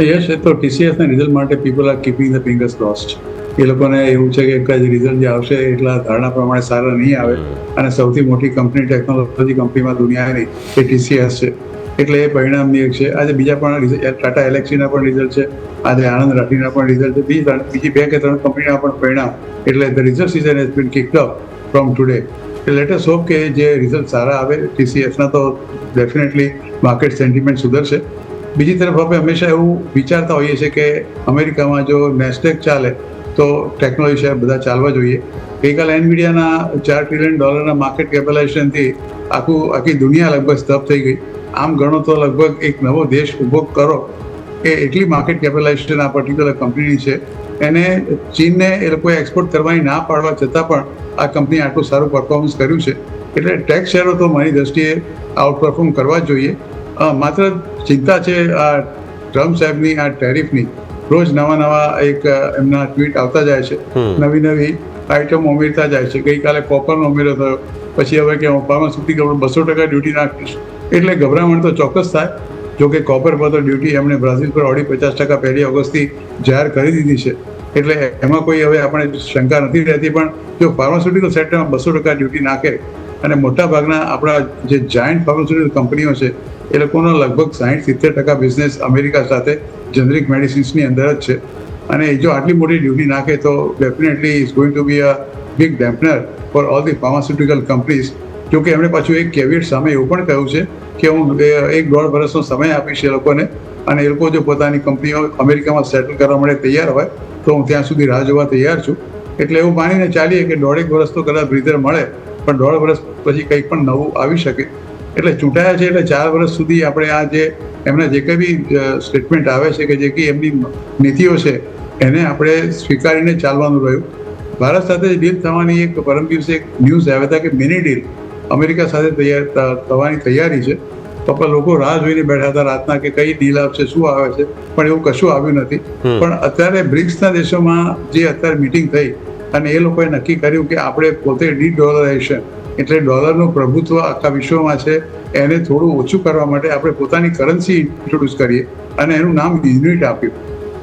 યસ, તો TCSના રિઝલ્ટ માટે people are keeping the fingers crossed. એ લોકોને એવું છે કે એક જ રિઝલ્ટ જે આવશે એટલા ધારણા પ્રમાણે સારા નહીં આવે, અને સૌથી મોટી કંપની ટેકનોલોજી કંપનીમાં દુનિયાની એ TCS છે, એટલે એ પરિણામની એક છે. આજે બીજા પણ ટાટા એલેક્સીના પણ રિઝલ્ટ છે, આજે આનંદ રાઠીના પણ રિઝલ્ટ છે, બીજી 2 કે 3 કંપનીના પણ પરિણામ. એટલે the result season has been kicked up from today. Let us hope કે જે રિઝલ્ટ સારા આવે TCSના, તો ડેફિનેટલી માર્કેટ સેન્ટિમેન્ટ સુધરશે. બીજી તરફ આપણે હંમેશા એવું વિચારતા હોઈએ છીએ કે અમેરિકામાં જો નેસ્ડેક ચાલે તો ટેકનોલોજી શેર બધા ચાલવા જોઈએ. ગઈકાલે એનવીડિયાના $4 ટ્રિલિયન માર્કેટ કેપિટલાઇઝેશનથી આખી દુનિયા લગભગ સ્તબ્ધ થઈ ગઈ. આમ ગણો તો લગભગ એક નવો દેશ ઊભો કરો એ એટલી માર્કેટ કેપિટલાઇઝેશન આ પર્ટિક્યુલર કંપનીની છે. એને ચીનને એ લોકોએ એક્સપોર્ટ કરવાની ના પાડવા છતાં પણ આ કંપનીએ આટલું સારું પરફોર્મન્સ કર્યું છે. એટલે ટેક શેરો તો મારી દ્રષ્ટિએ આઉટ પરફોર્મ કરવા જ જોઈએ. માત્ર ચિંતા છે આ ટ્રમ્પ સાહેબની આ ટેરિફની. રોજ નવા એક એમના ટ્વીટ આવતા જાય છે, નવી આઈટમ ઉમેરતા જાય છે. ગઈકાલે કોપરનો ઉમેરો થયો, પછી હવે કે ફાર્માસ્યુટિકલ 200% ડ્યુટી નાખીશ, એટલે ગભરામણ તો ચોક્કસ થાય. જો કે કોપર પર તો ડ્યુટી એમણે બ્રાઝિલ પર 50% 1 ઓગસ્ટથી જાહેર કરી દીધી છે, એટલે એમાં કોઈ હવે આપણે શંકા નથી રહેતી. પણ જો ફાર્માસ્યુટિકલ સેક્ટરમાં 200% ડ્યુટી નાખે, અને મોટાભાગના આપણા જે જાયન્ટ ફાર્માસ્યુટિકલ કંપનીઓ છે એ લોકોનો લગભગ 60-70% બિઝનેસ અમેરિકા સાથે જેનરિક મેડિસિન્સની અંદર જ છે, અને જો આટલી મોટી ડ્યુટી નાખે તો definitely is going to be a big dampener for all the pharmaceutical companies. જો કે એમણે પાછું એક કેવિયટ સામે એવું પણ કહ્યું છે કે હું 1-1.5 વર્ષનો સમય આપીશ એ લોકોને, અને એ લોકો જો પોતાની કંપનીઓ અમેરિકામાં સેટલ કરવા માટે તૈયાર હોય તો હું ત્યાં સુધી રાહ જોવા તૈયાર છું. એટલે એવું માનીને ચાલીએ કે 1.5 વર્ષ તો કદાચ બ્રીધર મળે, પણ 1.5 વર્ષ પછી કંઈક પણ નવું આવી શકે. એટલે ચૂંટાયા છે એટલે 4 વર્ષ સુધી આપણે આ જે એમના જે કંઈ બી સ્ટેટમેન્ટ આવે છે કે જે કંઈ એમની નીતિઓ છે એને આપણે સ્વીકારીને ચાલવાનું રહ્યું. ભારત સાથે ડીલ થવાની એક પરમ દિવસે એક ન્યૂઝ આવ્યા હતા કે મિની ડીલ અમેરિકા સાથે થવાની તૈયારી છે. તો પણ લોકો રાહ જોઈને બેઠા હતા રાતના કે કઈ ડીલ આવશે, શું આવે છે, પણ એવું કશું આવ્યું નથી. પણ અત્યારે બ્રિક્સના દેશોમાં જે અત્યારે મિટિંગ થઈ અને એ લોકોએ નક્કી કર્યું કે આપણે પોતે ડી-ડોલરાઇઝેશન, એટલે ડોલરનું પ્રભુત્વ આખા વિશ્વમાં છે એને થોડું ઓછું કરવા માટે આપણે પોતાની કરન્સી ઇન્ટ્રોડ્યુસ કરીએ, અને એનું નામ યુનિટ આપ્યું.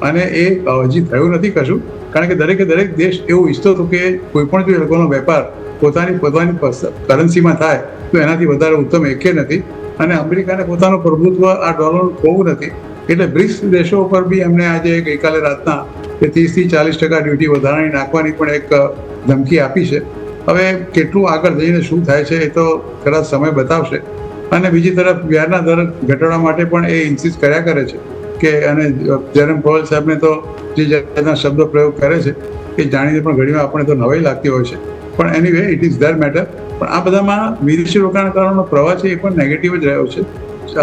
અને એ હજી થયું નથી કશું, કારણ કે દરેક દેશ એવું ઈચ્છતો હતો કે કોઈ પણ જો એ લોકોનો વેપાર પોતાની કરન્સીમાં થાય તો એનાથી વધારે ઉત્તમ એકે નથી, અને અમેરિકાને પોતાનું પ્રભુત્વ આ ડોલરનું હોવું નથી. એટલે બ્રિક્સ દેશો પર બી એમને આજે ગઈકાલે રાતના 30-40% ડ્યુટી વધારાની નાખવાની પણ એક ધમકી આપી છે. હવે કેટલું આગળ જઈને શું થાય છે એ તો કદાચ સમય બતાવશે. અને બીજી તરફ વ્યાજના દર ઘટાડવા માટે પણ એ ઇન્સિસ્ટ કર્યા કરે છે કે, અને જેરેમ પોવેલ સાહેબને તો જે જાતના શબ્દો પ્રયોગ કરે છે એ જાણીને પણ ઘણીવાર આપણે તો નવાઈ લાગતી હોય છે. પણ anyway it is there matter. પણ આ બધામાં વિદેશી રોકાણકારોનો પ્રવાહ છે એ પણ નેગેટિવ જ રહ્યો છે.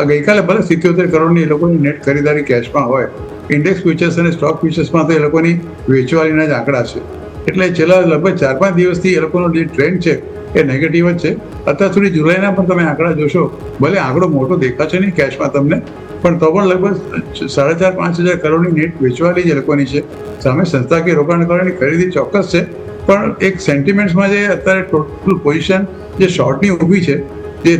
ગઈકાલે ભલે 77 કરોડની એ લોકોની નેટ ખરીદારી કેશમાં હોય, ઇન્ડેક્સ ફ્યુચર્સ અને સ્ટોક ફ્યુચર્સમાં તો એ લોકોની વેચવાલીના જ આંકડા છે. એટલે છેલ્લા લગભગ 4-5 દિવસથી એ લોકોનો જે ટ્રેન્ડ છે એ નેગેટિવ જ છે. અત્યાર સુધી જુલાઈના પણ તમે આંકડા જોશો, ભલે આંકડો મોટો દેખાશે નહીં કેશમાં તમને, પણ તો પણ લગભગ 4,500-5,000 કરોડની નેટ વેચવાલી જ એ લોકોની છે. સામે સંસ્થાકીય રોકાણકારોની ખરીદી ચોક્કસ છે, પણ એક સેન્ટિમેન્ટ્સમાં જે અત્યારે ટોટલ પોઝિશન જે શોર્ટની ઊભી છે, જે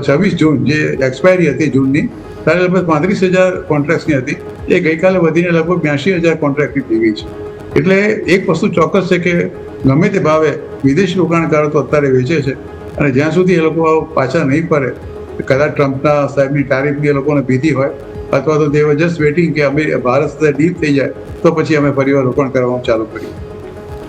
26 જૂન જે એક્સપાયરી હતી જૂનની, ત્યારે લગભગ 35,000 કોન્ટ્રાક્ટ્સની હતી, એ ગઈકાલે વધીને લગભગ 82,000 કોન્ટ્રાક્ટની થઈ ગઈ છે. એટલે એક વસ્તુ ચોક્કસ છે કે ગમે તે ભાવે વિદેશી રોકાણકારો તો અત્યારે વેચે છે, અને જ્યાં સુધી એ લોકો પાછા નહીં ફરે, કદાચ ટ્રમ્પના સાહેબની ટારિફની એ લોકોને ભીતિ હોય, અથવા તો દે વર જસ્ટ વેઇટિંગ કે અમે ભારત સાથે ડીલ થઈ જાય તો પછી અમે ફરીવાર રોકાણ કરવાનું ચાલુ કરીએ.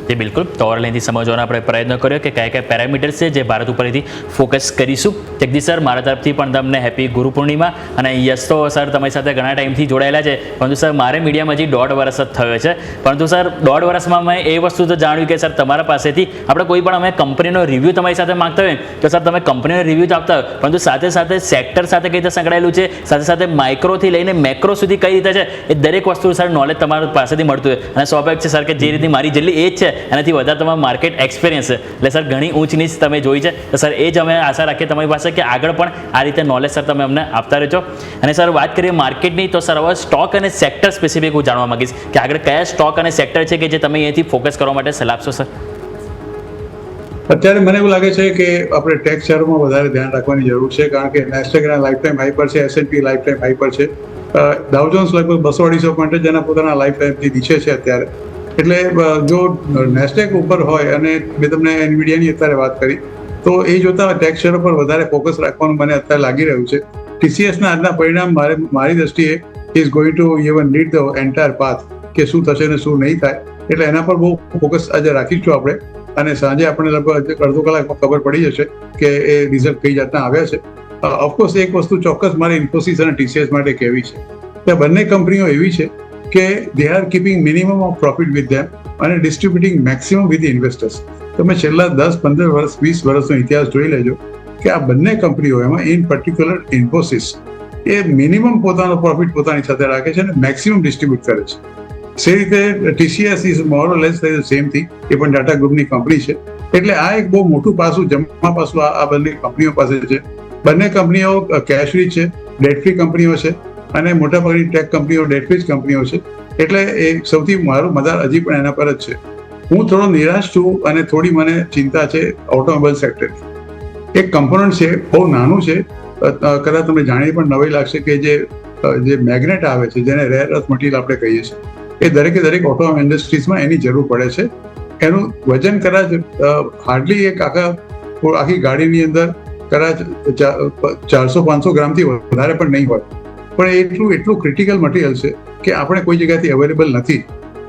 જે બિલકુલ તો ઓરલાઈનથી સમજવાનો આપણે પ્રયત્ન કર્યો કે કયા કયા પેરામીટર્સ છે જે ભારત ઉપરથી ફોકસ કરીશું. જગદીશ સર, મારા તરફથી પણ તમને હેપી ગુરુ પૂર્ણિમા. અને યસ તો સર તમારી સાથે ઘણા ટાઈમથી જોડાયેલા છે, પરંતુ સર મારે મીડિયામાં હજી 1.5 વર્ષ જ થયો છે. પરંતુ સર 1.5 વર્ષમાં મેં એ વસ્તુ તો જાણ્યું કે સર તમારા પાસેથી આપણે કોઈ પણ અમે કંપનીનો રિવ્યૂ તમારી સાથે માંગતા હોય તો સર તમે કંપનીનો રિવ્યૂ જ આપતા હોય, પરંતુ સાથે સાથે સેક્ટર સાથે કઈ રીતે સંકળાયેલું છે, સાથે સાથે માઇક્રોથી લઈને મેક્રો સુધી કઈ રીતે છે, એ દરેક વસ્તુ સર નોલેજ તમારા પાસેથી મળતું હોય. અને સ્વાભાવિક છે સર કે જે રીતની મારી જેટલી એજ છે એનાથી વધારે તમારો માર્કેટ એક્સપિરિયન્સ છે, એટલે સર ઘણી ઊંચ નીચ તમે જોઈ છે. તો સર એ જ અમે આશા રાખીએ તમારી પાસે કે આગળ પણ આ રીતે નોલેજ સર તમે અમને આપતા રહેજો. અને સર વાત કરીએ માર્કેટની, તો સર હવે સ્ટોક અને સેક્ટર સ્પેસિફિક હું જાણવા માંગીશ કે આગળ કયા સ્ટોક અને સેક્ટર છે કે જે તમે અહીંયાથી ફોકસ કરવા માટે સલાહ આપશો સર? અત્યારે મને એવું લાગે છે કે આપણે ટેક શેરોમાં વધારે ધ્યાન રાખવાની જરૂર છે, કારણ કે નેસ્ડેકના લાઈફ ટાઈમ હાઈ પર છે, S&P લાઈફ ટાઈમ હાઈ પર છે, ડાઉ જોન્સ લગભગ 200-250 પોઈન્ટ જેના પોતાના લાઈફ ટાઈમથી નીચે છે અત્યારે. એટલે જો નેસ્ડેક ઉપર હોય, અને મેં તમને એનવીડિયાની અત્યારે વાત કરી, તો એ જોતા ટેક શેરો પર વધારે ફોકસ રાખવાનું મને અત્યારે લાગી રહ્યું છે. TCSના આજના પરિણામ મારી દ્રષ્ટિએ is going two even lead the entire path કે શું થશે ને શું નહીં થાય. એટલે એના પર બહુ ફોકસ આજે રાખીશું આપણે, અને સાંજે આપણે લગભગ અડધો કલાકમાં ખબર પડી જશે કે એ રિઝલ્ટ કઈ જાતના આવ્યા છે. ઓફકોર્સ એક વસ્તુ ચોક્કસ મારે ઇન્ફોસિસ અને TCS માટે કહેવી છે કે બંને કંપનીઓ એવી છે કે they are keeping minimum of profit with them અને ડિસ્ટ્રીબ્યુટિંગ મેક્સિમમ વિથ ઇન્વેસ્ટર્સ. તમે છેલ્લા 10, 15 વર્ષ, 20 વર્ષનો ઇતિહાસ જોઈ લેજો કે આ બંને કંપનીઓ, એમાં in particular Infosys, A minimum પોતાનો પ્રોફિટ પોતાની સાથે રાખે છે અને મેક્સિમમ ડિસ્ટ્રીબ્યુટ કરે છે. સે રીતે TCS is more or less same thing, એ પણ ટાટા ગ્રુપની કંપની છે. એટલે આ એક બહુ મોટું પાસું, જમા પાસું આ બંને કંપનીઓ પાસે છે. બંને કંપનીઓ કેશ રીચ છે, ડેટ ફ્રી કંપનીઓ છે, અને મોટાભાગની ટેક કંપનીઓ ડેટ ફ્રી કંપનીઓ છે. એટલે એ સૌથી મારું મદાર હજી પણ એના પર જ છે. હું થોડો નિરાશ છું અને થોડી મને ચિંતા છે ઓટોમોબાઈલ સેક્ટરની. એક કમ્પોનન્ટ છે, બહુ નાનું છે, કદાચ તમને જાણી પણ નવાઈ લાગશે, કે જે મેગ્નેટ આવે છે, જેને રેર અર્થ મટીરિયલ આપણે કહીએ છીએ, એ દરેક ઓટોમોબાઈલ ઇન્ડસ્ટ્રીઝમાં એની જરૂર પડે છે. એનું વજન કદાચ હાર્ડલી એક આખી ગાડીની અંદર કદાચ 400-500 ગ્રામથી વધારે પણ નહીં હોય, પણ એટલું ક્રિટિકલ મટીરિયલ છે કે આપણે કોઈ જગ્યાથી અવેલેબલ નથી.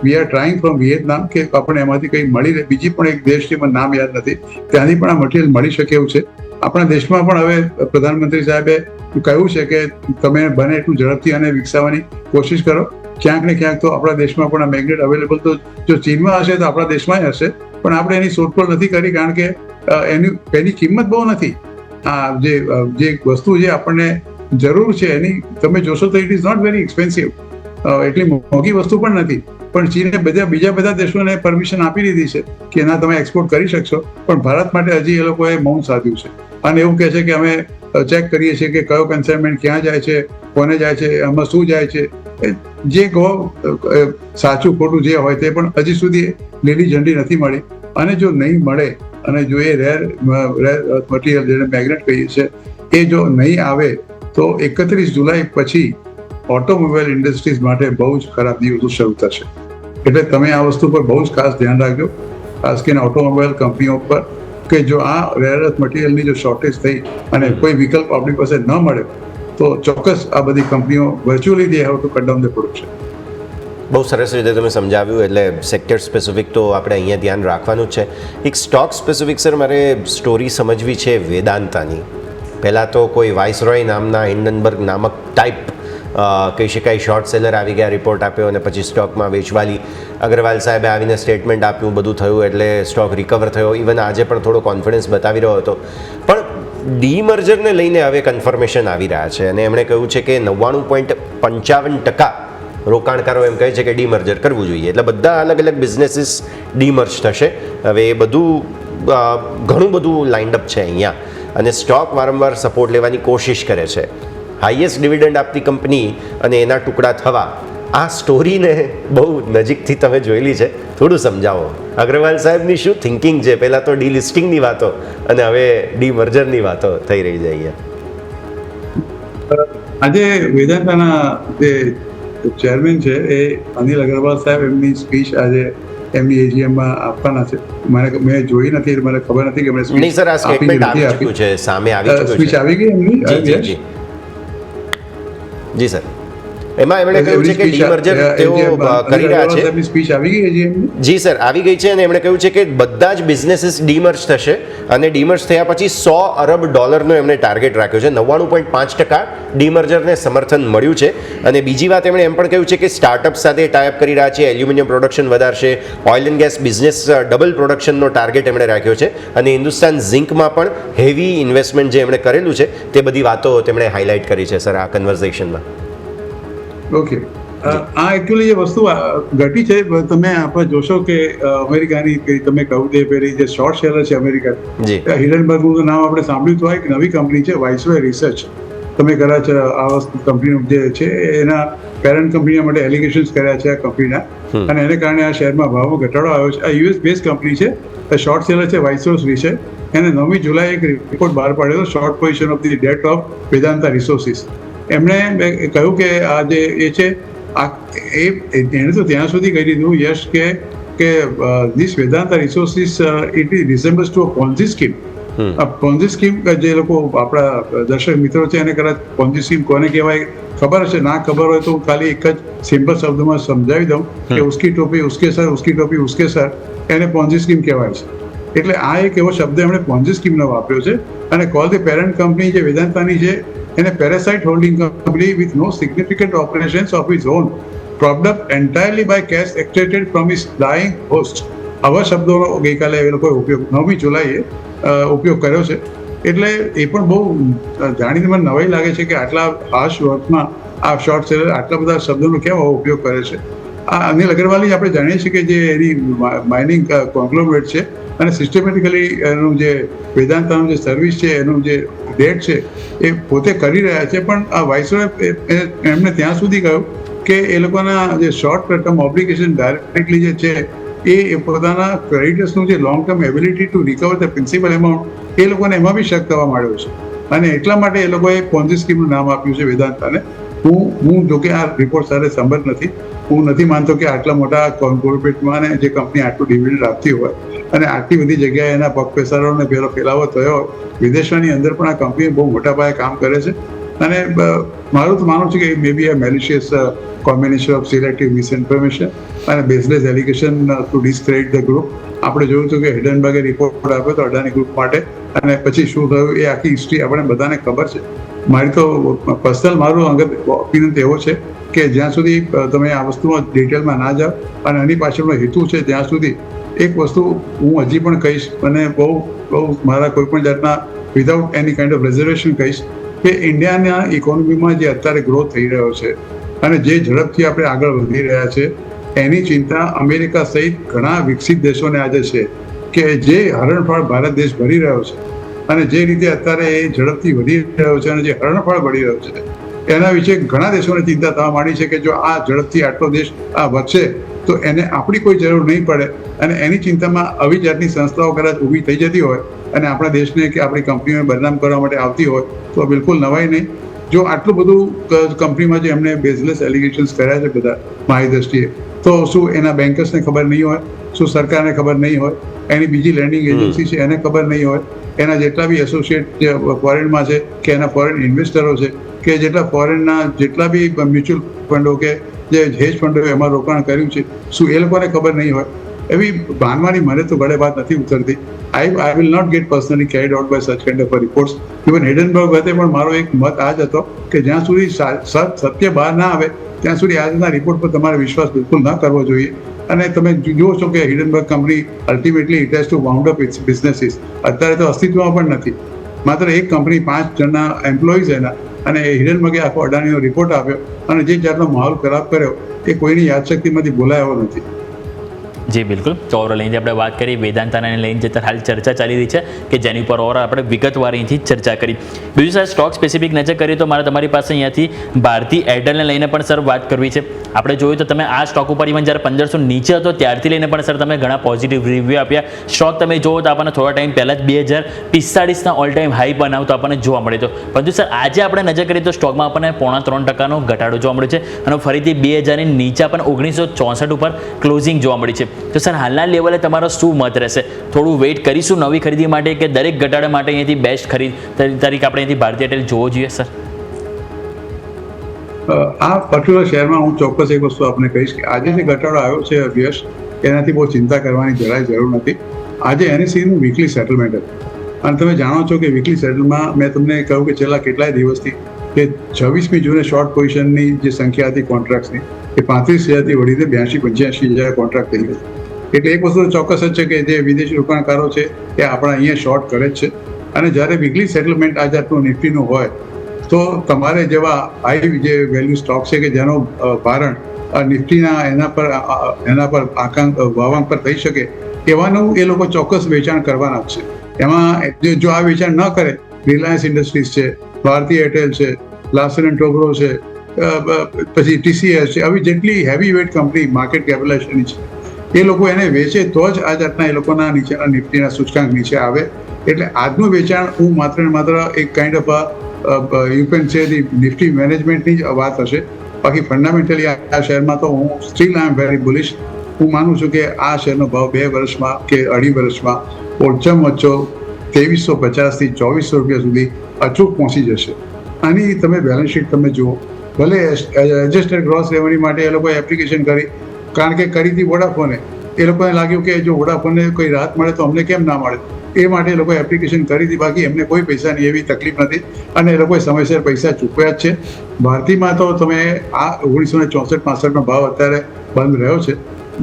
We are trying from Vietnam કે આપણે એમાંથી કંઈ મળી રહે. બીજી પણ એક દેશ છે, મને નામ યાદ નથી, ત્યાંથી પણ આ મટીરિયલ મળી શકે એવું છે. આપણા દેશમાં પણ હવે પ્રધાનમંત્રી સાહેબે કહ્યું છે કે તમે બને એટલું ઝડપથી આને વિકસાવવાની કોશિશ કરો. ક્યાંક ને ક્યાંક તો આપણા દેશમાં પણ આ મેગ્નેટ અવેલેબલ, તો જો ચીનમાં હશે તો આપણા દેશમાં હશે, પણ આપણે એની શોધખોળ નથી કરી, કારણ કે એની કિંમત બહુ નથી. આ જે વસ્તુ જે આપણને જરૂર છે એની તમે જોશો તો it is not very expensive, એટલી મોંઘી વસ્તુ પણ નથી. પણ ચીને બીજા બધા દેશોને પરમિશન આપી દીધી છે કે એના તમે એક્સપોર્ટ કરી શકશો, પણ ભારત માટે હજી એ લોકોએ મૌન સાધ્યું છે અને એવું કહે છે કે અમે ચેક કરીએ છીએ કે કયો કન્સાઇનમેન્ટ ક્યાં જાય છે, કોને જાય છે, એમાં શું જાય છે. જે કહો સાચું ખોટું જે હોય તે, પણ હજી સુધી લીલી ઝંડી નથી મળી. અને જો નહીં મળે, અને જો એ રેર મટીરિયલ જેને મેગ્નેટ કહીએ છીએ એ જો નહીં આવે, તો 31 જુલાઈ પછી ઓટોમોબાઈલ ઇન્ડસ્ટ્રીઝ માટે બહુ જ ખરાબ દિવસો શરૂ થશે. એટલે તમે આ વસ્તુ પર બહુ જ ખાસ ધ્યાન રાખજો, ખાસ કરીને ઓટોમોબાઈલ કંપનીઓ પર, કે જો આ રેર અર્થ મટીરિયલની જો શોર્ટેજ થઈ અને કોઈ વિકલ્પ આપણી પાસે ન મળે, તો ચોક્કસ આ બધી કંપનીઓ virtually they have to cut down the production. બહુ સરસ રીતે તમે સમજાવ્યું. એટલે સેક્ટર સ્પેસિફિક તો આપણે અહીંયા ધ્યાન રાખવાનું જ છે. એક સ્ટોક સ્પેસિફિક સર મારે સ્ટોરી સમજવી છે વેદાંતાની. પહેલાં તો કોઈ વાઇસરોય નામના હિન્ડનબર્ગ નામક ટાઈપ કહી શકાય શોર્ટ સેલર આવી ગયા, રિપોર્ટ આપ્યો, અને પછી સ્ટોકમાં વેચવાલી. અગ્રવાલ સાહેબે આવીને સ્ટેટમેન્ટ આપ્યું, બધું થયું, એટલે સ્ટોક રિકવર થયો. ઇવન આજે પણ થોડો કોન્ફિડન્સ બતાવી રહ્યો હતો. પણ ડીમર્જરને લઈને હવે કન્ફર્મેશન આવી રહ્યા છે, અને એમણે કહ્યું છે કે 99.55% રોકાણકારો એમ કહે છે કે ડીમર્જર કરવું જોઈએ. એટલે બધા અલગ અલગ બિઝનેસીસ ડીમર્જ થશે. હવે એ બધું ઘણું બધું લાઇન્ડ અપ છે અહીંયા, અને સ્ટોક વારંવાર સપોર્ટ લેવાની કોશિશ કરે છે. હાઈએસ્ટ ડિવિડન્ડ આપતી કંપની અને એના ટુકડા થવા, આ સ્ટોરીને બહુ નજીકથી તમે જોયેલી છે, થોડું સમજાવો. અગ્રવાલ સાહેબની શું થિંકિંગ છે? પહેલાં તો ડીલિસ્ટિંગની વાતો અને હવે ડીમર્જરની વાતો થઈ રહી છે અહીંયા. આજે વેદાંતાના જે ચેરમેન છે એ અનિલ અગ્રવાલ સાહેબ, એમની સ્પીચ આજે એમની એજીએમમાં આપવાના છે. મેં જોઈ નથી, મને ખબર નથી કે એમણે નહીં સર, આ સ્ટેટમેન્ટ આવી ચૂક્યું છે, સામે આવી ચૂક્યું છે. સ્પીચ આવી ગઈ એમની? જી સર. એમાં એમણે કહ્યું છે કે ડીમર્જર તેઓ કરી રહ્યા છે. સ્પીચ આવી ગઈ છે એમની? જી સર, આવી ગઈ છે અને એમણે કહ્યું છે કે બધા જ બિઝનેસીસ ડીમર્જ થશે અને ડીમર્જ થયા પછી $100 અરબ એમણે ટાર્ગેટ રાખ્યો છે. 99.5% ડીમર્જરને સમર્થન મળ્યું છે. અને બીજી વાત એમણે એમ પણ કહ્યું છે કે સ્ટાર્ટઅપ સાથે ટાઈઅપ કરી રહ્યા છે, એલ્યુમિનિયમ પ્રોડક્શન વધારશે, oil and gas business double પ્રોડક્શનનો ટાર્ગેટ એમણે રાખ્યો છે અને હિન્દુસ્તાન ઝિંકમાં પણ હેવી ઇન્વેસ્ટમેન્ટ જે એમણે કરેલું છે તે બધી વાતો તેમણે હાઇલાઇટ કરી છે સર આ કન્વર્ઝેશનમાં. ઓકે, આ એકચ્યુઅલી જે વસ્તુ ઘટી છે, તમે આપણે જોશો કે અમેરિકાની તમે કહું તે પેલી જે શોર્ટ સેલર છે અમેરિકા, જી. હિડનબર્ગનું નામ આપણે સાંભળ્યું તો એક નવી કંપની છે વાઇસરોય રિસર્ચ. તમે કદાચ આ વસ્તુ કંપનીનું જે છે એના પેરેન્ટ કંપનીના માટે એલિગેશન્સ કર્યા છે આ કંપનીના, અને એને કારણે આ શેરમાં ભાવમાં ઘટાડો આવ્યો છે. આ યુએસ બેઝ કંપની છે, શોર્ટ સેલર છે વાઇસરોય રિસર્ચ. એને 9મી જુલાઈ એક રિપોર્ટ બહાર પાડ્યો, short position of the date of Vedanta resources. એમણે કહ્યું કે આ જે એ છે એણે તો ત્યાં સુધી કહી દીધું યશ કે this Vedanta resources it is resembles to a Ponzi scheme. આ પોન્ઝી સ્કીમ જે લોકો આપણા દર્શક મિત્રો છે એને કદાચ પોન્ઝી સ્કીમ કોને કહેવાય ખબર હશે, ના ખબર હોય તો ખાલી એક જ સિમ્પલ શબ્દમાં સમજાવી દઉં કે ઉસકી ટોપી ઉસકે સર, ઉસકી ટોપી ઉસકે સર, એને પોન્ઝી સ્કીમ કહેવાય છે. એટલે આ એક એવો શબ્દ એમણે પોન્ઝી સ્કીમનો વાપર્યો છે. અને કોલ ધી પેરેન્ટ કંપની જે વેદાંતાની છે એને parasite holding company with no significant operations of is on, propped up entirely by cash extracted from his dying host. આવા શબ્દોનો ગઈકાલે એ લોકોએ ઉપયોગ 9મી જુલાઈએ ઉપયોગ કર્યો છે. એટલે એ પણ બહુ જાણીને મને નવાઈ લાગે છે કે આટલા હાશ વર્કમાં આ શોર્ટ સેલર આટલા બધા શબ્દોનો કેમ ઉપયોગ કરે છે. આ અનિલ અગરવાલી આપણે જાણીએ છીએ કે જે એની માઇનિંગ કોન્ગ્લોમરેટ છે અને સિસ્ટમેટિકલી એનું જે વેદાંતાનું જે સર્વિસ છે એનું જે ડેટ છે એ પોતે કરી રહ્યા છે. પણ આ વાઇસરોય એમને ત્યાં સુધી કહ્યું કે એ લોકોના જે શોર્ટ ટર્મ ઓબ્લિગેશન ડાયરેક્ટલી જે છે એ પોતાના ક્રેડિટર્સનું જે long term ability to recover the principal amount એ લોકોને એમાં બી શક થવા માંડ્યો છે. અને એટલા માટે એ લોકોએ પોન્ઝી સ્કીમનું નામ આપ્યું છે વેદાંતાને. હું જોકે આ રિપોર્ટ સાથે સંબંધ નથી, હું નથી માનતો કે આટલા મોટા કોર્પોરેટમાં જે કંપની આટલું ડિવિડન્ડ આપતી હોય અને આટલી બધી જગ્યાએ એના પગ પેસારોને પેલો ફેલાવો થયો હોય. વિદેશોની અંદર પણ આ કંપની બહુ મોટા પાયે કામ કરે છે. અને મારું તો માનવું છે કે મે બી અ મેલિશિયસ કોમ્બિનેશન ઓફ સિલેક્ટિવ મિસઇન્ફોર્મેશન અને બેઝલેસ એલિગેશન ટુ ડિસ્ક્રેડિટ ધ ગ્રુપ. આપણે જોયું હતું કે હિડનબર્ગે રિપોર્ટ આપ્યો હતો અડાની ગ્રુપ માટે, અને પછી શું થયું એ આખી હિસ્ટ્રી આપણે બધાને ખબર છે. મારી તો પર્સનલ મારું અંગત ઓપિનિયન એવો છે કે જ્યાં સુધી તમે આ વસ્તુમાં ડિટેલમાં ના જાઓ અને આની પાછળનો હેતુ છે ત્યાં સુધી એક વસ્તુ હું હજી પણ કહીશ, અને બહુ મારા કોઈ પણ જાતના without any kind of reservation કહીશ કે ઇન્ડિયાના ઇકોનોમીમાં જે અત્યારે ગ્રોથ થઈ રહ્યો છે અને જે ઝડપથી આપણે આગળ વધી રહ્યા છે એની ચિંતા અમેરિકા સહિત ઘણા વિકસિત દેશોને આજે છે કે જે હરણફાળ ભારત દેશ ભરી રહ્યો છે અને જે રીતે અત્યારે એ ઝડપથી વધી રહ્યો છે અને જે હરણફાળ ભરી રહ્યો છે એના વિશે ઘણા દેશોને ચિંતા થવા માંડી છે કે જો આ ઝડપથી આટલો દેશ આ વધશે તો એને આપણી કોઈ જરૂર નહીં પડે. અને એની ચિંતામાં આવી જાતની સંસ્થાઓ કદાચ ઊભી થઈ જતી હોય અને આપણા દેશને કે આપણી કંપનીઓને બદનામ કરવા માટે આવતી હોય તો બિલકુલ નવાઈ નહીં. જો આટલું બધું કંપનીમાં જે એમને બેઝલેસ એલિગેશન્સ કર્યા છે બધા મારી દ્રષ્ટિએ, તો શું એના બેન્કર્સને ખબર નહીં હોય? શું સરકારને ખબર નહીં હોય? એની બીજી લેન્ડિંગ એજન્સી છે એને ખબર નહીં હોય? એના જેટલા બી એસોસિએટ જે ફોરેનમાં છે કે એના ફોરેન ઇન્વેસ્ટરો છે કે જેટલા ફોરેનના જેટલા બી મ્યુચ્યુઅલ ફંડો કે જે હેજ ફંડોએ એમાં રોકાણ કર્યું છે શું એ લોકોને ખબર નહીં હોય? એવી ભાનવાની મને તો ગળે વાત નથી ઉતરતી. I will not get personally carried out by such kind of reports. Even Hindenburg વખતે પણ મારો એક મત આ જ હતો કે જ્યાં સુધી સત્ય બહાર ના આવે ત્યાં સુધી આજના રિપોર્ટ પર તમારે વિશ્વાસ બિલકુલ ન કરવો જોઈએ. અને તમે જુઓ છો કે Hindenburg company ultimately it has to wound up its businesses. અત્યારે તો અસ્તિત્વમાં પણ નથી, માત્ર એક કંપની 5 જણના એમ્પ્લોઈઝ એના, અને હિડનબર્ગે આખો અડાણીનો રિપોર્ટ આપ્યો અને જે જાતનો માહોલ ખરાબ કર્યો એ કોઈની યાદશક્તિમાંથી બોલાયો નથી. જી બિલકુલ. તો ઓવરઓલ અહીંથી આપણે વાત કરી વેદાંતાને લઈને જે હાલ ચર્ચા ચાલી રહી છે કે જેની ઉપર ઓવરઓલ આપણે વિગતવાર અહીંથી ચર્ચા કરી. બીજું સર સ્ટોક સ્પેસિફિક નજર કરીએ તો મારે તમારી પાસે અહીંયાથી ભારતી એરટેલને લઈને પણ સર વાત કરવી છે. આપણે જોયું તો તમે આ સ્ટોક ઉપર ઇવન જ્યારે 1500 નીચે હતો ત્યારથી લઈને પણ સર તમે ઘણા પોઝિટિવ રિવ્યૂ આપ્યા. સ્ટોક તમે જોવો તો આપણને થોડા ટાઈમ પહેલાં જ 2045ના ઓલ ટાઈમ હાઈ બનાવતો આપણને જોવા મળે તો, પરંતુ સર આજે આપણે નજર કરીએ તો સ્ટોકમાં આપણને 0.3% ઘટાડો જોવા મળ્યો છે અને ફરીથી 2000ની નીચે પણ 1964 ઉપર ક્લોઝિંગ જોવા મળી છે. તો સર હાલના લેવલે તમારો શું મત રહેશે? થોડું વેઇટ કરીશું નવી ખરીદી માટે કે દરેક ઘટાડા માટે અહીંયાથી બેસ્ટ ખરીદ તરીકે આપણે અહીંયાથી ભારતી એરટેલ જોવો જોઈએ સર? આ પર્ટિક્યુલર શેરમાં હું ચોક્કસ એક વસ્તુ આપને કહીશ કે આજે જે ઘટાડો આવ્યો છે યશ, એનાથી બહુ ચિંતા કરવાની જરાય જરૂર નથી. આજે NSEનું વીકલી સેટલમેન્ટ હતું અને તમે જાણો છો કે વીકલી સેટલમાં મેં તમને કહ્યું કે છેલ્લા કેટલાય દિવસથી કે 26મી જૂને શોર્ટ પોઝિશનની જે સંખ્યા હતી કોન્ટ્રાક્ટ્સની એ 35,000થી વળીને 82-85,000 કોન્ટ્રાક્ટ થઈ ગઈ. એટલે એક વસ્તુ ચોક્કસ જ છે કે જે વિદેશી રોકાણકારો છે એ આપણા અહીંયા શોર્ટ કરે જ છે. અને જ્યારે વીકલી સેટલમેન્ટ આ જાતનું નિફ્ટીનું હોય તો તમારે જેવા હાઈ જે વેલ્યુ સ્ટોક છે કે જેનો ભારણ નિફ્ટીના એના પર વાવાંક પર થઈ શકે એવાનું એ લોકો ચોક્કસ વેચાણ કરવાના જ છે. એમાં જો આ વેચાણ ન કરે, રિલાયન્સ ઇન્ડસ્ટ્રીઝ છે, ભારતીય એરટેલ છે, લાર્સન એન્ડ ટોબ્રો છે, પછી TCS છે, આવી જેટલી હેવી વેઇટ કંપની માર્કેટ કેપિટલાઇઝેશનની છે એ લોકો એને વેચે તો જ આ જાતના એ લોકોના નીચેના નિફ્ટીના સૂચકાંક નીચે આવે. એટલે આજનું વેચાણ હું માત્ર ને માત્ર એક kind of you can say the Nifty મેનેજમેન્ટની જ વાત હશે. બાકી ફંડામેન્ટલી આ શેરમાં તો હું steel I am very bullish. હું માનું છું કે આ શેરનો ભાવ 2 વર્ષમાં કે 2.5 વર્ષમાં ઓછામાં ઓછો 2350 થી 2400 રૂપિયા સુધી અચૂક પહોંચી જશે. આની તમે બેલેન્સ શીટ તમે જુઓ, ભલે એડજસ્ટેડ ગ્રોસ રેવન્યુ માટે એ લોકોએ એપ્લિકેશન કરી, કારણ કે કરી હતી વોડાફોને. એ લોકોને લાગ્યું કે જો વોડાફોનને કોઈ રાહત મળે તો અમને કેમ ના મળે, એ માટે એ લોકોએ એપ્લિકેશન કરી હતી. બાકી એમને કોઈ પૈસાની એવી તકલીફ નથી અને એ લોકોએ સમયસર પૈસા ચૂકવ્યા જ છે. ભારતીમાં તો તમે આ 1964-65નો ભાવ અત્યારે બંધ રહ્યો છે.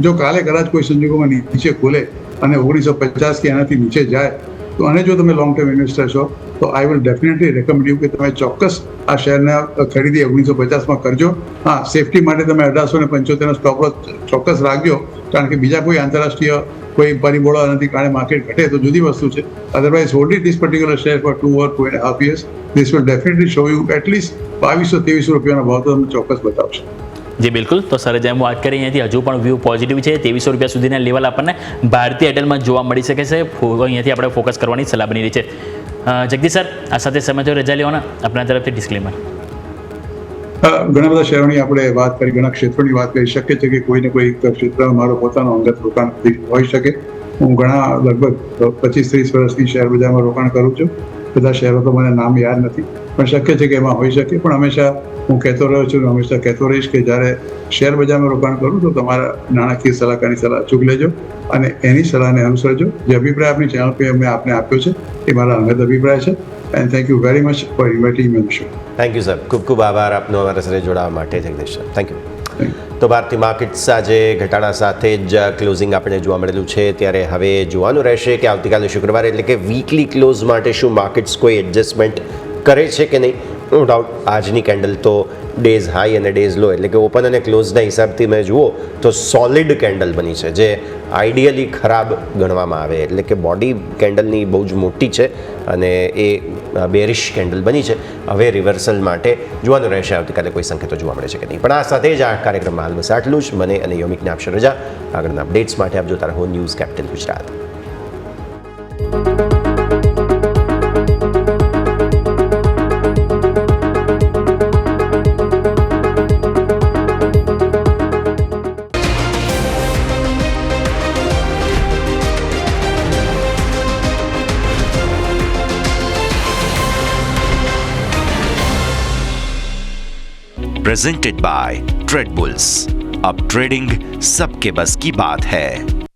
જો કાલે કદાચ કોઈ સંજોગોમાં નીચે ખોલે અને 1950 કે એનાથી નીચે જાય તો, અને જો તમે લોંગ ટર્મ ઇન્વેસ્ટર છો તો I will definitely recommend you કે તમે ચોક્કસ આ શેરના ખરીદી 1950માં કરજો. હા, સેફટી માટે તમે 1875નો સ્ટોપ લોસ ચોક્કસ રાખજો, કારણ કે બીજા કોઈ આંતરરાષ્ટ્રીય કોઈ પરિબળો નથી કારણે માર્કેટ ઘટે તો જુદી વસ્તુ છે. Otherwise hold this particular share for 2 or 2.5 years. This will definitely show you at least 2200-2300 રૂપિયાનો ભાવ તો તમને ચોક્કસ બતાવશે. જી બિલકુલ. તો સર જેમ વાત કરી અહીંયાથી હજુ પણ વ્યૂ પોઝિટિવ છે. 2300 રૂપિયા સુધીના લેવલ આપણને ભારતીય એરટેલમાં જોવા મળી શકે છે. અહીંયાથી આપણે ફોકસ કરવાની સલાહ બની રહી છે. જગદીશ સર, આ સાથે સમજો રજા લેવાના આપણા તરફથી ડિસ્ક્લેમર. ઘણા બધા શેરોની આપણે વાત કરી, ઘણા ક્ષેત્રોની વાત કરી. શક્ય છે કે કોઈને કોઈ ક્ષેત્રમાં મારો પોતાનો અંગત રોકાણ હોઈ શકે. હું ઘણા લગભગ 25-30 વર્ષથી શેર બજારમાં રોકાણ કરું છું. બધા શેરો તો મને નામ યાદ નથી, પણ શક્ય છે કે એમાં હોઈ શકે. પણ હંમેશા હું કહેતો રહ્યો છું, હંમેશા કહેતો રહીશ કે જ્યારે શેર બજારમાં રોકાણ કરું તો તમારા નાણાકીય સલાહકારની સલાહ અચૂક લેજો અને એની સલાહને અનુસરજો. જે અભિપ્રાય આપણી ચેનલ પર મેં આપને આપ્યો છે એ મારા અંગત અભિપ્રાય છે. And thank you very much for inviting me on the show. Thank you sir. ખૂબ ખૂબ આભાર આપનો અમારા સાથે જોડાવા માટે જગદીશ સર. Thank you. તો ભારતીય માર્કેટ્સ આજે ઘટાડા સાથે જ ક્લોઝિંગ આપણે જોવા મળેલું છે. ત્યારે હવે જોવાનું રહેશે કે આવતીકાલે શુક્રવારે એટલે કે વીકલી ક્લોઝ માટે શું માર્કેટ્સ કોઈ એડજસ્ટમેન્ટ કરે છે કે નહીં. નો ડાઉટ આજની કેન્ડલ તો ડેઝ હાઈ અને ડેઝ લો એટલે કે ઓપન અને ક્લોઝના હિસાબથી મેં જુઓ તો સોલિડ કેન્ડલ બની છે, જે આઈડિયલી ખરાબ ગણવામાં આવે. એટલે કે બોડી કેન્ડલની બહુ જ મોટી છે અને એ બેરિશ કેન્ડલ બની છે. હવે રિવર્સલ માટે જોવાનું રહેશે આવતીકાલે કોઈ સંકેતો જોવા મળે છે કે નહીં. પણ આ સાથે જ આ કાર્યક્રમમાં હાલ બસ આટલું જ. મને અને યોમિકને આપશે રજા. આગળના અપડેટ્સ માટે આપ જોતા રહો news capital Gujarat. Presented by trade bulls. अब ट्रेडिंग सबके बस की बात है.